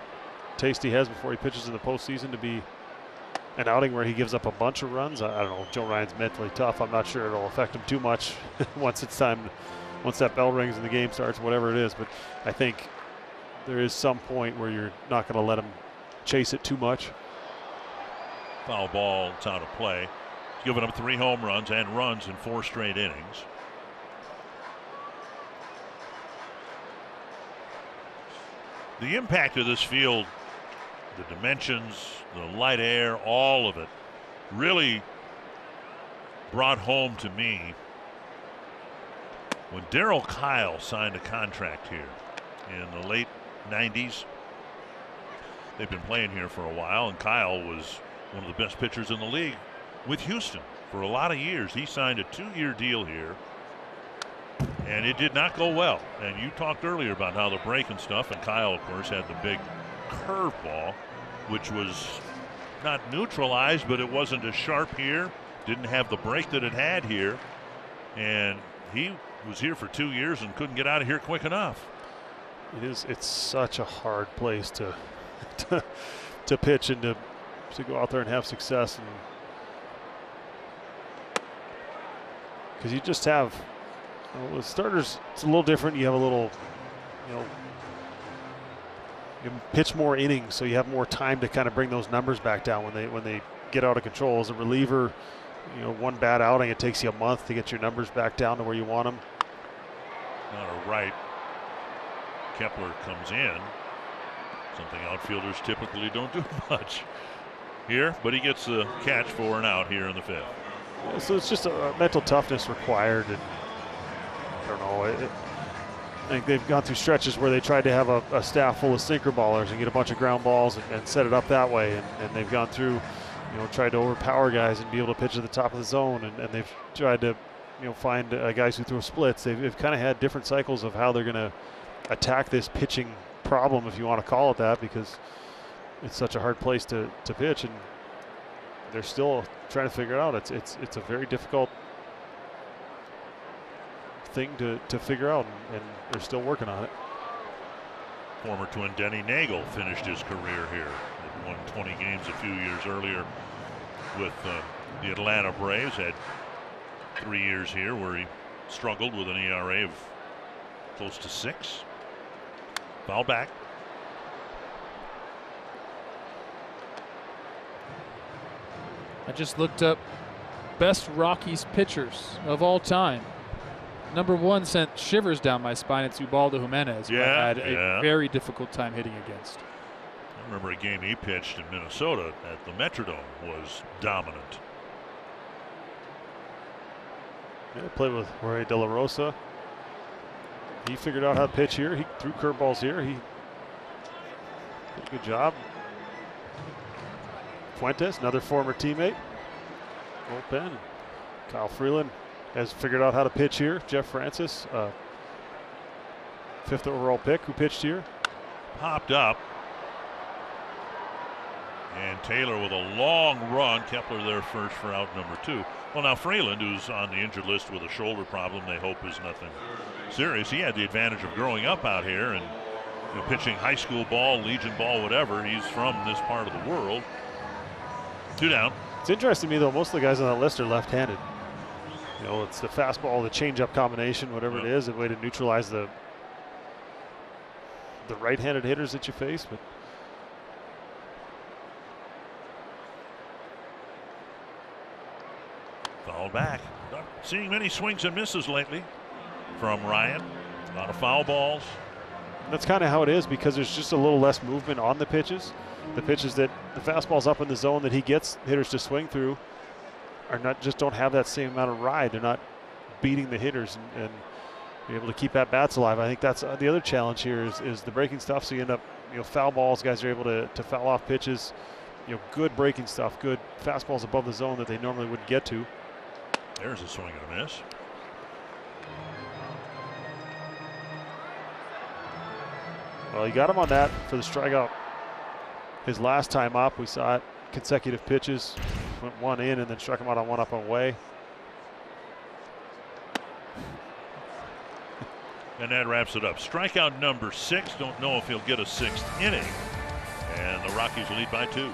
taste he has before he pitches in the postseason to be an outing where he gives up a bunch of runs? I don't know. Joe Ryan's mentally tough. I'm not sure it'll affect him too much once it's time, once that bell rings and the game starts, whatever it is. But I think there is some point where you're not going to let him chase it too much. Foul ball, it's out of play. Giving up 3 home runs and runs in 4 straight innings. The impact of this field, the dimensions, the light air, all of it really brought home to me when Darryl Kyle signed a contract here in the late 90s. They've been playing here for a while, and Kyle was one of the best pitchers in the league with Houston for a lot of years. He signed a 2-year deal here, and it did not go well. And you talked earlier about how the break and stuff, and Kyle, of course, had the big curveball, which was not neutralized, but it wasn't as sharp here. Didn't have the break that it had here, and he was here for 2 years and couldn't get out of here quick enough. It's such a hard place to pitch and to go out there and have success, and because you just have, with starters, it's a little different. You have a little, you pitch more innings, so you have more time to kind of bring those numbers back down when they get out of control. As a reliever, one bad outing, it takes you a month to get your numbers back down to where you want them. On a right, Kepler comes in. Something outfielders typically don't do much here, but he gets the catch for an out here in the 5th. Yeah, so it's just a mental toughness required, and I don't know. I think they've gone through stretches where they tried to have a staff full of sinker ballers and get a bunch of ground balls and set it up that way, and they've gone through, tried to overpower guys and be able to pitch at the top of the zone, and they've tried to, find guys who throw splits. They've kind of had different cycles of how they're going to attack this pitching problem, if you want to call it that, because it's such a hard place to pitch, and they're still trying to figure it out. It's a very difficult thing to figure out, and they're still working on it. Former Twin Denny Nagel finished his career here. He won 20 games a few years earlier with the Atlanta Braves. Had 3 years here where he struggled with an ERA of close to 6. Foul back. I just looked up best Rockies pitchers of all time. Number 1 sent shivers down my spine. It's Ubaldo Jimenez, who I had a very difficult time hitting against. I remember a game he pitched in Minnesota at the Metrodome was dominant. Yeah, played with Jorge De La Rosa. He figured out how to pitch here. He threw curveballs here. He did a good job. Fuentes, another former teammate. Bullpen. Kyle Freeland has figured out how to pitch here. Jeff Francis, 5th overall pick, who pitched here. Popped up. And Taylor with a long run. Kepler there first for out number 2. Well, now Freeland, who's on the injured list with a shoulder problem, they hope is nothing serious. He had the advantage of growing up out here and pitching high school ball, Legion ball, whatever. He's from this part of the world. 2 down. It's interesting to me, though, most of the guys on that list are left-handed. It's the fastball, the change-up combination, whatever it is, a way to neutralize the right-handed hitters that you face. But foul back. Not seeing many swings and misses lately from Ryan. A lot of foul balls. that's kind of how it is, because there's just a little less movement on the pitches. The pitches that the fastball's up in the zone that he gets hitters to swing through are don't have that same amount of ride. They're not beating the hitters and be able to keep at bats alive. I think that's the other challenge here is the breaking stuff. So you end up, foul balls. Guys are able to foul off pitches. Good breaking stuff, good fastballs above the zone that they normally wouldn't get to. There's a swing and a miss. Well, he got him on that for the strikeout. His last time up, we saw it, consecutive pitches, went one in and then struck him out on one up and away. And that wraps it up. Strikeout number 6. Don't know if he'll get a 6th inning. And the Rockies lead by 2.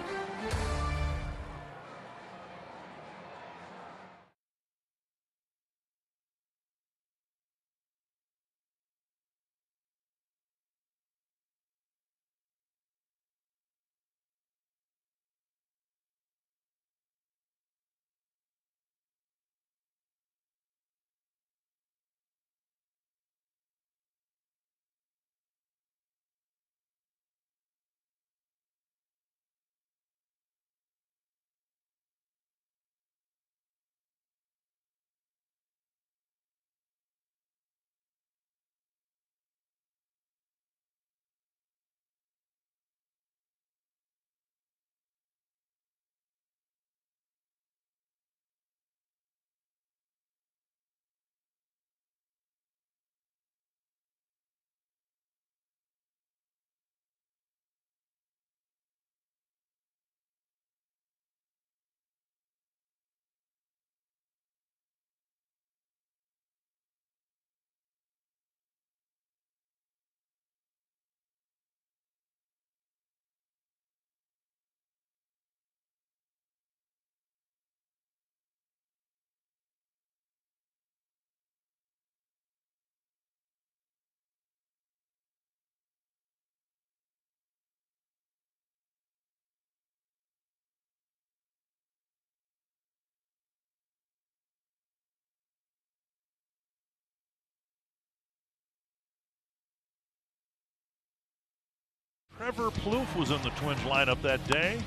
Trevor Plouffe was in the Twins lineup that day,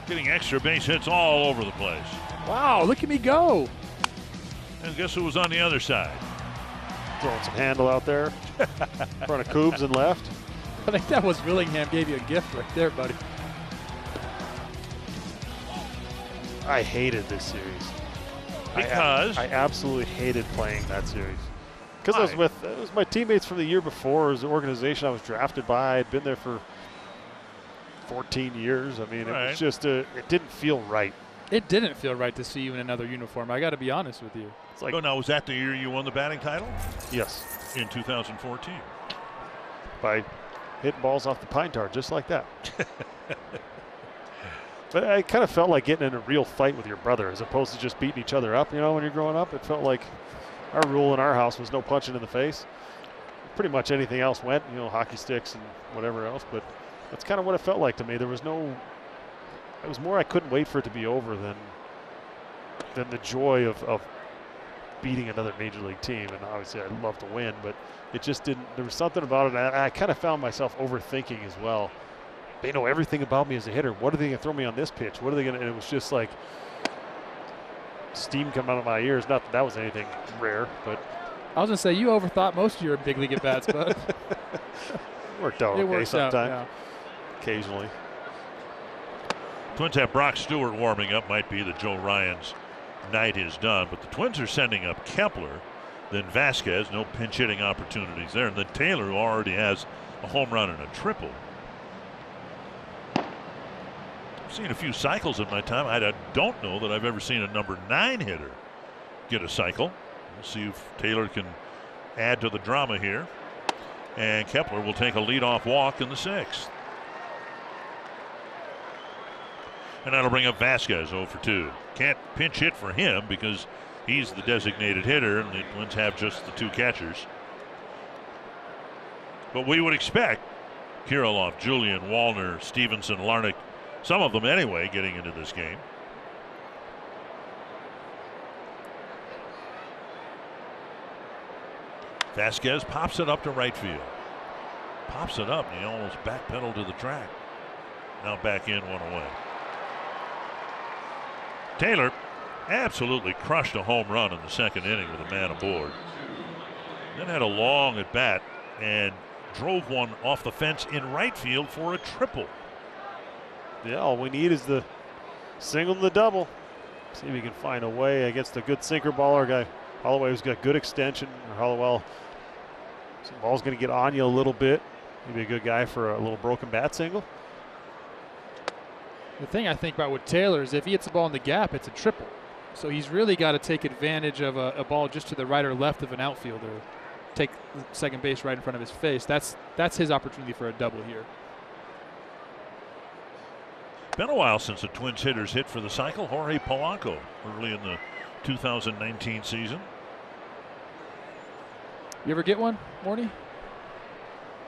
getting extra base hits all over the place. Wow, look at me go. And guess who was on the other side? Throwing some handle out there in front of Coobs and left. I think that was Willingham gave you a gift right there, buddy. I hated this series. Because? I absolutely hated playing that series. Because it was my teammates from the year before. It was the organization I was drafted by. I'd been there for 14 years. I mean, It was just, it didn't feel right. It didn't feel right to see you in another uniform. I got to be honest with you. It's like, oh, now, was that the year you won the batting title? Yes. In 2014. By hitting balls off the pine tar, just like that. But I kind of felt like getting in a real fight with your brother as opposed to just beating each other up, when you're growing up. It felt like our rule in our house was no punching in the face. Pretty much anything else went, hockey sticks and whatever else, but that's kind of what it felt like to me. There was it was more I couldn't wait for it to be over than the joy of beating another major league team. And obviously I'd love to win, but it just didn't, there was something about it. And I kind of found myself overthinking as well. They know everything about me as a hitter. What are they going to throw me on this pitch? What are they going to, and it was just like steam come out of my ears. Not that that was anything rare, but I was going to say, you overthought most of your big league at-bats, but worked out it okay works out, sometimes, occasionally. Twins have Brock Stewart warming up. Might be that Joe Ryan's night is done, but the Twins are sending up Kepler, then Vasquez, no pinch hitting opportunities there, and then Taylor, who already has a home run and a triple. I've seen a few cycles in my time. I don't know that I've ever seen a number 9 hitter get a cycle. We'll see if Taylor can add to the drama here. And Kepler will take a leadoff walk in the 6th. And that'll bring up Vasquez 0 for 2. Can't pinch hit for him because he's the designated hitter, and the Twins have just the 2 catchers. But we would expect Kirilloff, Julian, Wallner, Stevenson, Larnach, some of them anyway, getting into this game. Vasquez pops it up to right field. Pops it up, and he almost backpedaled to the track. Now back in, 1 away. Taylor absolutely crushed a home run in the 2nd inning with a man aboard. Then had a long at bat and drove one off the fence in right field for a triple. Yeah, all we need is the single and the double. See if we can find a way against a good sinker baller guy. Holloway, who's got good extension, or Hollowell. So the ball's going to get on you a little bit. Maybe a good guy for a little broken bat single. the thing I think about with Taylor is if he hits the ball in the gap, it's a triple. So he's really got to take advantage of a ball just to the right or left of an outfielder. Take second base right in front of his face. That's his opportunity for a double here. Been a while since the Twins hitters hit for the cycle. Jorge Polanco early in the 2019 season. You ever get one, Morty?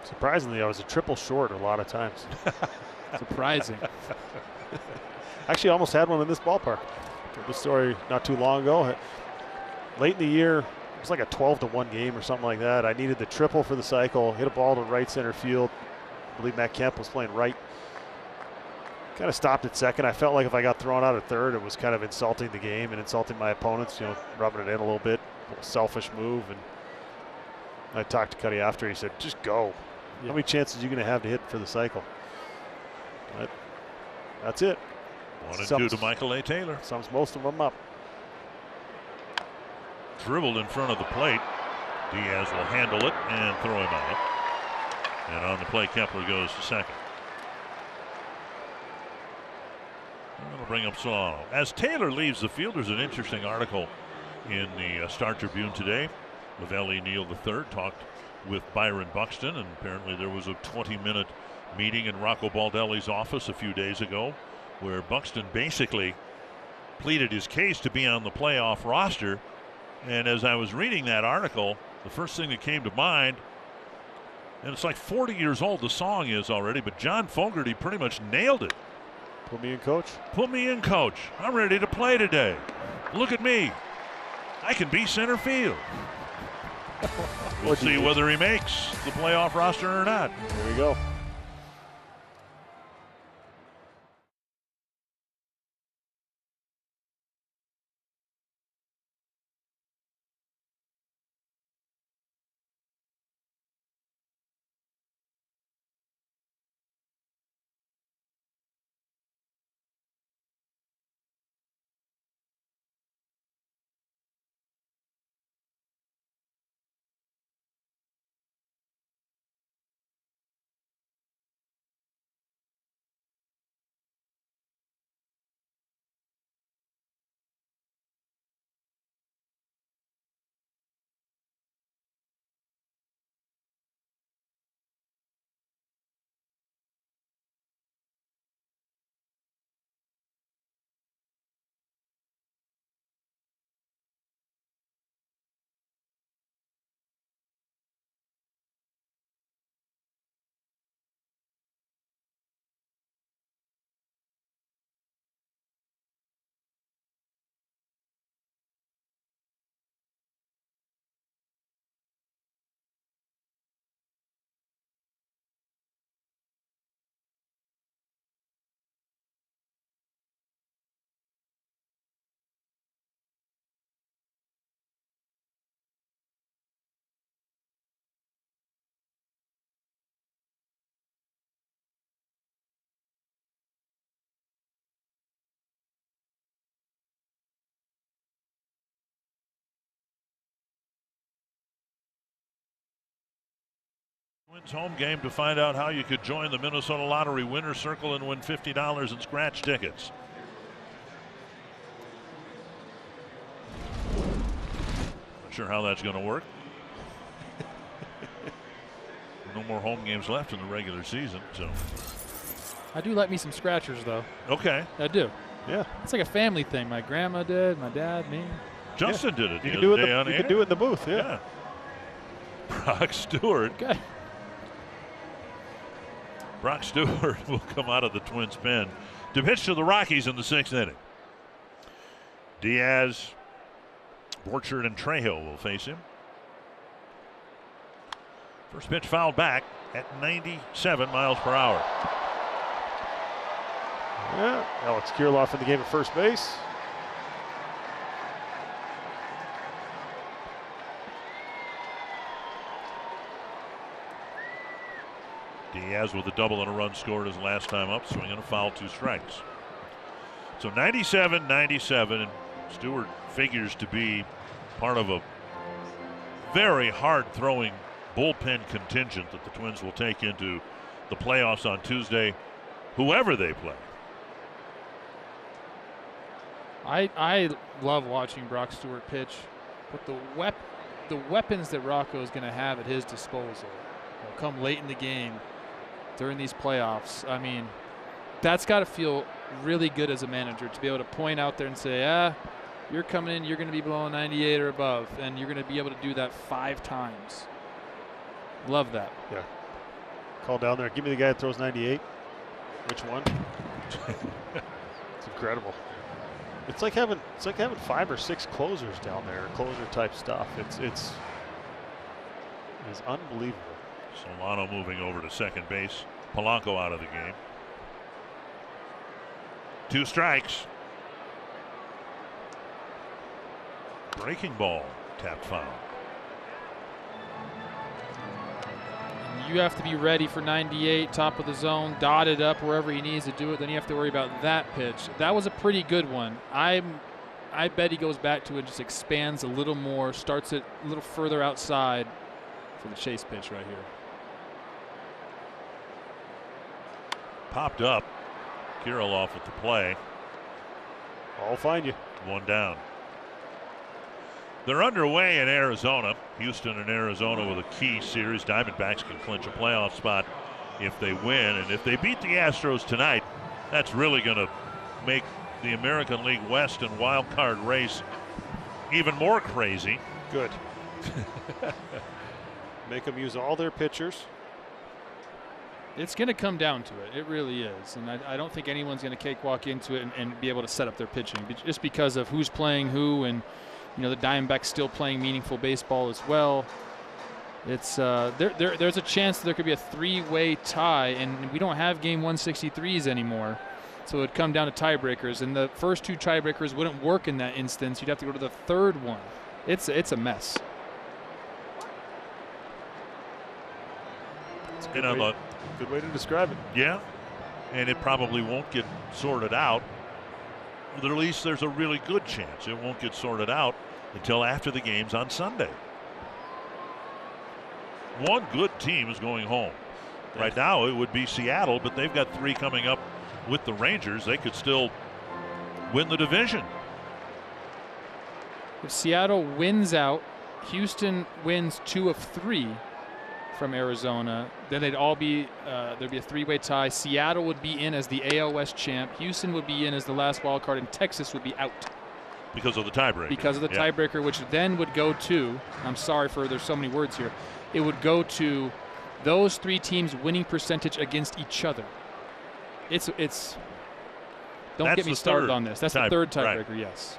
Surprisingly, I was a triple short a lot of times. Surprising. Actually, I almost had one in this ballpark. Told this story not too long ago. Late in the year, it was like a 12-1 game or something like that. I needed the triple for the cycle. Hit a ball to right center field. I believe Matt Kemp was playing right. Kind of stopped at second. I felt like if I got thrown out at third, it was kind of insulting the game and insulting my opponents, rubbing it in a little bit. A little selfish move. And I talked to Cuddy after. He said, just go. Yeah. How many chances are you going to have to hit for the cycle? But that's it. 1 and 2 to Michael A. Taylor. Sums most of them up. Dribbled in front of the plate. Diaz will handle it and throw him out. And on the play, Kepler goes to second. That'll bring up Solano. As Taylor leaves the field, there's an interesting article in the Star Tribune today. Lavelli Neal III talked with Byron Buxton, and apparently there was a 20-minute meeting in Rocco Baldelli's office a few days ago where Buxton basically pleaded his case to be on the playoff roster. And as I was reading that article, the first thing that came to mind, and it's like 40 years old the song is already, but John Fogerty pretty much nailed it. Put me in, coach. Put me in, coach. I'm ready to play today. Look at me. I can be center field. We'll see whether he makes the playoff roster or not. There we go. Twins home game to find out how you could join the Minnesota Lottery Winner's Circle and win $50 in scratch tickets. Not sure how that's going to work. No more home games left in the regular season, so. I do like me some scratchers, though. Okay. I do. Yeah. It's like a family thing. My grandma did, my dad, me. Justin did it. You can do it in the booth, yeah. Brock Stewart. Okay. Brock Stewart will come out of the Twins pen to pitch to the Rockies in the 6th inning. Diaz, Borchard, and Trejo will face him. First pitch fouled back at 97 miles per hour. Yeah, Alex Kirilloff in the game at first base. Diaz with a double and a run scored his last time up, swinging a foul, 2 strikes. So 97-97, and Stewart figures to be part of a very hard-throwing bullpen contingent that the Twins will take into the playoffs on Tuesday, whoever they play. I love watching Brock Stewart pitch, but the weapons that Rocco is going to have at his disposal will come late in the game during these playoffs. I mean, that's got to feel really good as a manager to be able to point out there and say, you're coming in, you're going to be below 98 or above, and you're going to be able to do that 5 times. Love that. Yeah. Call down there. Give me the guy that throws 98. Which one? It's incredible. It's like having 5 or 6 closers down there, closer type stuff. It's unbelievable. Solano moving over to second base. Polanco out of the game. 2 strikes. Breaking ball, tapped foul. You have to be ready for 98, top of the zone, dotted up wherever he needs to do it. Then you have to worry about that pitch. That was a pretty good one. I bet he goes back to it, just expands a little more, starts it a little further outside for the chase pitch right here. Popped up. Kirilloff at the play. I'll find you. 1 down. They're underway in Arizona. Houston and Arizona with a key series. Diamondbacks can clinch a playoff spot if they win. And if they beat the Astros tonight, that's really going to make the American League West and wild card race even more crazy. Good. Make them use all their pitchers. It's going to come down to it. It really is. And I don't think anyone's going to cakewalk into it and be able to set up their pitching just because of who's playing who, and the Diamondbacks still playing meaningful baseball as well. It's there's a chance that there could be a 3-way tie, and we don't have game 163s anymore. So it would come down to tiebreakers, and the first 2 tiebreakers wouldn't work in that instance. You'd have to go to the 3rd one. It's a mess. It's a good way to describe it. Yeah, and it probably won't get sorted out. But at least there's a really good chance it won't get sorted out until after the games on Sunday. One good team is going home. Right now it would be Seattle, but they've got 3 coming up with the Rangers. They could still win the division. If Seattle wins out, Houston wins 2 of 3 from Arizona, then they'd all be there'd be a 3-way tie. Seattle would be in as the AL West champ. Houston would be in as the last wild card, and Texas would be out because of the tiebreaker. Because of the tiebreaker, which then would go to, I'm sorry for there's so many words here, it would go to those 3 teams' winning percentage against each other. Don't get me started on this. That's the 3rd tiebreaker, right. Yes.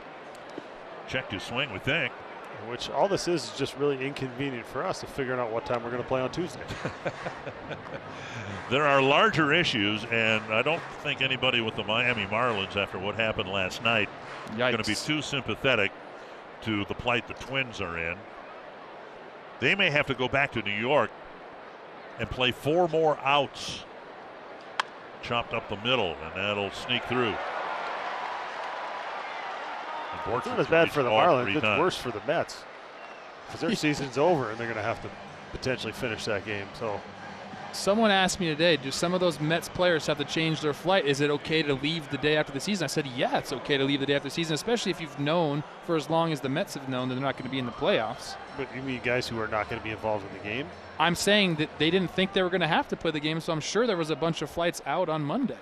Check his swing, we think. Which all this is just really inconvenient for us of figuring out what time we're going to play on Tuesday. There are larger issues, and I don't think anybody with the Miami Marlins, after what happened last night, is going to be too sympathetic to the plight the Twins are in. They may have to go back to New York and play 4 more outs. Chopped up the middle, and that'll sneak through. It's not as bad for the Marlins. It's worse for the Mets because their season's over and they're going to have to potentially finish that game. So Someone asked me today, do some of those Mets players have to change their flight? Is it okay to leave the day after the season? I said, yeah, it's okay to leave the day after the season, especially if you've known for as long as the Mets have known that they're not going to be in the playoffs. But you mean guys who are not going to be involved in the game? I'm saying that they didn't think they were going to have to play the game, so I'm sure there was a bunch of flights out on Monday.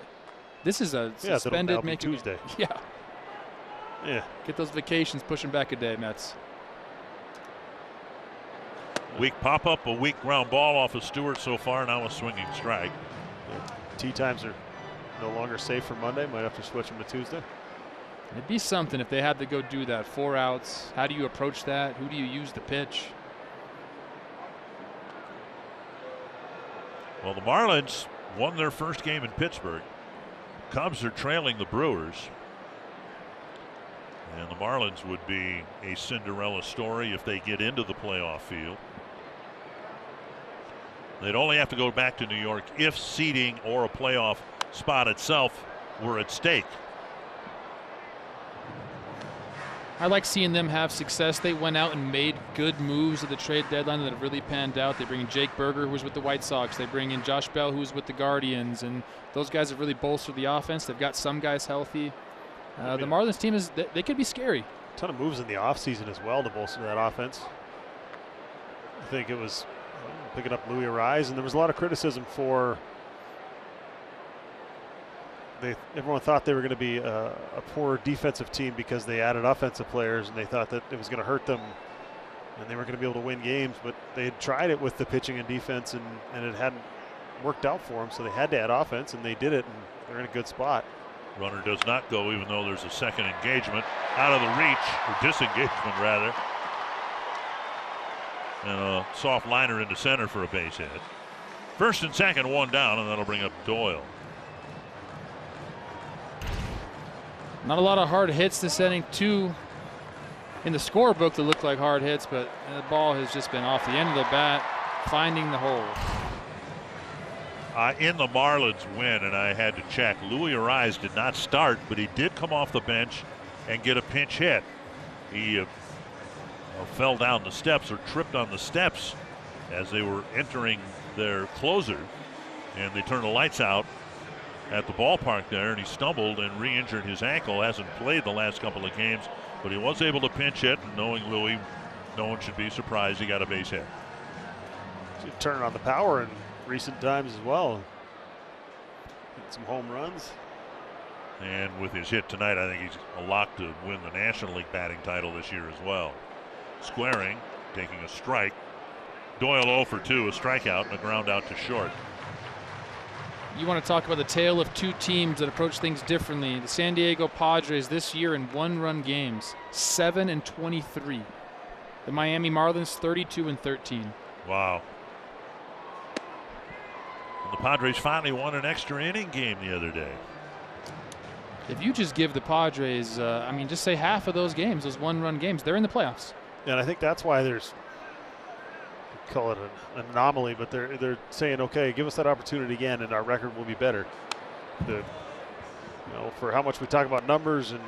This is a suspended Tuesday. Yeah. Get those vacations pushing back a day, Mets. Weak pop-up, a weak ground ball off of Stewart so far, now a swinging strike. Tee times are no longer safe for Monday. Might have to switch them to Tuesday. It'd be something if they had to go do that. 4 outs. How do you approach that? Who do you use to pitch? Well, the Marlins won their first game in Pittsburgh. Cubs are trailing the Brewers. And the Marlins would be a Cinderella story if they get into the playoff field. They'd only have to go back to New York if seeding or a playoff spot itself were at stake. I like seeing them have success. They went out and made good moves at the trade deadline that have really panned out. They bring in Jake Berger, who was with the White Sox. They bring in Josh Bell, who's with the Guardians. And those guys have really bolstered the offense. They've got some guys healthy. The Marlins team they could be scary. A ton of moves in the offseason as well to bolster that offense. I think it was picking up Louis Arise, and there was a lot of criticism for. Everyone thought they were going to be a poor defensive team because they added offensive players, and they thought that it was going to hurt them, and they weren't going to be able to win games. But they had tried it with the pitching and defense, and it hadn't worked out for them. So they had to add offense, and they did it, and they're in a good spot. Runner does not go, even though there's a second engagement out of the reach, or disengagement rather. And a soft liner into center for a base hit. First and second, one down, and that'll bring up Doyle. Not a lot of hard hits this inning. 2 in the scorebook that look like hard hits, but the ball has just been off the end of the bat, finding the hole. In the Marlins win, and I had to check, Louis Arise did not start, but he did come off the bench and get a pinch hit. He fell down the steps, or tripped on the steps as they were entering their closer, and they turned the lights out at the ballpark there, and he stumbled and re-injured his ankle. Hasn't played the last couple of games, but he was able to pinch hit, and knowing Louis, no one should be surprised he got a base hit. Turning on the power in recent times as well. Hit some home runs. And with his hit tonight, I think he's a lock to win the National League batting title this year as well. Squaring, taking a strike. Doyle 0 for 2, a strikeout and a ground out to short. You want to talk about the tale of 2 teams that approach things differently. The San Diego Padres this year in 1-run games, 7-23. The Miami Marlins 32-13. Wow. And the Padres finally won an extra inning game the other day. If you just give the Padres, just say half of those games, those 1-run games, they're in the playoffs. And I think that's why there's, call it an anomaly, but they're saying, okay, give us that opportunity again, and our record will be better. For how much we talk about numbers and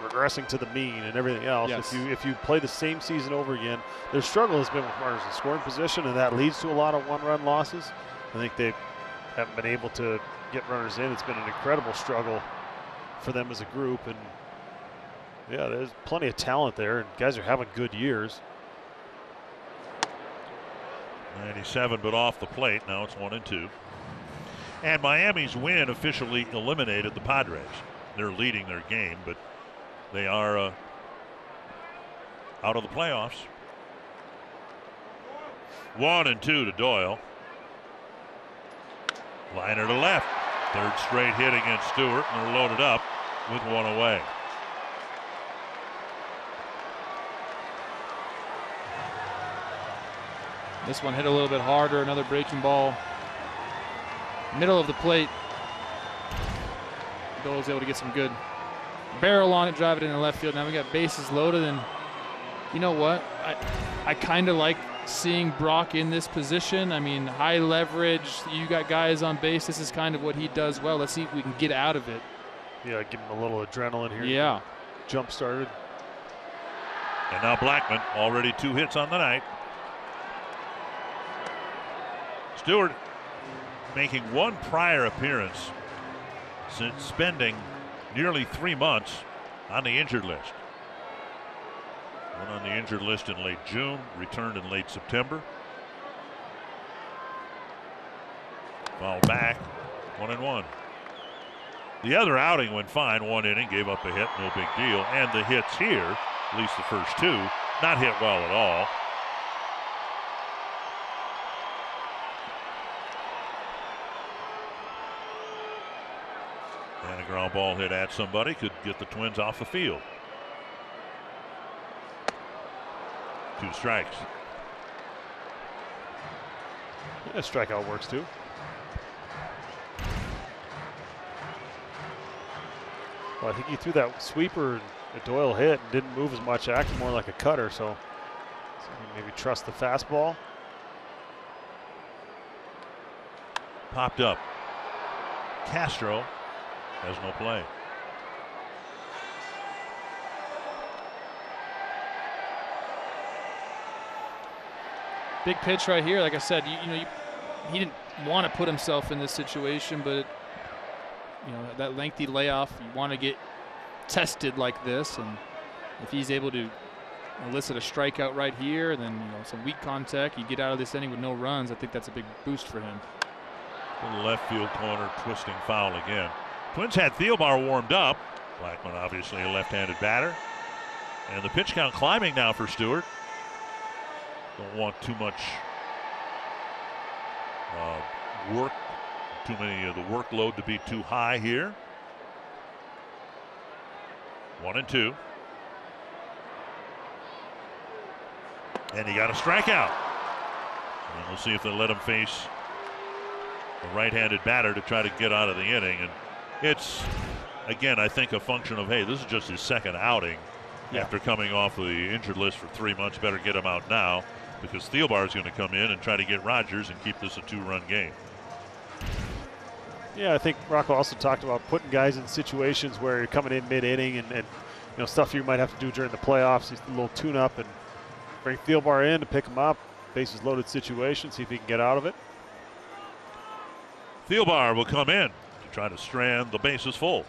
regressing to the mean and everything else, yes. if you play the same season over again, their struggle has been with runners in scoring position, and that leads to a lot of 1-run losses. I think they haven't been able to get runners in. It's been an incredible struggle for them as a group, and yeah, there's plenty of talent there, and guys are having good years. 97, but off the plate. Now it's 1-2. And Miami's win officially eliminated the Padres. They're leading their game, but they are out of the playoffs. 1-2 to Doyle. Liner to left. Third straight hit against Stewart, and they're loaded up with 1 away. This one hit a little bit harder, another breaking ball. Middle of the plate. Doyle's able to get some good barrel on it, drive it into left field. Now we got bases loaded, and you know what? I kind of like seeing Brock in this position. I mean, high leverage, you got guys on base. This is kind of what he does well. Let's see if we can get out of it. Yeah, give him a little adrenaline here. Yeah. Jump started. And now Blackman, already 2 hits on the night. Stewart making one prior appearance since spending nearly 3 months on the injured list. Went on the injured list in late June, returned in late September. Foul back, 1-1. The other outing went fine, 1 inning, gave up a hit, no big deal. And the hits here, at least the first 2, not hit well at all. And a ground ball hit at somebody could get the Twins off the field. 2 strikes. Yeah, strikeout works too. Well, I think he threw that sweeper that Doyle hit and didn't move as much, acted more like a cutter, so maybe trust the fastball. Popped up. Castro has no play. Big pitch right here. Like I said, he didn't want to put himself in this situation, but that lengthy layoff, you want to get tested like this, and if he's able to elicit a strikeout right here, and then some weak contact, you get out of this inning with no runs. I think that's a big boost for him. The left field corner, twisting foul again. Twins had Thielbar warmed up. Blackman obviously a left-handed batter, and the pitch count climbing now for Stewart. Don't want too much work, too many of the workload to be too high here. 1-2. And he got a strikeout. And we'll see if they let him face a right-handed batter to try to get out of the inning. And it's, again, I think a function of, hey, this is just his second outing after coming off the injured list for 3 months. Better get him out now, because Thielbar is going to come in and try to get Rogers and keep this a 2-run game. Yeah, I think Rocco also talked about putting guys in situations where you're coming in mid-inning and stuff you might have to do during the playoffs, just a little tune-up, and bring Thielbar in to pick him up. Bases loaded situation, see if he can get out of it. Thielbar will come in to try to strand the bases full.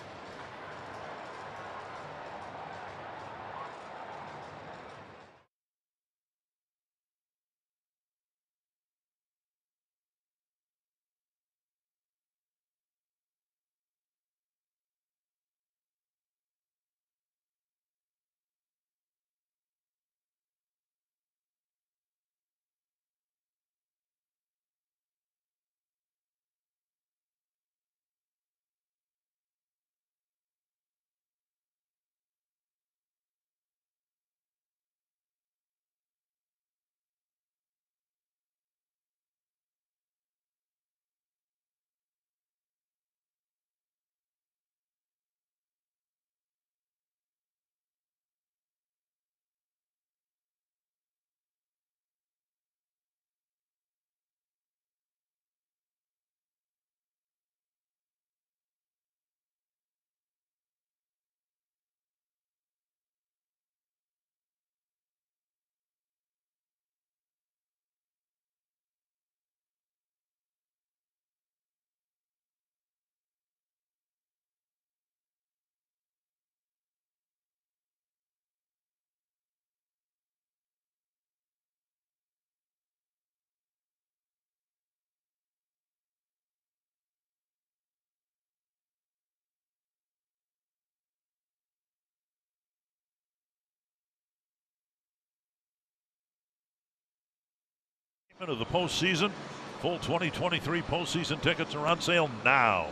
Of the postseason, full 2023 postseason tickets are on sale now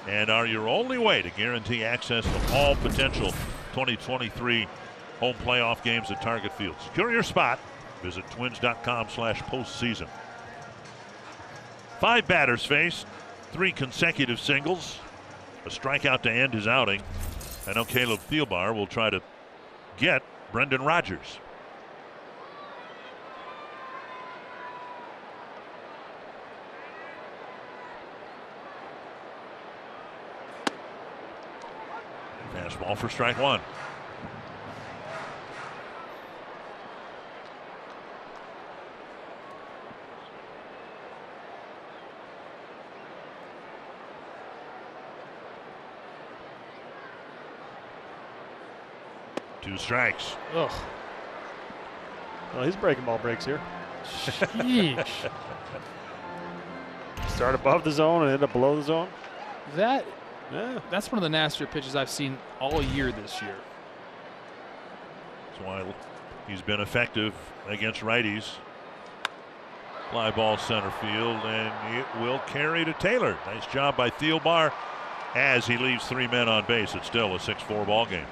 and are your only way to guarantee access to all potential 2023 home playoff games at Target Field. Secure your spot. Visit twins.com/postseason. 5 batters faced, 3 consecutive singles, a strikeout to end his outing. I know Caleb Thielbar will try to get Brendan Rodgers. Fastball for strike 1. 2 strikes. Ugh. Well, he's breaking ball breaks here. Sheesh. Start above the zone and end up below the zone. That's one of the nastier pitches I've seen all year this year. That's why he's been effective against righties. Fly ball center field, and it will carry to Taylor. Nice job by Thielbar as he leaves 3 men on base. It's still a 6-4 ball game.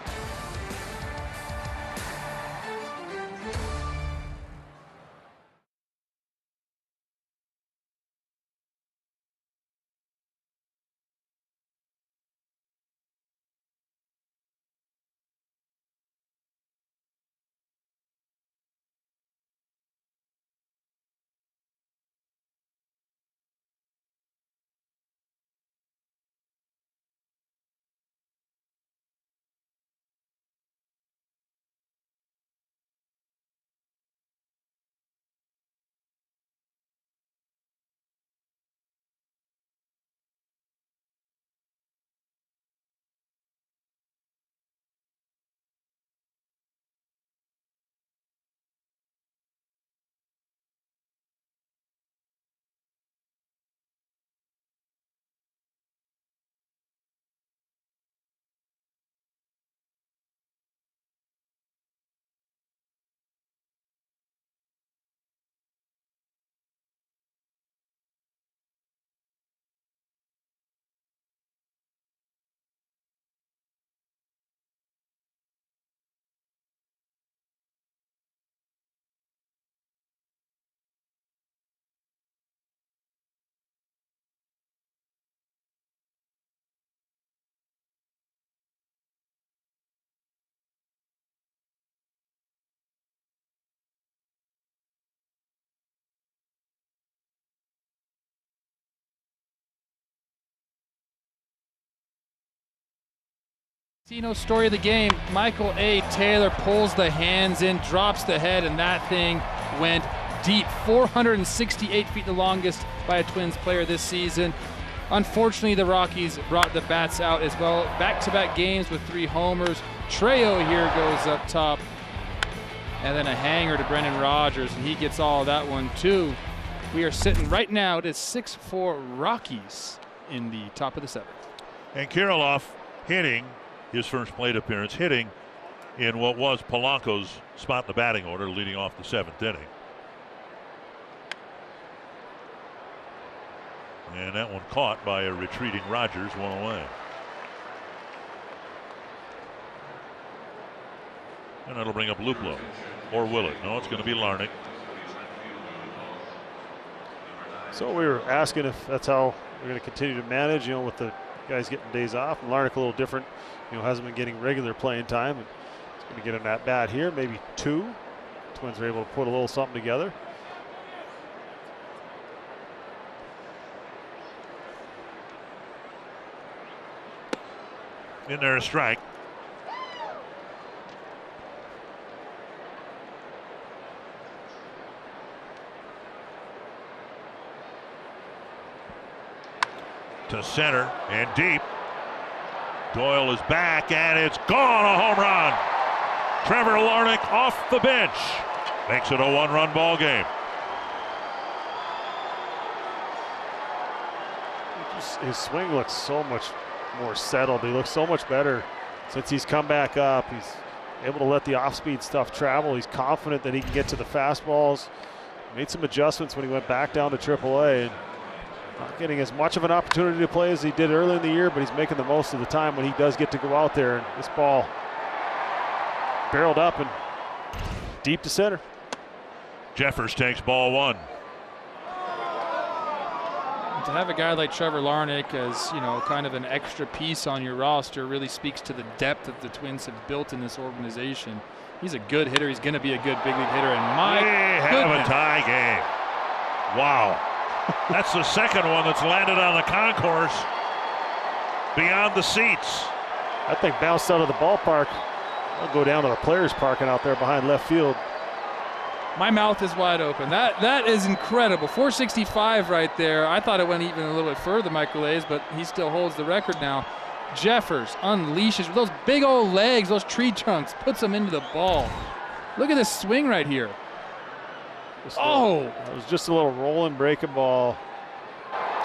Story of the game, Michael A. Taylor pulls the hands in, drops the head, and that thing went deep. 468 feet the longest by a Twins player this season. Unfortunately, the Rockies brought the bats out as well. Back-to-back games with 3 homers. Trejo here goes up top. And then a hanger to Brendan Rodgers, and he gets all of that one too. We are sitting right now, it is 6-4 Rockies in the top of the 7th. And Kirilloff hitting his first plate appearance, hitting in what was Polanco's spot in the batting order, leading off the 7th inning. And that one caught by a retreating Rodgers, 1 away. And that'll bring up Luplow. Or will it? No, it's going to be Larnach. So we were asking if that's how we're going to continue to manage, with the guys getting days off. And Larnach a little different, hasn't been getting regular playing time. And he's going to get an at-bat here, maybe 2. Twins are able to put a little something together. In there, a strike. To center and deep. Doyle is back and it's gone, a home run. Trevor Larnach off the bench makes it a 1-run ball game. His swing looks so much more settled. He looks so much better since he's come back up. He's able to let the off-speed stuff travel. He's confident that he can get to the fastballs. Made some adjustments when he went back down to AAA. And not getting as much of an opportunity to play as he did early in the year, but he's making the most of the time when he does get to go out there. And this ball barreled up and deep to center. Jeffers takes ball 1. To have a guy like Trevor Larnach as, kind of an extra piece on your roster really speaks to the depth that the Twins have built in this organization. He's a good hitter. He's going to be a good big league hitter. And we have a tie game. Wow. That's the second one that's landed on the concourse beyond the seats. That thing bounced out of the ballpark. I'll go down to the players parking out there behind left field. My mouth is wide open. That is incredible. 465 right there. I thought it went even a little bit further, Michael A's, but he still holds the record now. Jeffers unleashes with those big old legs, those tree trunks, puts them into the ball. Look at this swing right here. It was just a little rolling breaking ball.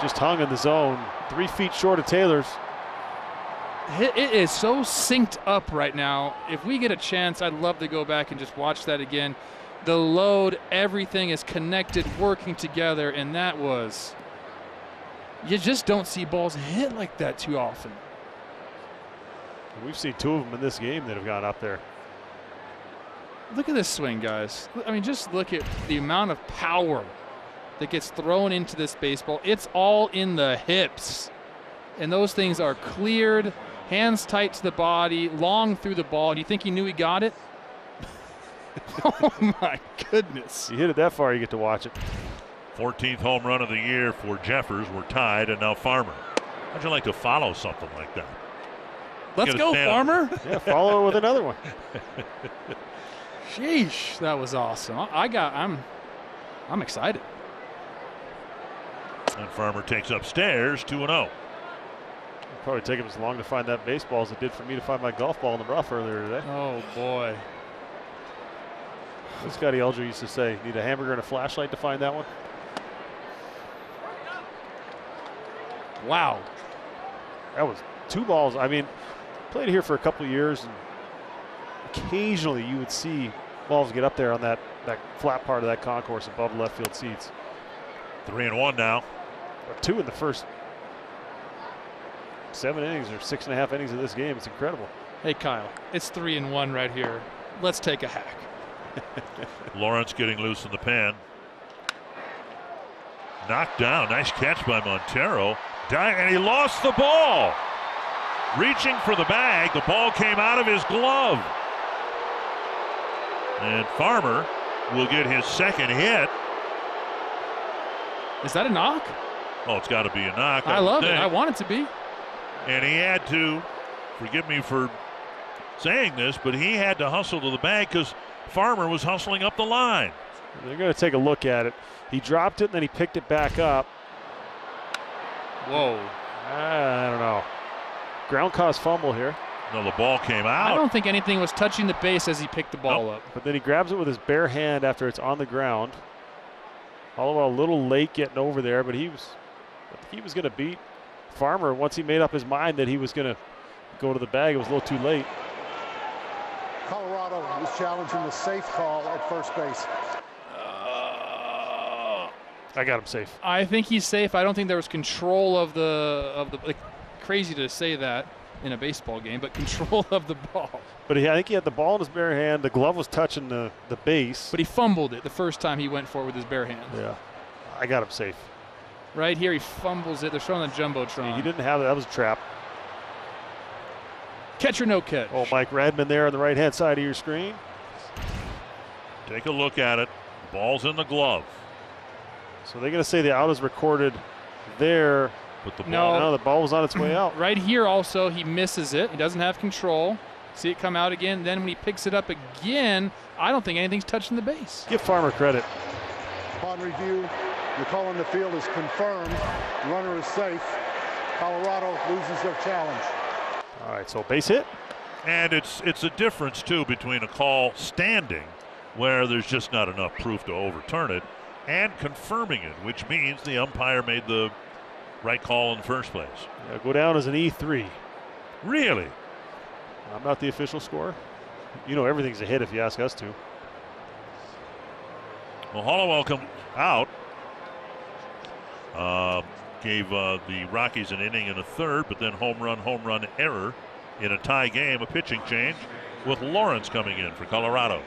Just hung in the zone, 3 feet short of Taylor's. It is so synced up right now. If we get a chance, I'd love to go back and just watch that again. The load, everything is connected, working together, and that was, you just don't see balls hit like that too often. We've seen 2 of them in this game that have gone up there. Look at this swing, guys. I mean, just look at the amount of power that gets thrown into this baseball. It's all in the hips. And those things are cleared, hands tight to the body, long through the ball. Do you think he knew he got it? Oh, my goodness. You hit it that far, you get to watch it. 14th home run of the year for Jeffers. We're tied, and now Farmer. How'd you like to follow something like that? Let's go, Farmer. Yeah, follow it with another one. Sheesh, that was awesome. I'm excited. And Farmer takes upstairs 2-0. Probably take him as long to find that baseball as it did for me to find my golf ball in the rough earlier today. Oh, boy. What Scotty Elger used to say, need a hamburger and a flashlight to find that one? Wow. That was 2 balls. I mean, played here for a couple of years, and occasionally you would see balls get up there on that flat part of that concourse above the left field seats. 3-1 now. But 2 in the first 7 innings or 6.5 innings of this game. It's incredible. Hey, Kyle, it's 3-1 right here. Let's take a hack. Lawrence getting loose in the pen. Knocked down. Nice catch by Montero. And he lost the ball. Reaching for the bag. The ball came out of his glove. And Farmer will get his second hit. Is that a knock? Oh, it's got to be a knock. I love it. I want it to be. And he had to, forgive me for saying this, but he had to hustle to the bag because Farmer was hustling up the line. They're going to take a look at it. He dropped it, and then he picked it back up. Whoa. I don't know. Ground cause fumble here. No, the ball came out. I don't think anything was touching the base as he picked the ball up. But then he grabs it with his bare hand after it's on the ground. Hollowell a little late getting over there, but he was going to beat Farmer once he made up his mind that he was going to go to the bag. It was a little too late. Colorado is challenging the safe call at first base. I got him safe. I think he's safe. I don't think there was control of the like, crazy to say that in a baseball game, but control of the ball. But I think he had the ball in his bare hand. The glove was touching the base. But he fumbled it the first time he went for it with his bare hand. Yeah. I got him safe. Right here, he fumbles it. They're showing the Jumbotron. He didn't have it. That was a trap. Catch or no catch. Oh, Mike Radman there on the right-hand side of your screen. Take a look at it. Ball's in the glove. So they're going to say the out is recorded there. But the ball, no, the ball was on its way out. Right here also, he misses it. He doesn't have control. See it come out again. Then when he picks it up again, I don't think anything's touching the base. Give Farmer credit. Upon review, the call on the field is confirmed. Runner is safe. Colorado loses their challenge. All right, so base hit. And it's a difference, too, between a call standing, where there's just not enough proof to overturn it, and confirming it, which means the umpire made the right call in the first place. Yeah, go down as an E3. Really? I'm not the official scorer. You know everything's a hit if you ask us to. Well, Hollowell come out. Gave the Rockies an inning and a third, but then home run error in a tie game, a pitching change with Lawrence coming in for Colorado.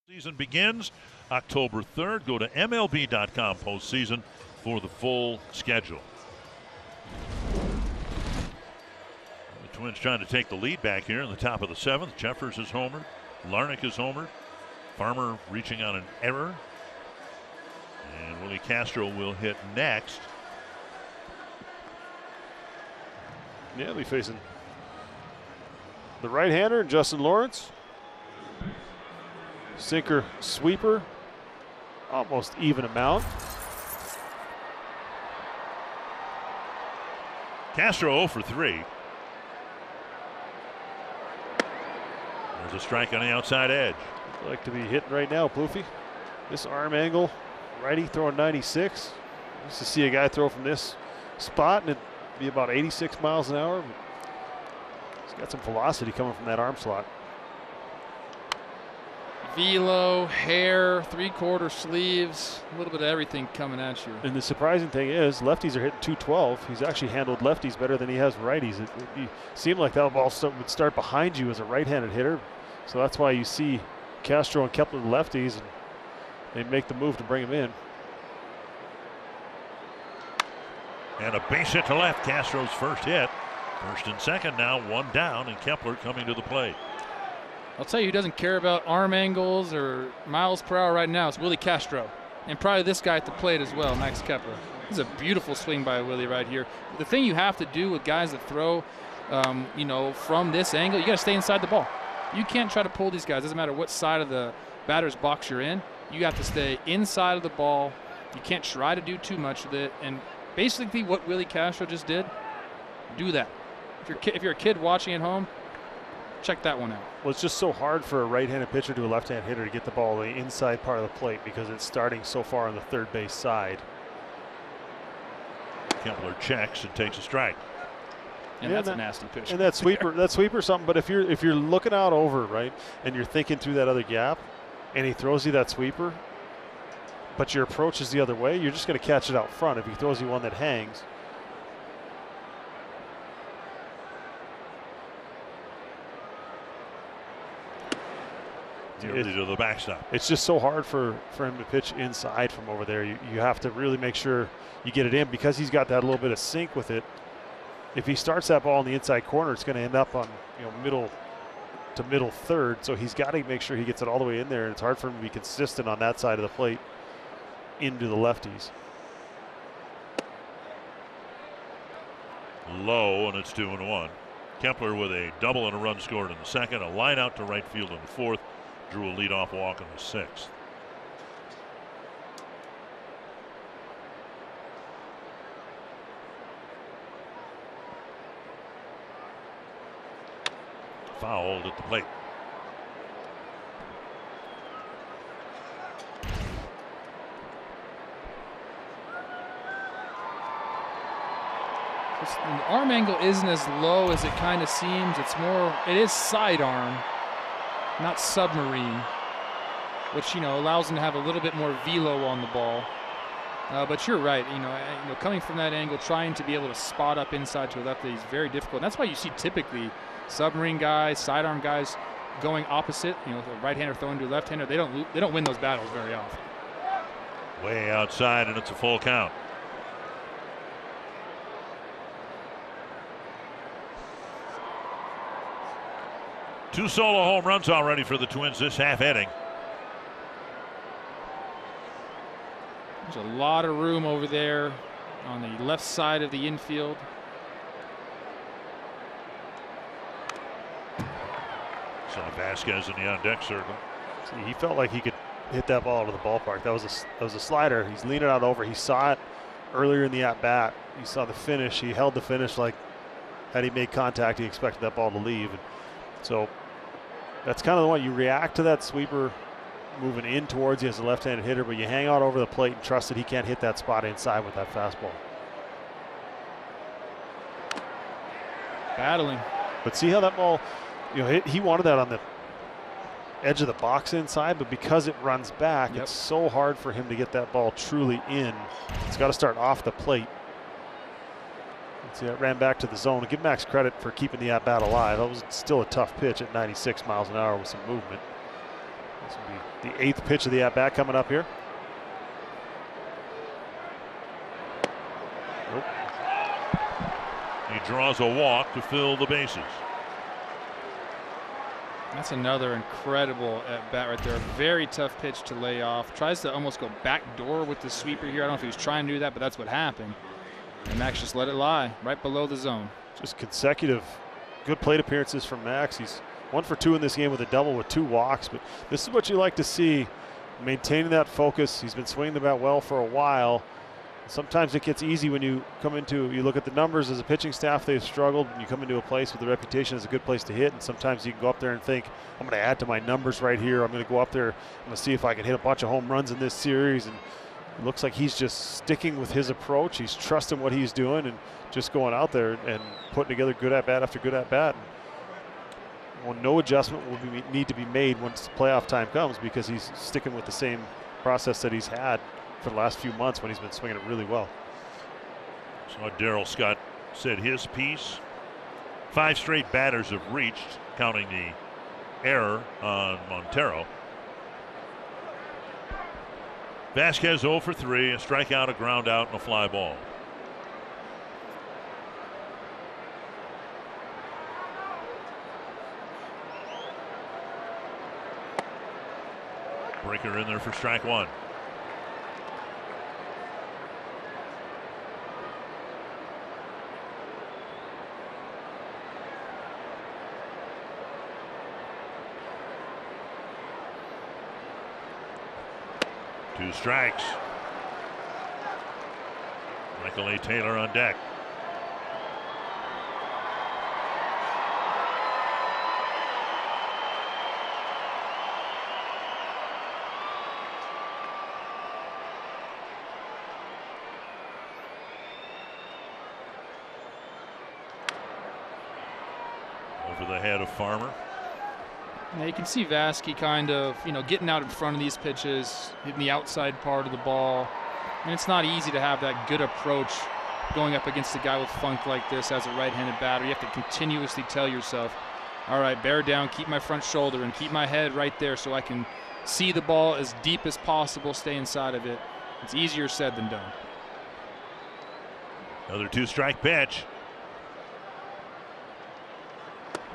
Season begins October 3rd. Go to MLB.com postseason for the full schedule. The Twins trying to take the lead back here in the top of the 7th. Jeffers is homered. Larnach is homered. Farmer reaching on an error. And Willie Castro will hit next. Yeah, they'll be facing the right-hander, Justin Lawrence. Sinker, sweeper, almost even amount. Castro 0 for 3. There's a strike on the outside edge. I'd like to be hitting right now, Plouffe. This arm angle, righty throwing 96. Used to see a guy throw from this spot and it'd be about 86 miles an hour. He's got some velocity coming from that arm slot. Velo, hair, 3/4 sleeves, a little bit of everything coming at you. And the surprising thing is, lefties are hitting 212. He's actually handled lefties better than he has righties. It seemed like that ball would start behind you as a right-handed hitter. So that's why you see Castro and Kepler lefties, and they make the move to bring him in. And a base hit to left. Castro's first hit. First and second now, one down, and Kepler coming to the plate. I'll tell you who doesn't care about arm angles or miles per hour right now. It's Willie Castro. And probably this guy at the plate as well, Max Kepler. This is a beautiful swing by Willie right here. The thing you have to do with guys that throw, from this angle, you got to stay inside the ball. You can't try to pull these guys. Doesn't matter what side of the batter's box you're in. You have to stay inside of the ball. You can't try to do too much with it. And basically what Willie Castro just did, do that. If you're a kid watching at home, check that one out. Well, it's just so hard for a right-handed pitcher to a left-hand hitter to get the ball the inside part of the plate because it's starting so far on the third base side. Kepler checks and takes a strike. And that's a nasty pitch. And that sweeper something. But if you're looking out over, right, and you're thinking through that other gap, and he throws you that sweeper, but your approach is the other way, you're just going to catch it out front. If he throws you one that hangs. To the backstop. It's just so hard for him to pitch inside from over there. You have to really make sure you get it in because he's got that little bit of sink with it. If he starts that ball in the inside corner, it's going to end up on middle to middle third. So he's got to make sure he gets it all the way in there. And it's hard for him to be consistent on that side of the plate into the lefties. Low, and it's 2-1. Kepler with a double and a run scored in the second, a line out to right field in the fourth. Drew a leadoff walk in the sixth. Fouled at the plate. The arm angle isn't as low as it kind of seems. It is sidearm, not submarine, which allows him to have a little bit more velo on the ball. But you're right. Coming from that angle, trying to be able to spot up inside to a lefty is very difficult. And that's why you see typically submarine guys, sidearm guys going opposite. The right-hander throwing to a left-hander. They don't win those battles very often. Way outside, and it's a full count. Two solo home runs already for the Twins this half inning. There's a lot of room over there on the left side of the infield. Saw Vasquez in the on-deck circle. See, he felt like he could hit that ball out of the ballpark. That was a slider. He's leaning out over. He saw it earlier in the at-bat. He saw the finish. He held the finish like had he made contact, he expected that ball to leave. And so that's kind of the one. You react to that sweeper moving in towards you as a left-handed hitter, but you hang out over the plate and trust that he can't hit that spot inside with that fastball. Battling. But see how that ball, he wanted that on the edge of the box inside, but because it runs back, it's so hard for him to get that ball truly in. It's got to start off the plate. See, it ran back to the zone. Give Max credit for keeping the at-bat alive. That was still a tough pitch at 96 miles an hour with some movement. This will be the 8th pitch of the at-bat coming up here. Nope. He draws a walk to fill the bases. That's another incredible at bat right there. Very tough pitch to lay off. Tries to almost go backdoor with the sweeper here. I don't know if he was trying to do that, but that's what happened. And Max just let it lie right below the zone. Just consecutive good plate appearances from Max. He's 1 for 2 in this game with a double with 2 walks. But this is what you like to see, maintaining that focus. He's been swinging the bat well for a while. Sometimes it gets easy when you look at the numbers as a pitching staff, they've struggled. When you come into a place with a reputation as a good place to hit, and sometimes you can go up there and think, I'm going to add to my numbers right here. I'm going to go up there, I'm going to see if I can hit a bunch of home runs in this series. And it looks like he's just sticking with his approach. He's trusting what he's doing and just going out there and putting together good at-bat after good at-bat. Well, no adjustment will need to be made once playoff time comes because he's sticking with the same process that he's had for the last few months when he's been swinging it really well. So Darryl Scott said his piece. 5 straight batters have reached, counting the error on Montero. Vasquez 0 for 3, a strikeout, a ground out, and a fly ball. Breaker in there for strike 1. Two strikes. Michael A. Taylor on deck. Over the head of Farmer. Yeah, you can see Vasky kind of, getting out in front of these pitches, hitting the outside part of the ball. And it's not easy to have that good approach going up against a guy with funk like this as a right-handed batter. You have to continuously tell yourself, all right, bear down, keep my front shoulder, and keep my head right there so I can see the ball as deep as possible, stay inside of it. It's easier said than done. Another 2-strike pitch.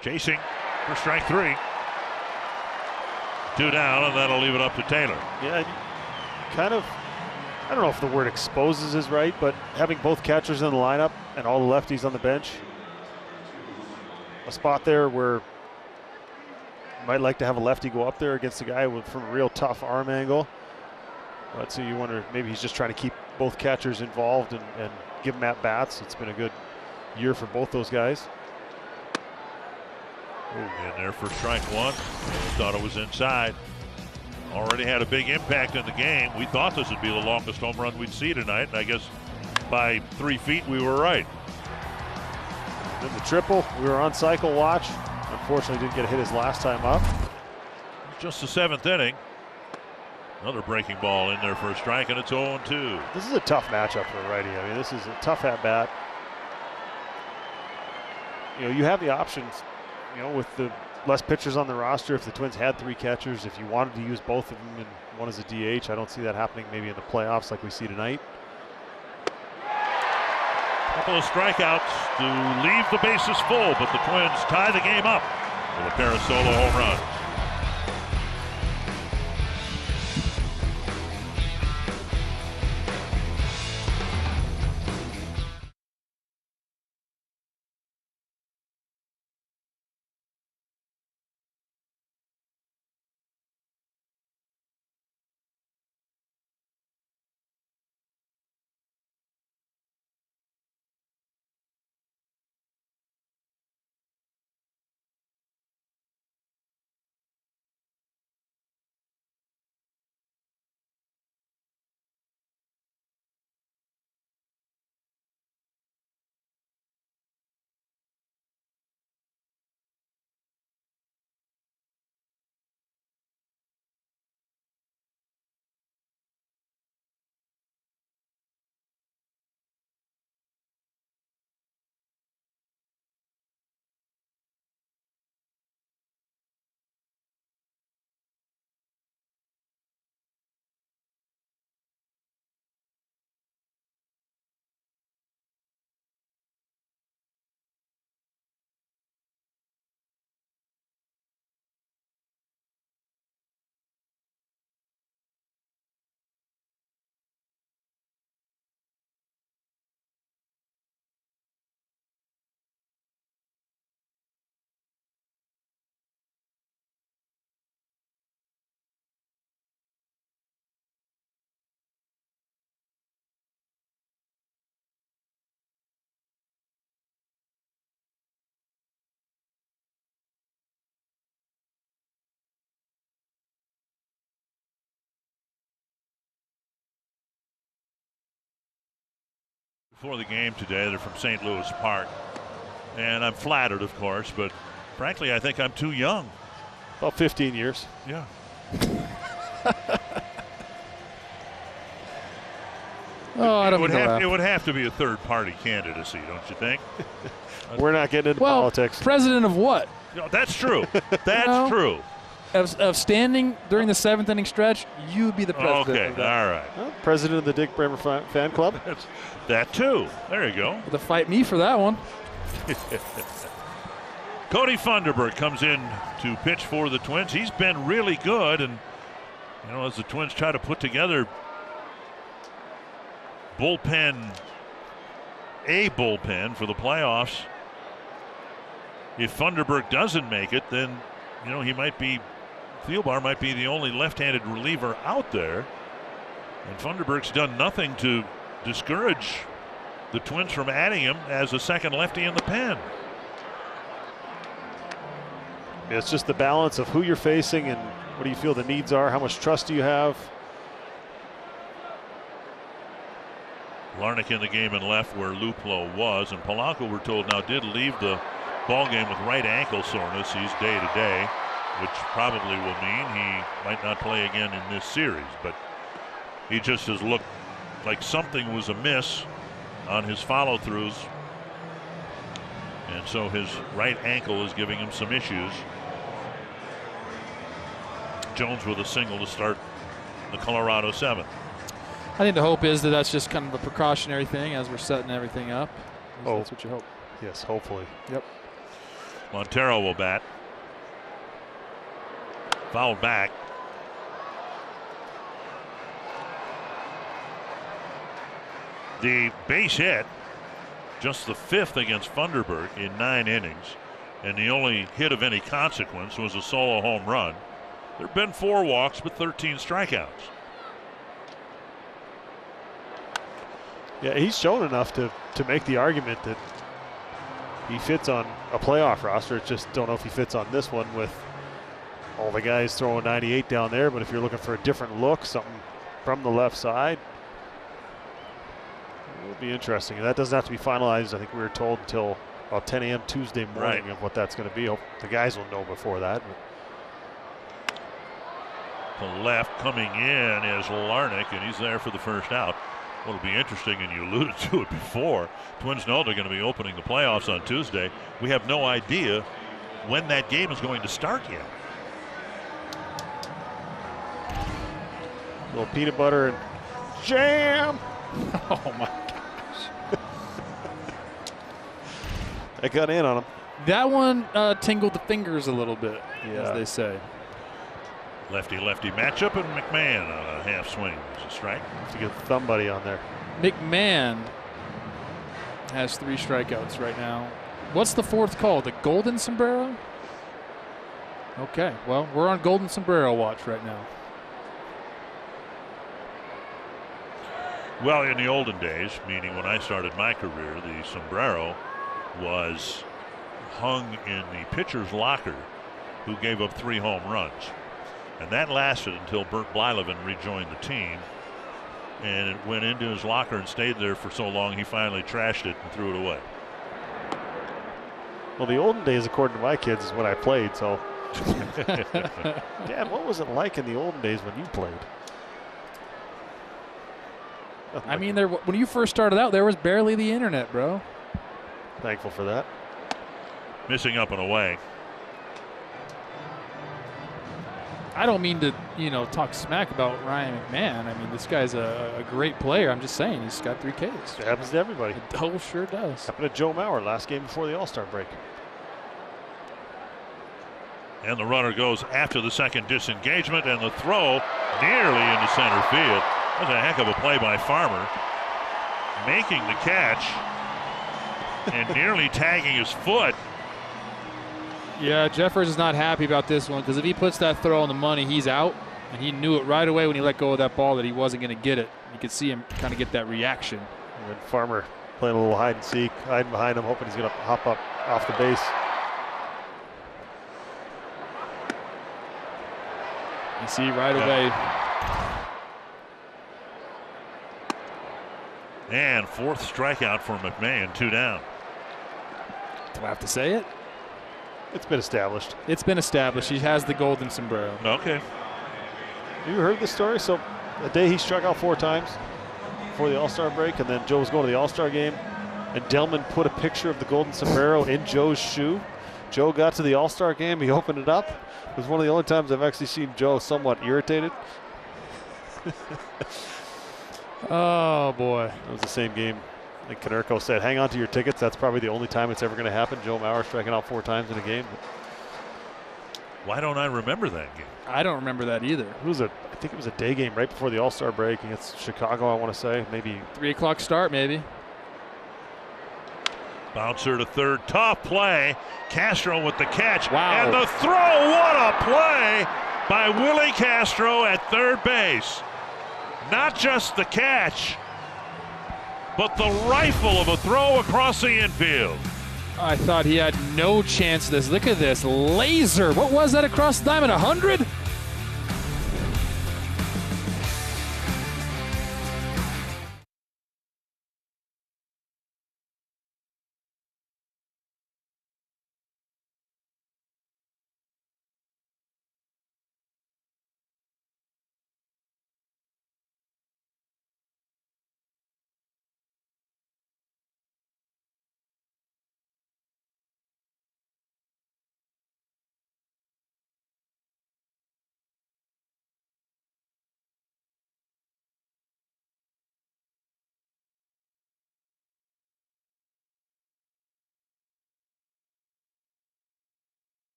Chasing for strike 3. 2 down, and that'll leave it up to Taylor. Yeah, kind of, I don't know if the word exposes is right, but having both catchers in the lineup and all the lefties on the bench, a spot there where you might like to have a lefty go up there against a guy from a real tough arm angle. But so you wonder, maybe he's just trying to keep both catchers involved and give them at bats. It's been a good year for both those guys. In there for strike 1. Thought it was inside. Already had a big impact in the game. We thought this would be the longest home run we'd see tonight, and I guess by 3 feet we were right. Then the triple, we were on cycle watch. Unfortunately didn't get a hit his last time up. Just the 7th inning. Another breaking ball in there for a strike, and it's 0-2. This is a tough matchup for a righty. I mean, this is a tough at bat. You have the options. With the less pitchers on the roster, if the Twins had 3 catchers, if you wanted to use both of them and one as a DH, I don't see that happening maybe in the playoffs like we see tonight. Couple of strikeouts to leave the bases full, but the Twins tie the game up with a pair of solo home runs. before the game today. They're from St. Louis Park. And I'm flattered, of course, but frankly, I think I'm too young. About 15 years. Yeah. Oh, I don't know. It would have to be a third-party candidacy, don't you think? We're not getting into politics. President of what? No, that's true. That's true. Of standing during the 7th inning stretch, you would be the president. Okay, of that. all right. Well, president of the Dick Bremer fan club. That too. There you go. To fight me for that one. Cody Funderburk comes in to pitch for the Twins. He's been really good, and as the Twins try to put together a bullpen for the playoffs. If Funderburk doesn't make it, then he might be, Thielbar might be the only left-handed reliever out there, and Funderburk's done nothing to discourage the Twins from adding him as a second lefty in the pen. It's just the balance of who you're facing and what do you feel the needs are, how much trust do you have. Larnach in the game and left where Luplow was, and Polanco, we're told now, did leave the ball game with right ankle soreness. He's day to day, which probably will mean he might not play again in this series, but he just has looked like something was amiss on his follow-throughs, and so his right ankle is giving him some issues. Jones with a single to start the Colorado 7th. I think the hope is that that's just kind of a precautionary thing as we're setting everything up. That's what you hope. Yes, hopefully. Yep. Montero will bat. Fouled back. The base hit, just the 5th against Funderburk in 9 innings, and the only hit of any consequence was a solo home run. There have been 4 walks but 13 strikeouts. Yeah, he's shown enough to make the argument that he fits on a playoff roster. Just don't know if he fits on this one with all the guys throwing 98 down there, but if you're looking for a different look, something from the left side, it would be interesting. And that doesn't have to be finalized, I think we were told, until about 10 a.m. Tuesday morning of what that's going to be. Hope the guys will know before that. To left coming in is Larnach, and he's there for the first out. What'll be interesting, and you alluded to it before, Twins know they're going to be opening the playoffs on Tuesday. We have no idea when that game is going to start yet. A little peanut butter and jam. Oh my gosh. I got in on him. That one tingled the fingers a little bit, as they say. Lefty-lefty matchup, and McMahon on a half swing. It's a strike. Have to get thumb buddy on there. McMahon has 3 strikeouts right now. What's the 4th call? The golden sombrero? Okay, well, we're on golden sombrero watch right now. Well, in the olden days, meaning when I started my career, the sombrero was hung in the pitcher's locker who gave up 3 home runs. And that lasted until Bert Blyleven rejoined the team. And it went into his locker and stayed there for so long he finally trashed it and threw it away. Well, the olden days, according to my kids, is when I played. So, Dad, what was it like in the olden days when you played? I mean, when you first started out, there was barely the internet, bro. Thankful for that. Missing up and away. I don't mean to, talk smack about Ryan McMahon. I mean, this guy's a great player. I'm just saying he's got 3 Ks. It happens to everybody. Oh, sure does. Happened to Joe Mauer last game before the All-Star break. And the runner goes after the second disengagement, and the throw nearly into center field. That was a heck of a play by Farmer, making the catch and nearly tagging his foot. Yeah, Jeffers is not happy about this one because if he puts that throw on the money, he's out. And he knew it right away when he let go of that ball that he wasn't going to get it. You could see him kind of get that reaction. And then Farmer playing a little hide and seek, hiding behind him, hoping he's going to hop up off the base. You see right away. And fourth strikeout for McMahon, 2 down. Do I have to say it? It's been established. It's been established. He has the golden sombrero. Okay. You heard this story? So the day he struck out 4 times before the All-Star break, and then Joe was going to the All-Star game, and Delman put a picture of the golden sombrero in Joe's shoe. Joe got to the All-Star game. He opened it up. It was one of the only times I've actually seen Joe somewhat irritated. Oh, boy. It was the same game. I think Konerko said, hang on to your tickets. That's probably the only time it's ever going to happen. Joe Mauer striking out 4 times in a game. Why don't I remember that game? I don't remember that either. I think it was a day game right before the All-Star break against Chicago, I want to say. Maybe 3 o'clock start, maybe. Bouncer to third. Tough play. Castro with the catch. Wow. And the throw. What a play by Willie Castro at third base. Not just the catch, but the rifle of a throw across the infield. I thought he had no chance of this. Look at this laser. What was that across the diamond? 100?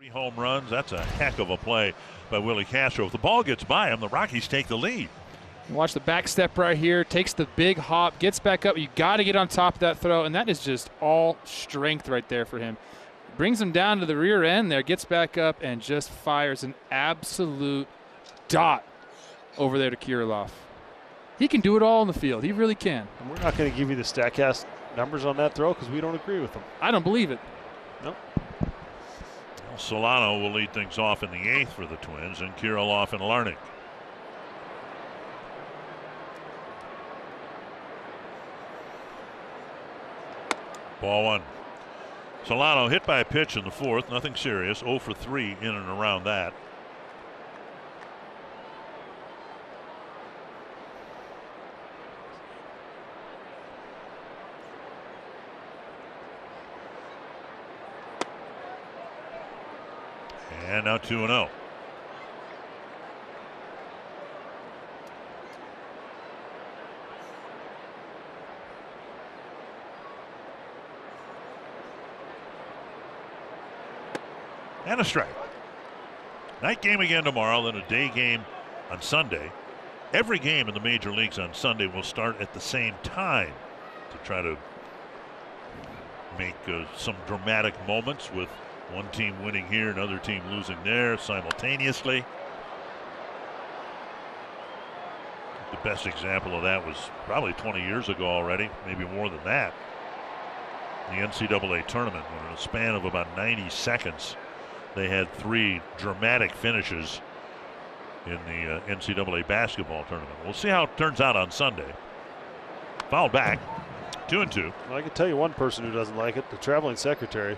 Three home runs. That's a heck of a play by Willie Castro. If the ball gets by him, the Rockies take the lead. Watch the back step right here. Takes the big hop, gets back up. You got to get on top of that throw, and that is just all strength right there for him. Brings him down to the rear end there, gets back up, and just fires an absolute dot over there to Kirilloff. He can do it all in the field. He really can. And we're not going to give you the StatCast numbers on that throw because we don't agree with them. I don't believe it. Nope. Solano will lead things off in the 8th for the Twins, and Kirilloff and Larnach. Ball 1. Solano hit by a pitch in the 4th, nothing serious, 0 for 3 in and around that. And now 2-0. And a strike. Night game again tomorrow, then a day game on Sunday. Every game in the major leagues on Sunday will start at the same time to try to make some dramatic moments with one team winning here, another team losing there simultaneously. The best example of that was probably 20 years ago already, maybe more than that. The NCAA tournament, when in a span of about 90 seconds, they had 3 dramatic finishes in the NCAA basketball tournament. We'll see how it turns out on Sunday. Foul back, 2-2. Well, I can tell you one person who doesn't like it, the traveling secretary,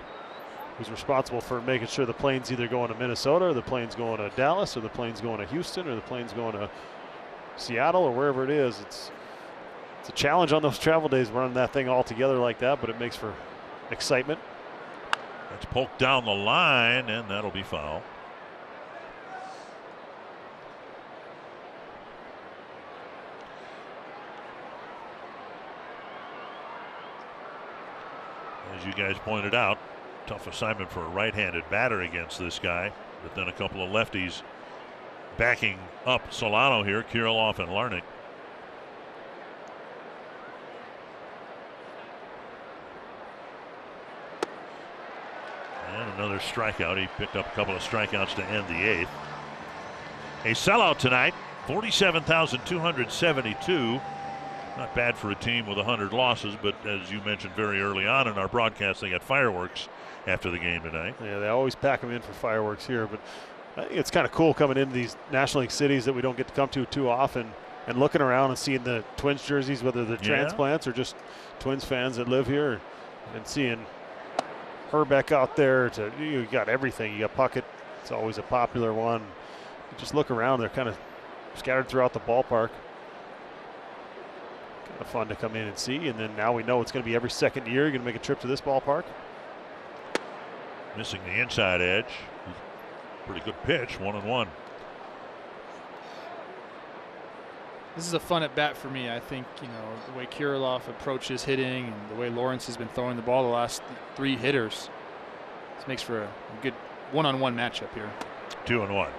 who's responsible for making sure the plane's either going to Minnesota or the plane's going to Dallas or the plane's going to Houston or the plane's going to Seattle or wherever it is. It's a challenge on those travel days running that thing all together like that, but it makes for excitement. That's poked down the line, and that'll be foul. As you guys pointed out, tough assignment for a right-handed batter against this guy, but then a couple of lefties backing up Solano here, Kirilloff and Larnach. And another strikeout. He picked up a couple of strikeouts to end the 8th. A sellout tonight, 47,272. Not bad for a team with 100 losses, but as you mentioned very early on in our broadcast, they got fireworks after the game tonight. Yeah, they always pack them in for fireworks here, but I think it's kind of cool coming into these National League cities that we don't get to come to too often and looking around and seeing the Twins jerseys, whether they're transplants or just Twins fans that live here, and seeing Herbeck out there. You got everything. You got Puckett. It's always a popular one. You just look around. They're kind of scattered throughout the ballpark. Kind of fun to come in and see. And then now we know it's going to be every second year. You're going to make a trip to this ballpark. Missing the inside edge. Pretty good pitch, 1-1. This is a fun at bat for me. I think, the way Kirilloff approaches hitting and the way Lawrence has been throwing the ball the last 3 hitters. This makes for a good one-on-one matchup here. 2-1.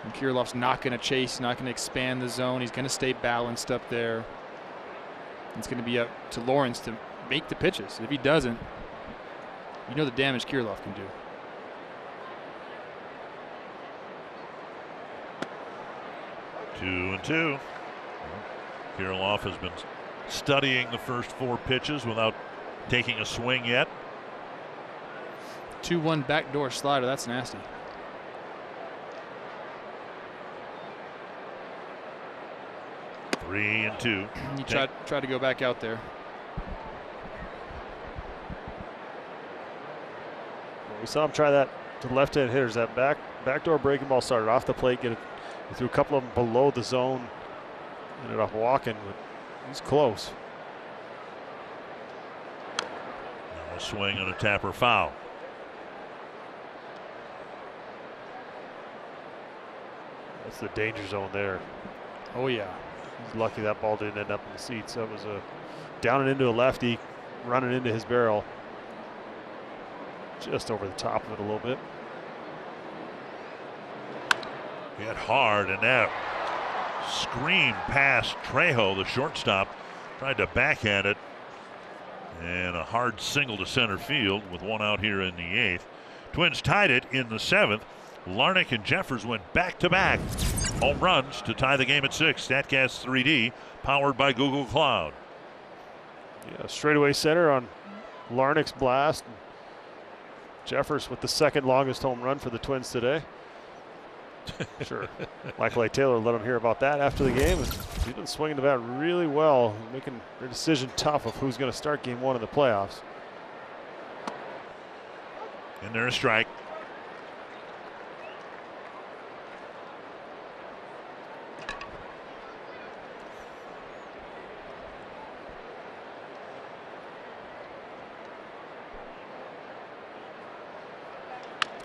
And Kirilloff's not going to chase, not going to expand the zone. He's going to stay balanced up there. It's going to be up to Lawrence to make the pitches. If he doesn't, you know the damage Kirilloff can do. 2-2. Kirilloff has been studying the first 4 pitches without taking a swing yet. 2-1 backdoor slider. That's nasty. Three and 2. You try to go back out there. Well, we saw him try that to left-hand hitters. That backdoor breaking ball started off the plate, he threw a couple of them below the zone, ended up walking, but he's close. Now a swing and a tapper foul. That's the danger zone there. Oh yeah. He's lucky that ball didn't end up in the seats. That was a down and into a lefty, running into his barrel. Just over the top of it a little bit. Hit hard, and that screen past Trejo, the shortstop, tried to backhand it, and a hard single to center field with 1 out here in the 8th. Twins tied it in the 7th. Larnach and Jeffers went back-to-back home runs to tie the game at 6. Statcast 3D, powered by Google Cloud. Yeah, straightaway center on Larnach's blast. Jeffers with the 2nd longest home run for the Twins today. Sure. Michael A. Taylor let him hear about that after the game. And he's been swinging the bat really well, making their decision tough of who's going to start game 1 of the playoffs. And there's a strike.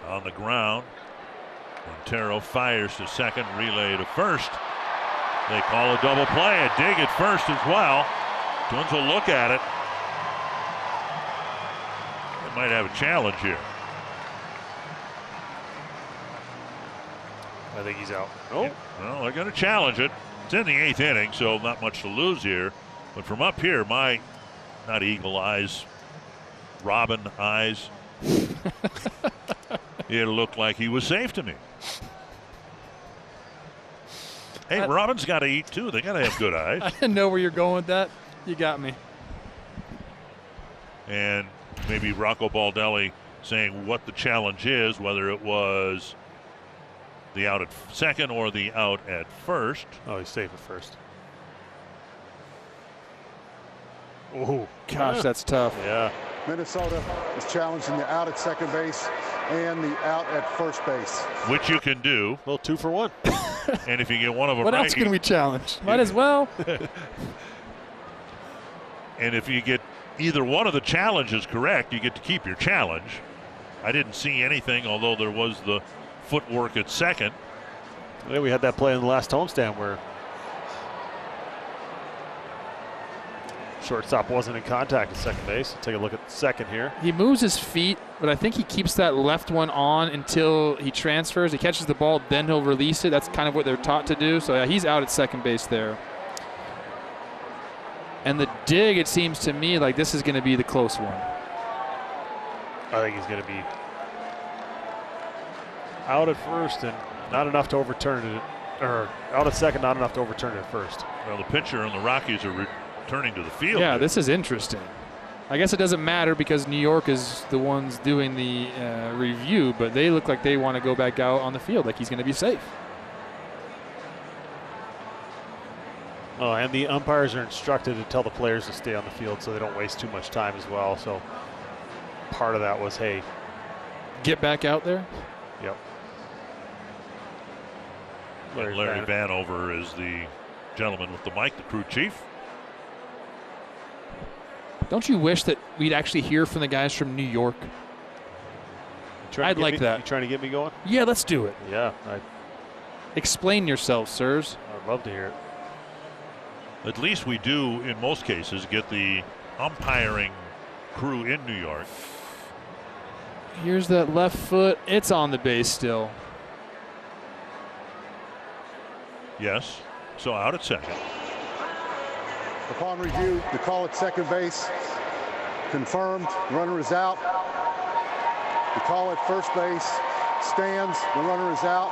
On the ground. Montero fires to second, relay to first. They call a double play, a dig at first as well. Twins will look at it. They might have a challenge here. I think he's out. Oh. Yeah, well, they're going to challenge it. It's in the 8th inning, so not much to lose here. But from up here, my, not eagle eyes, robin eyes, it looked like he was safe to me. Hey, Robin's got to eat too. They got to have good eyes. I didn't know where you're going with that. You got me. And maybe Rocco Baldelli saying what the challenge is, whether it was the out at second or the out at first. Oh, he's safe at first. Oh, gosh, that's tough. Yeah. Minnesota is challenging the out at second base and the out at first base. Which you can do. Well, 2 for 1. And if you get one of them what right, else can we challenge? Might as well. And if you get either one of the challenges correct, you get to keep your challenge. I didn't see anything, although there was the footwork at second. Yeah, we had that play in the last homestand where shortstop wasn't in contact at second base. Take a look at second here. He moves his feet, but I think he keeps that left one on until he transfers. He catches the ball, then he'll release it. That's kind of what they're taught to do. So, yeah, he's out at second base there. And the dig, it seems to me like this is going to be the close one. I think he's going to be out at first and not enough to overturn it. Or out at second, not enough to overturn it at first. Well, the pitcher and the Rockies are returning to the field. Yeah, this is interesting. I guess it doesn't matter because New York is the ones doing the review, but they look like they want to go back out on the field like he's going to be safe. Oh, and the umpires are instructed to tell the players to stay on the field so they don't waste too much time as well. So part of that was, hey, get back out there. Yep. Larry Vanover is the gentleman with the mic, the crew chief. Don't you wish that we'd actually hear from the guys from New York? I'd like that. You trying to get me going? Yeah, let's do it. Yeah. Explain yourselves, sirs. I'd love to hear it. At least we do, in most cases, get the umpiring crew in New York. Here's that left foot. It's on the base still. Yes. So out at second. Upon review, the call at second base confirmed. Runner is out. The call at first base stands. The runner is out.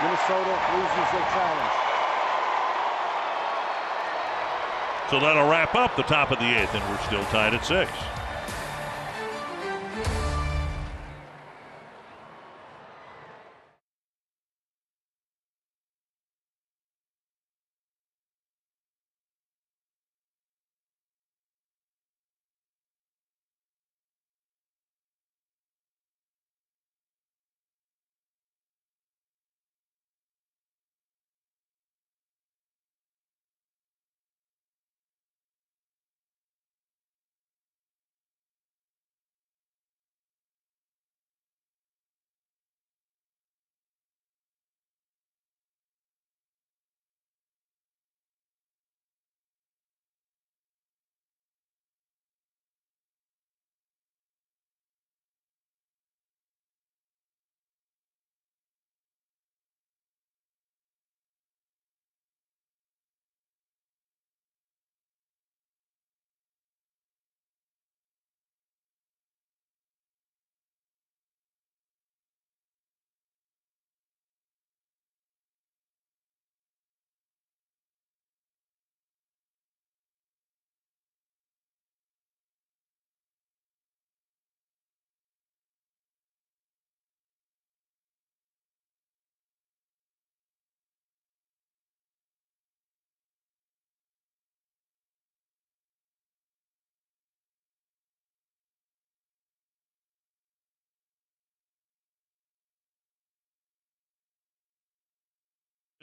Minnesota loses their challenge. So that'll wrap up the top of the eighth, and we're still tied at 6.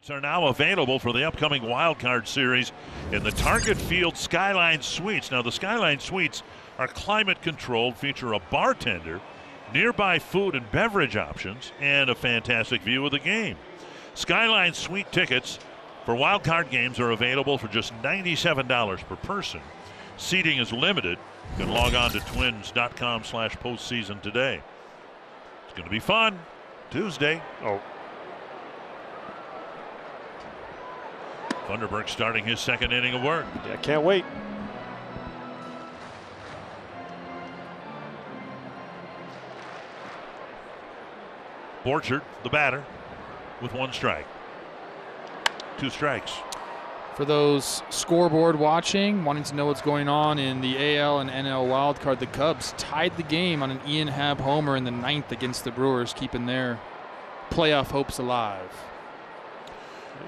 Are now available for the upcoming Wild Card Series in the Target Field Skyline Suites. Now, the Skyline Suites are climate controlled, feature a bartender, nearby food and beverage options, and a fantastic view of the game. Skyline Suite tickets for Wild Card games are available for just $97 per person. Seating is limited. You can log on to twins.com/postseason today. It's going to be fun. Tuesday. Thunderberg starting his second inning of work. Yeah, can't wait. Borchard, the batter, with 1 strike. 2 strikes. For those scoreboard watching, wanting to know what's going on in the AL and NL wildcard, the Cubs tied the game on an Ian Happ homer in the 9th against the Brewers, keeping their playoff hopes alive.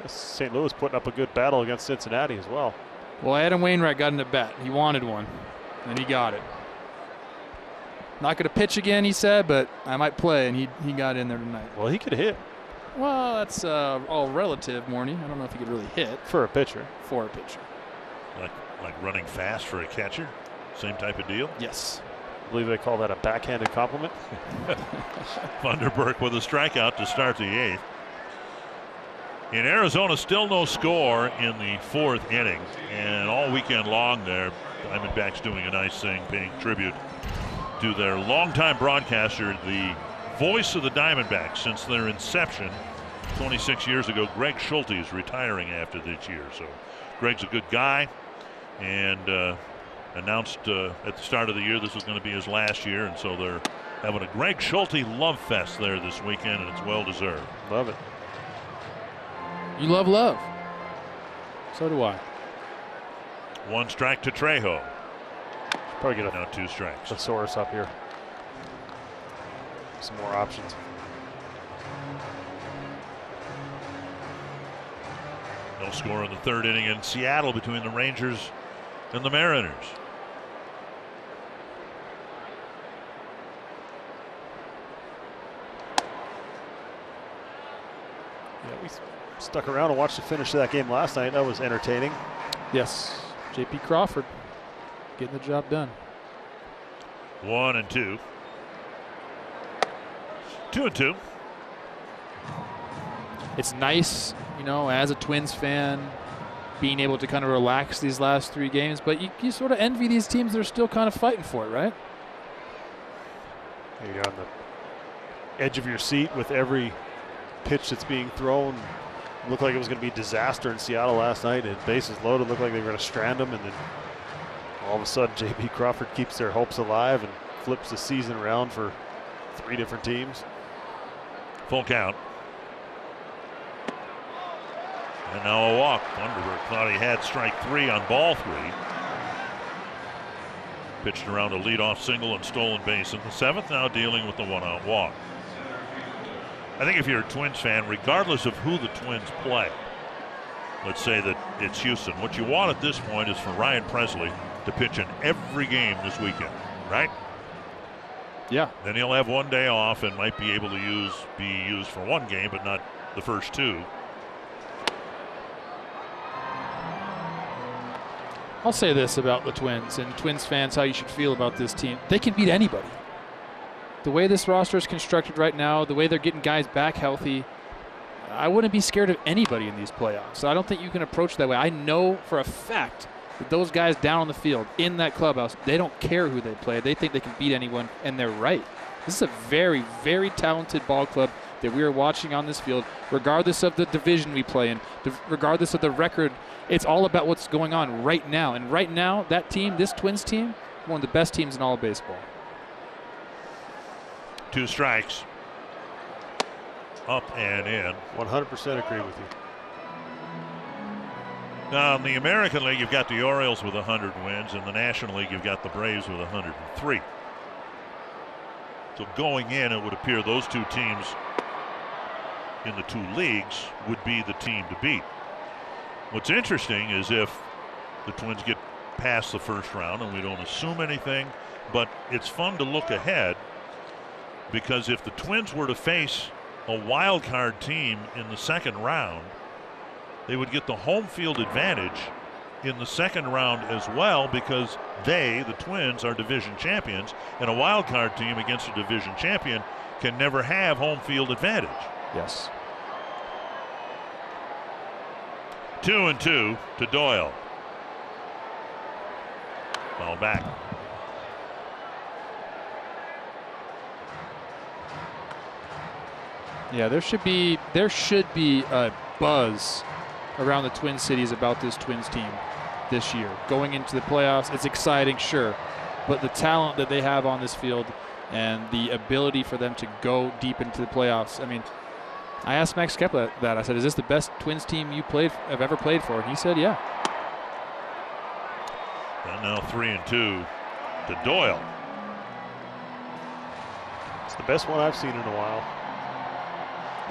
St. Louis putting up a good battle against Cincinnati as well. Well, Adam Wainwright got an at bat. He wanted one, and he got it. Not going to pitch again, he said, but I might play, and he got in there tonight. Well, he could hit. Well, that's all relative, Morny. I don't know if he could really hit. For a pitcher. For a pitcher. Like running fast for a catcher? Same type of deal? Yes. I believe they call that a backhanded compliment. Vanderberg with a strikeout to start the 8th. In Arizona, still no score in the 4th inning. And all weekend long there, Diamondbacks doing a nice thing, paying tribute to their longtime broadcaster, the voice of the Diamondbacks since their inception 26 years ago. Greg Schulte is retiring after this year. So Greg's a good guy, and announced at the start of the year this was going to be his last year, and so they're having a Greg Schulte love fest there this weekend, and it's well deserved. Love it. You love love. So do I. 1 strike to Trejo. Probably get Now 2 strikes. a thesaurus up here. Some more options. No score in the 3rd inning in Seattle between the Rangers and the Mariners. Yeah, we stuck around and watched the finish of that game last night. That was entertaining. Yes. J.P. Crawford getting the job done. 1-2. 2-2. It's nice, you know, as a Twins fan, being able to kind of relax these last 3 games, but you sort of envy these teams that are still kind of fighting for it, right? You're on the edge of your seat with every pitch that's being thrown. It looked like it was going to be a disaster in Seattle last night. And bases loaded, looked like they were going to strand them, and then all of a sudden J.P. Crawford keeps their hopes alive and flips the season around for 3 different teams. Full count. And now a walk. Vanderberg thought he had strike 3 on ball 3. Pitched around a leadoff single and stolen base in the 7th, now dealing with the 1-out walk. I think if you're a Twins fan, regardless of who the Twins play, let's say that it's Houston, what you want at this point is for Ryan Presley to pitch in every game this weekend, right? Yeah. Then he'll have 1 day off and might be able to be used for 1 game, but not the first 2. I'll say this about the Twins and Twins fans, how you should feel about this team. They can beat anybody. The way this roster is constructed right now, the way they're getting guys back healthy, I wouldn't be scared of anybody in these playoffs. So I don't think you can approach that way. I know for a fact that those guys down on the field in that clubhouse, they don't care who they play. They think they can beat anyone, and they're right. This is a very, very talented ball club that we are watching on this field, regardless of the division we play in, regardless of the record. It's all about what's going on right now. And right now, that team, this Twins team, one of the best teams in all of baseball. 2 strikes. Up and in. 100% agree with you. Now, in the American League, you've got the Orioles with 100 wins. In the National League, you've got the Braves with 103. So going in, it would appear those 2 teams in the 2 leagues would be the team to beat. What's interesting is if the Twins get past the first round, and we don't assume anything, but it's fun to look ahead, because if the Twins were to face a wild card team in the 2nd round, they would get the home field advantage in the 2nd round as well, because they, the Twins, are division champions, and a wild card team against a division champion can never have home field advantage. Yes. 2-2 to Doyle. Foul back. Yeah, there should be a buzz around the Twin Cities about this Twins team this year. Going into the playoffs, it's exciting, sure, but the talent that they have on this field and the ability for them to go deep into the playoffs. I mean, I asked Max Kepler that. I said, is this the best Twins team you have ever played for? And he said, yeah. And now 3-2 to Doyle. It's the best one I've seen in a while.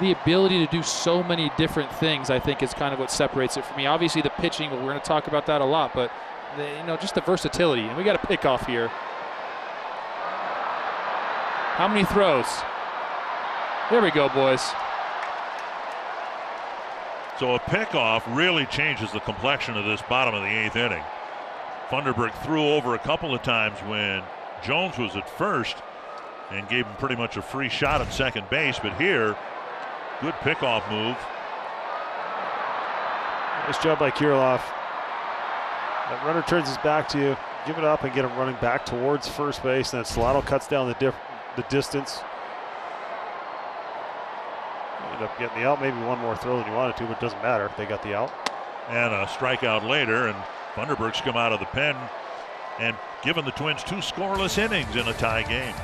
The ability to do so many different things, I think, is kind of what separates it for me. Obviously, the pitching, well, we're going to talk about that a lot, but just the versatility. And we got a pick off here. How many throws? There we go, boys. So a pickoff really changes the complexion of this bottom of the 8th inning. Funderburg threw over a couple of times when Jones was at first and gave him pretty much a free shot at second base, but here, good pickoff move. Nice job by Kirilloff. That runner turns his back to you, give it up and get him running back towards first base, and then Solano cuts down the distance. End up getting the out, maybe one more throw than you wanted to, but it doesn't matter. They got the out. And a strikeout later, and Funderburg's come out of the pen and given the Twins 2 scoreless innings in a tie game.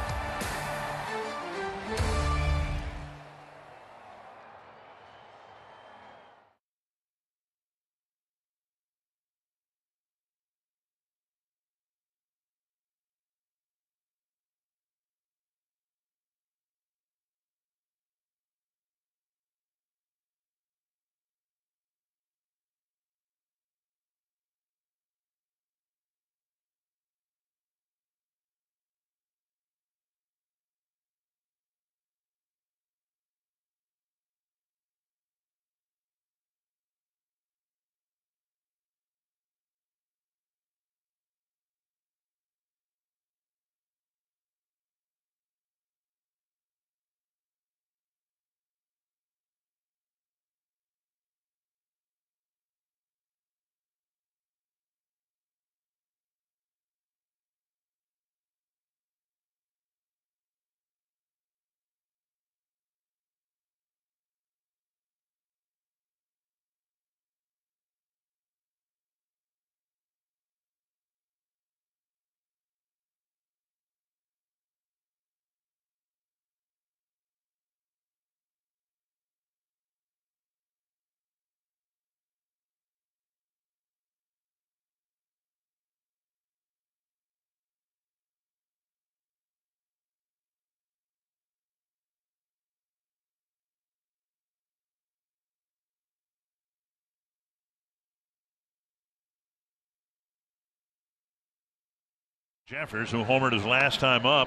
Jeffers, who homered his last time up,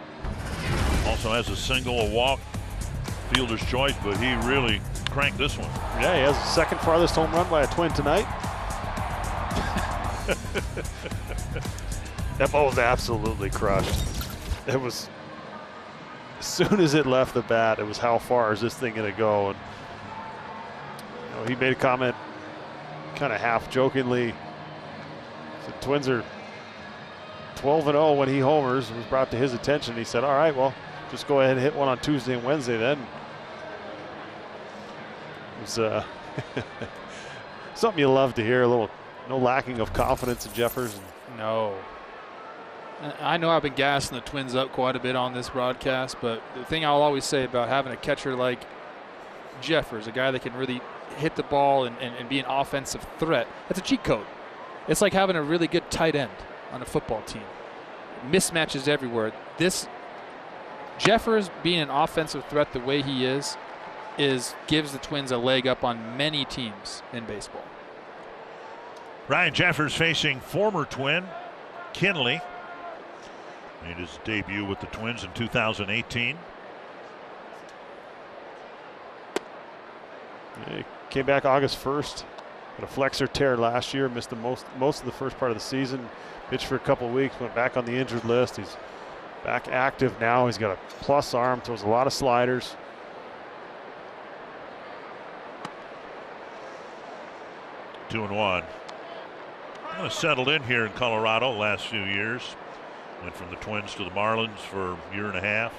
also has a single, a walk, fielder's choice, but he really cranked this one. Yeah, he has the second farthest home run by a Twin tonight. That ball was absolutely crushed. It was, as soon as it left the bat, it was how far is this thing going to go? And he made a comment kind of half jokingly. The Twins are 12-0 when he homers. It was brought to his attention. He said, all right, well, just go ahead and hit one on Tuesday and Wednesday then. It was something you love to hear, a little no lacking of confidence in Jeffers. No. I know I've been gassing the Twins up quite a bit on this broadcast, but the thing I'll always say about having a catcher like Jeffers, a guy that can really hit the ball and be an offensive threat, that's a cheat code. It's like having a really good tight end on a football team. Mismatches everywhere. This Jeffers being an offensive threat the way he is gives the Twins a leg up on many teams in baseball. Ryan Jeffers facing former Twin Kinley. Made his debut with the Twins in 2018. He came back August 1st. Had a flexor tear last year. Missed the most of the first part of the season. Pitched for a couple of weeks. Went back on the injured list. He's back active now. He's got a plus arm. Throws a lot of sliders. 2-1. Kind of settled in here in Colorado last few years. Went from the Twins to the Marlins for a year and a half.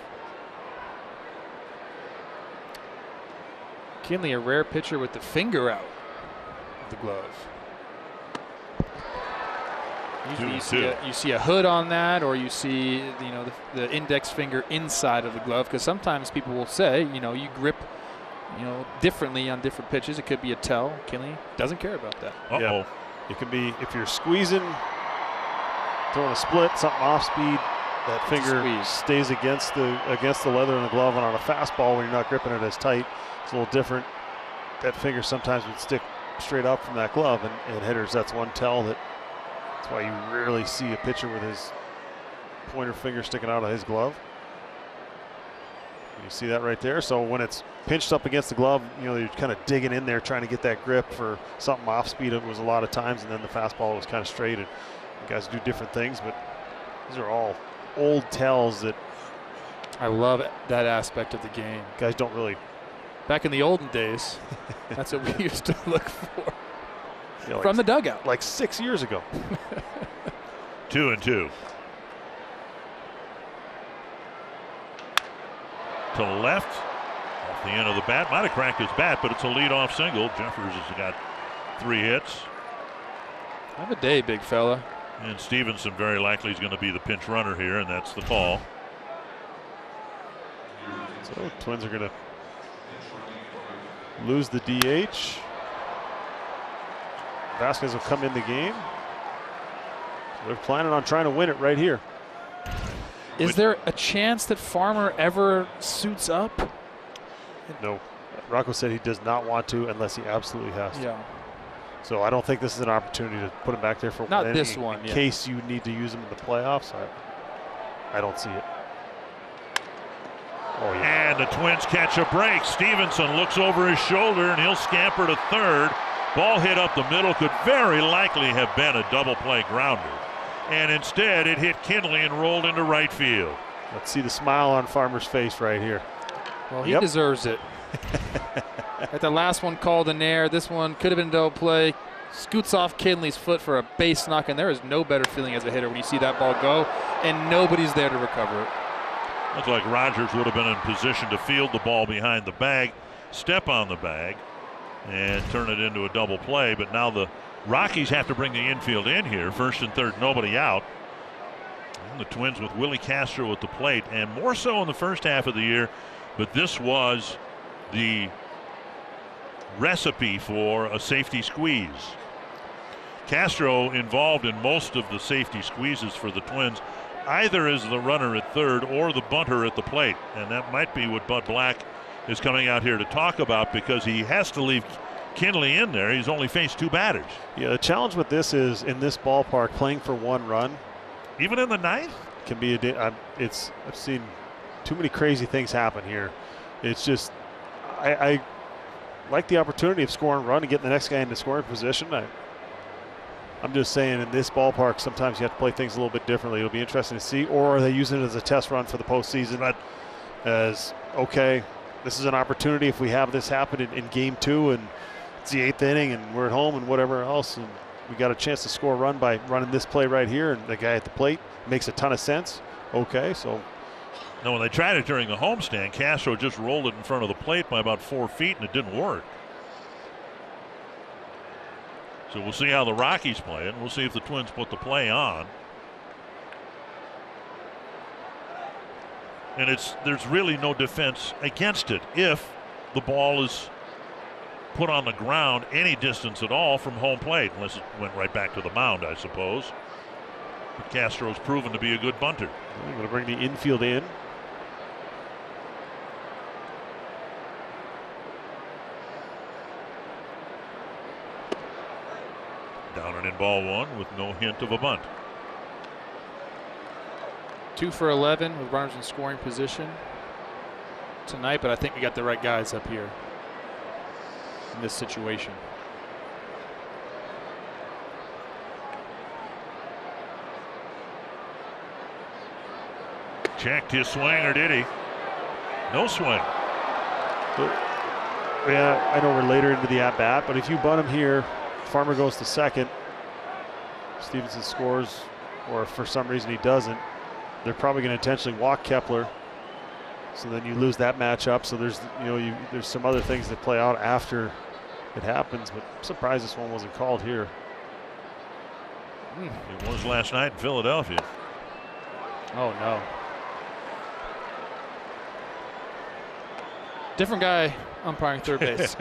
Kinley, a rare pitcher with the finger out of the glove. Usually you see a hood on that, or you see the index finger inside of the glove, because sometimes people will say you grip differently on different pitches. It could be a tell. Kinley doesn't care about that. Yeah. It can be if you're squeezing, throwing a split, something off speed, that finger stays against the leather in the glove, and on a fastball when you're not gripping it as tight, it's a little different. That finger sometimes would stick straight up from that glove, and hitters, that's one tell. That's why you rarely see a pitcher with his pointer finger sticking out of his glove. You see that right there? So when it's pinched up against the glove, you're kind of digging in there trying to get that grip for something off speed. It was a lot of times, and then the fastball was kind of straight. And guys do different things, but these are all old tells that I love that aspect of the game. Guys don't really. Back in the olden days, that's what we used to look for. Like, from the dugout. Like 6 years ago. 2-2. To left, off the end of the bat. Might have cracked his bat, but it's a leadoff single. Jeffers has got 3 hits. Have a day, big fella. And Stevenson very likely is going to be the pinch runner here, and that's the call. So Twins are going to lose the DH. Vasquez will come in the game. So they're planning on trying to win it right here. Is there a chance that Farmer ever suits up? No. Rocco said he does not want to unless he absolutely has to. Yeah. So I don't think this is an opportunity to put him back there for not this one. In case you need to use him in the playoffs. I don't see it. Oh, yeah. And the Twins catch a break. Stevenson looks over his shoulder, and he'll scamper to third. Ball hit up the middle, could very likely have been a double play grounder. And instead, it hit Kinley and rolled into right field. Let's see the smile on Farmer's face right here. Well, he deserves it. At the last one called in air, this one could have been a double play. Scoots off Kinley's foot for a base knock, and there is no better feeling as a hitter when you see that ball go, and nobody's there to recover it. Looks like Rogers would have been in position to field the ball behind the bag, step on the bag, and turn it into a double play. But now the Rockies have to bring the infield in here. First and third, nobody out. And the Twins with Willie Castro at the plate, and more so in the first half of the year. But this was the recipe for a safety squeeze. Castro involved in most of the safety squeezes for the Twins, either as the runner at third or the bunter at the plate. And that might be what Bud Black is coming out here to talk about, because he has to leave Kinley in there. He's only faced 2 batters. Yeah, the challenge with this is in this ballpark, playing for 1 run, even in the ninth, can be I've seen too many crazy things happen here. It's just I like the opportunity of scoring a run and getting the next guy into scoring position. I'm just saying, in this ballpark, sometimes you have to play things a little bit differently. It'll be interesting to see. Or are they using it as a test run for the postseason? As, okay, this is an opportunity if we have this happen in game 2 and it's the 8th inning and we're at home and whatever else, and we got a chance to score a run by running this play right here, and the guy at the plate makes a ton of sense. Okay, so. No, when they tried it during the homestand, Castro just rolled it in front of the plate by about 4 feet, and it didn't work. So we'll see how the Rockies play it. We'll see if the Twins put the play on. And there's really no defense against it if the ball is put on the ground any distance at all from home plate, unless it went right back to the mound, I suppose. But Castro's proven to be a good bunter. I'm going to bring the infield in. Down and in ball 1 with no hint of a bunt. 2 for 11 with runners in scoring position tonight, but I think we got the right guys up here in this situation. Checked his swing, or did he? No swing. Yeah, I know we're later into the at-bat, but if you bunt him here, Farmer goes to second, Stevenson scores, or if for some reason he doesn't, they're probably going to intentionally walk Kepler. So then you lose that matchup. So there's there's some other things that play out after it happens, but I'm surprised this one wasn't called here. It was last night in Philadelphia. Oh no. Different guy umpiring third base.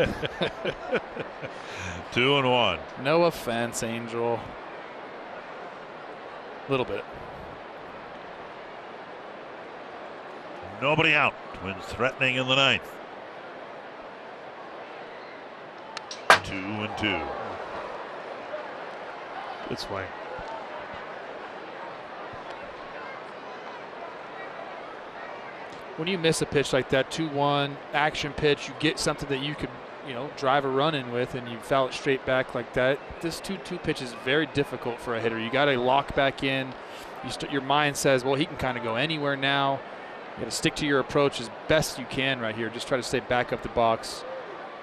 2-1. No offense, Angel. A little bit. Nobody out. Twins threatening in the ninth. 2-2. Good swing. when you miss a pitch like that, 2-1 action pitch, you get something that you could, drive a run in with, and you foul it straight back like that. This 2-2 pitch is very difficult for a hitter. You got to lock back in. Your mind says, well, he can kind of go anywhere now. You got to stick to your approach as best you can right here. Just try to stay back up the box,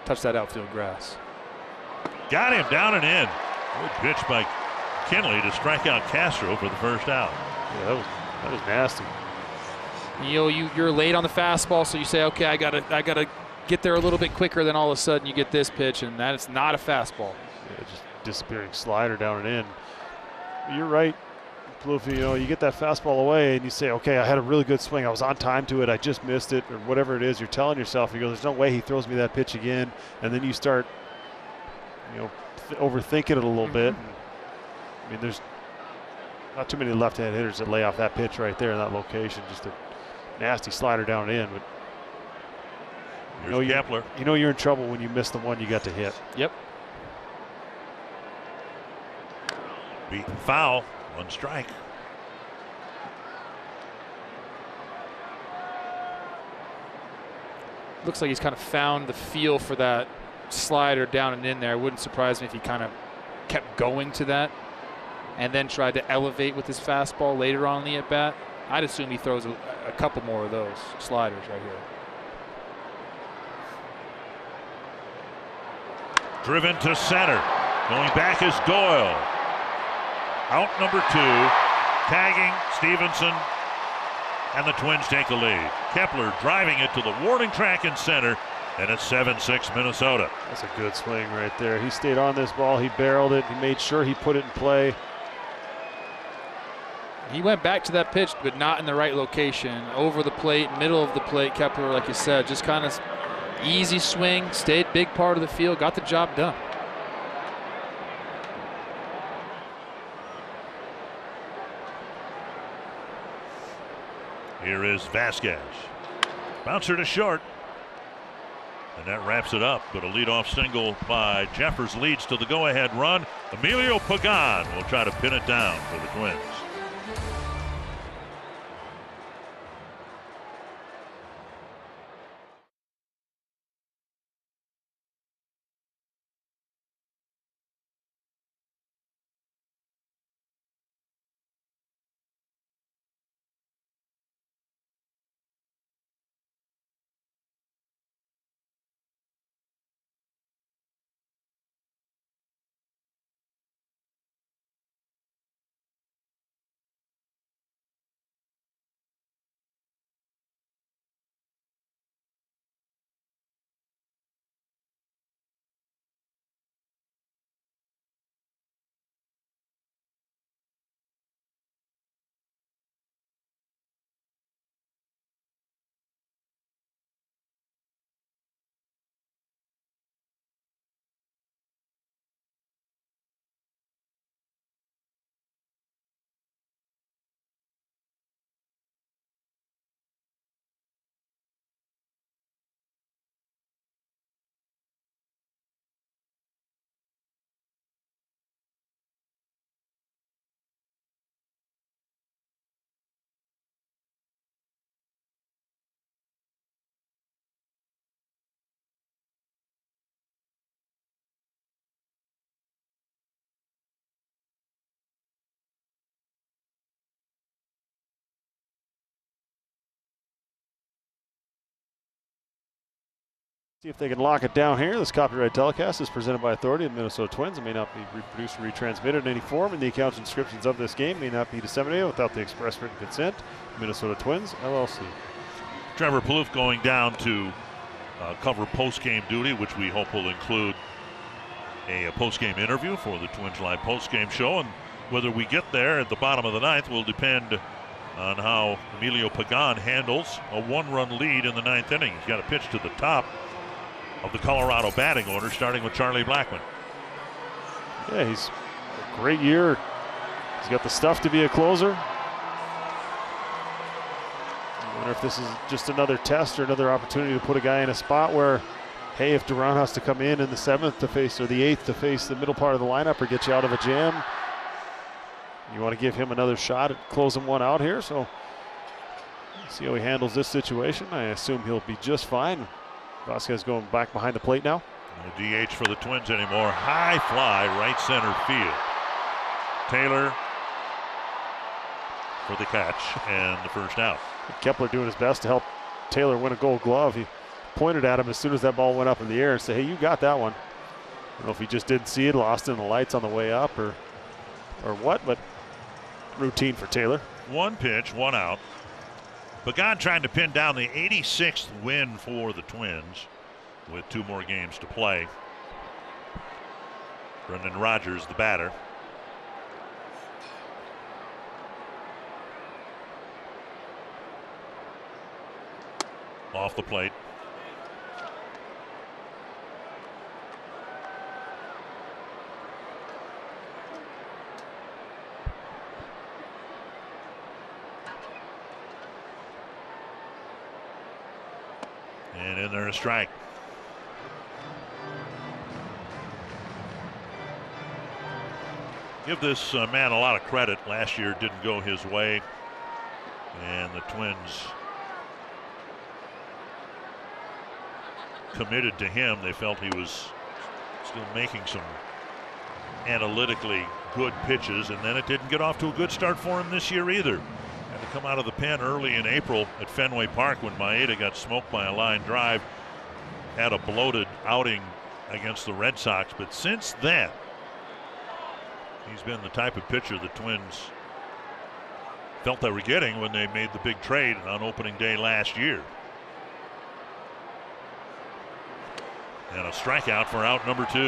touch that outfield grass. Got him down and in. Good pitch by Kinley to strike out Castro for the first out. Yeah, that was nasty. You're late on the fastball, so you say, okay, I gotta get there a little bit quicker. Then all of a sudden you get this pitch, and that is not a fastball. Yeah, just disappearing slider down and in. You're right, Plouffe. You get that fastball away, and you say, okay, I had a really good swing. I was on time to it. I just missed it, or whatever it is. You're telling yourself, you go, there's no way he throws me that pitch again. And then you start, overthinking it a little bit. And, there's not too many left-hand hitters that lay off that pitch right there in that location. Just a nasty slider down and in. But Kepler. You're in trouble when you miss the one you got to hit. Yep. Beaten foul, 1 strike. Looks like he's kind of found the feel for that slider down and in there. It wouldn't surprise me if he kind of kept going to that and then tried to elevate with his fastball later on in the at-bat. I'd assume he throws a couple more of those sliders right here. Driven to center. Going back is Doyle. Out number 2. Tagging Stevenson. And the Twins take the lead. Kepler driving it to the warning track in center. And it's 7-6 Minnesota. That's a good swing right there. He stayed on this ball. He barreled it. He made sure he put it in play. He went back to that pitch, but not in the right location. Over the plate, middle of the plate. Kepler, like you said, just kind of easy swing, stayed big part of the field, got the job done. Here is Vasquez. Bouncer to short. And that wraps it up, but a leadoff single by Jeffers leads to the go-ahead run. Emilio Pagan will try to pin it down for the Twins. See if they can lock it down here. This copyright telecast is presented by authority of the Minnesota Twins. It may not be reproduced or retransmitted in any form, and the accounts and descriptions of this game may not be disseminated without the express written consent. Minnesota Twins, LLC. Trevor Plouffe going down to cover post-game duty, which we hope will include a post-game interview for the Twins Live post-game show. And whether we get there at the bottom of the ninth will depend on how Emilio Pagan handles a 1-run lead in the 9th inning. He's got a pitch to the top of the Colorado batting order, starting with Charlie Blackmon. Yeah, he's a great year. He's got the stuff to be a closer. I wonder if this is just another test or another opportunity to put a guy in a spot where, hey, if Duran has to come in the 7th to face, or the 8th to face the middle part of the lineup or get you out of a jam, you want to give him another shot at closing one out here. So See how he handles this situation. I assume he'll be just fine. Vasquez going back behind the plate now. No DH for the Twins anymore. High fly, right center field. Taylor for the catch and the first out. Kepler doing his best to help Taylor win a Gold Glove. He pointed at him as soon as that ball went up in the air and said, hey, you got that one. I don't know if he just didn't see it, lost in the lights on the way up or what, but routine for Taylor. One pitch, one out. Pagan trying to pin down the 86th win for the Twins with 2 more games to play. Brendan Rodgers, the batter. Off the plate. And in there a strike. Give this man a lot of credit. Last year didn't go his way, and the Twins committed to him. They felt he was still making some analytically good pitches, and then it didn't get off to a good start for him this year either. Had to come out of the pen early in April at Fenway Park when Maeda got smoked by a line drive. Had a bloated outing against the Red Sox, but since then he's been the type of pitcher the Twins felt they were getting when they made the big trade on opening day last year. And a strikeout for out number 2.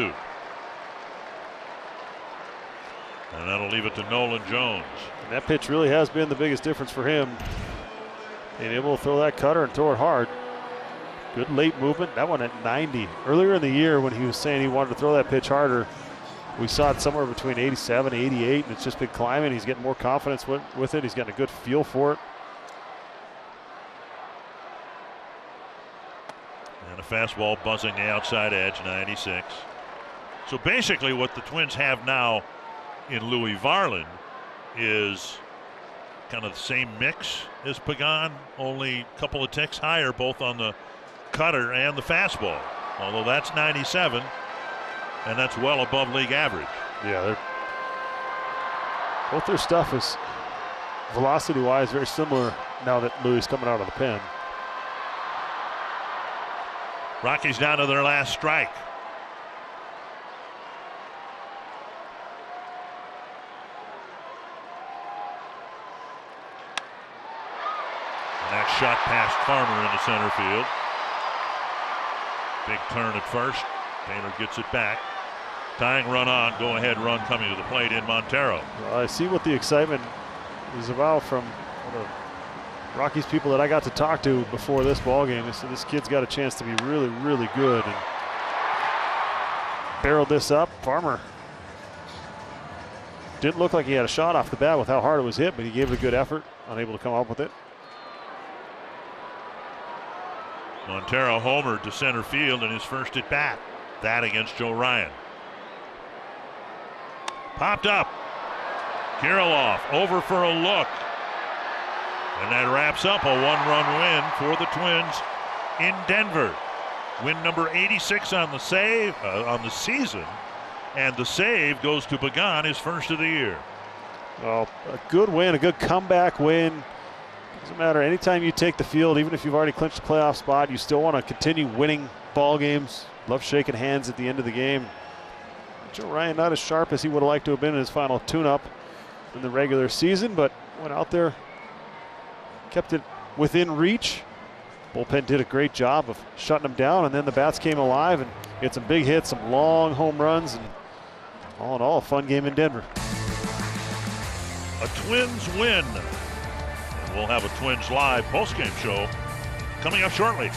And that'll leave it to Nolan Jones. And that pitch really has been the biggest difference for him. Being able to throw that cutter and throw it hard. Good late movement. That one at 90. Earlier in the year when he was saying he wanted to throw that pitch harder, we saw it somewhere between 87, 88, and it's just been climbing. He's getting more confidence with it. He's got a good feel for it. And a fastball buzzing the outside edge, 96. So basically what the Twins have now in Louis Varland is kind of the same mix as Pagan, only a couple of ticks higher, both on the cutter and the fastball. Although that's 97, and that's well above league average. Yeah, both their stuff is velocity-wise very similar now that Louis is coming out of the pen. Rockies down to their last strike. And that shot past Farmer into center field. Big turn at first. Taylor gets it back. Tying run on. Go ahead run coming to the plate in Montero. Well, I see what the excitement is about from the Rockies people that I got to talk to before this ball game. They said this kid's got a chance to be really, really good. And barreled this up. Farmer didn't look like he had a shot off the bat with how hard it was hit, but he gave it a good effort, unable to come up with it. Montero homered to center field in his first at bat. That against Joe Ryan. Popped up. Kirilloff over for a look. And that wraps up a 1-run win for the Twins in Denver. Win number 86 on the season, and the save goes to Pagan, his first of the year. Well, a good win, a good comeback win. Doesn't matter. Anytime you take the field, even if you've already clinched a playoff spot, you still want to continue winning ball games. Love shaking hands at the end of the game. Joe Ryan not as sharp as he would have liked to have been in his final tune-up in the regular season, but went out there, kept it within reach. Bullpen did a great job of shutting him down, and then the bats came alive and hit some big hits, some long home runs, and all in all, a fun game in Denver. A Twins win. And we'll have a Twins Live postgame show coming up shortly.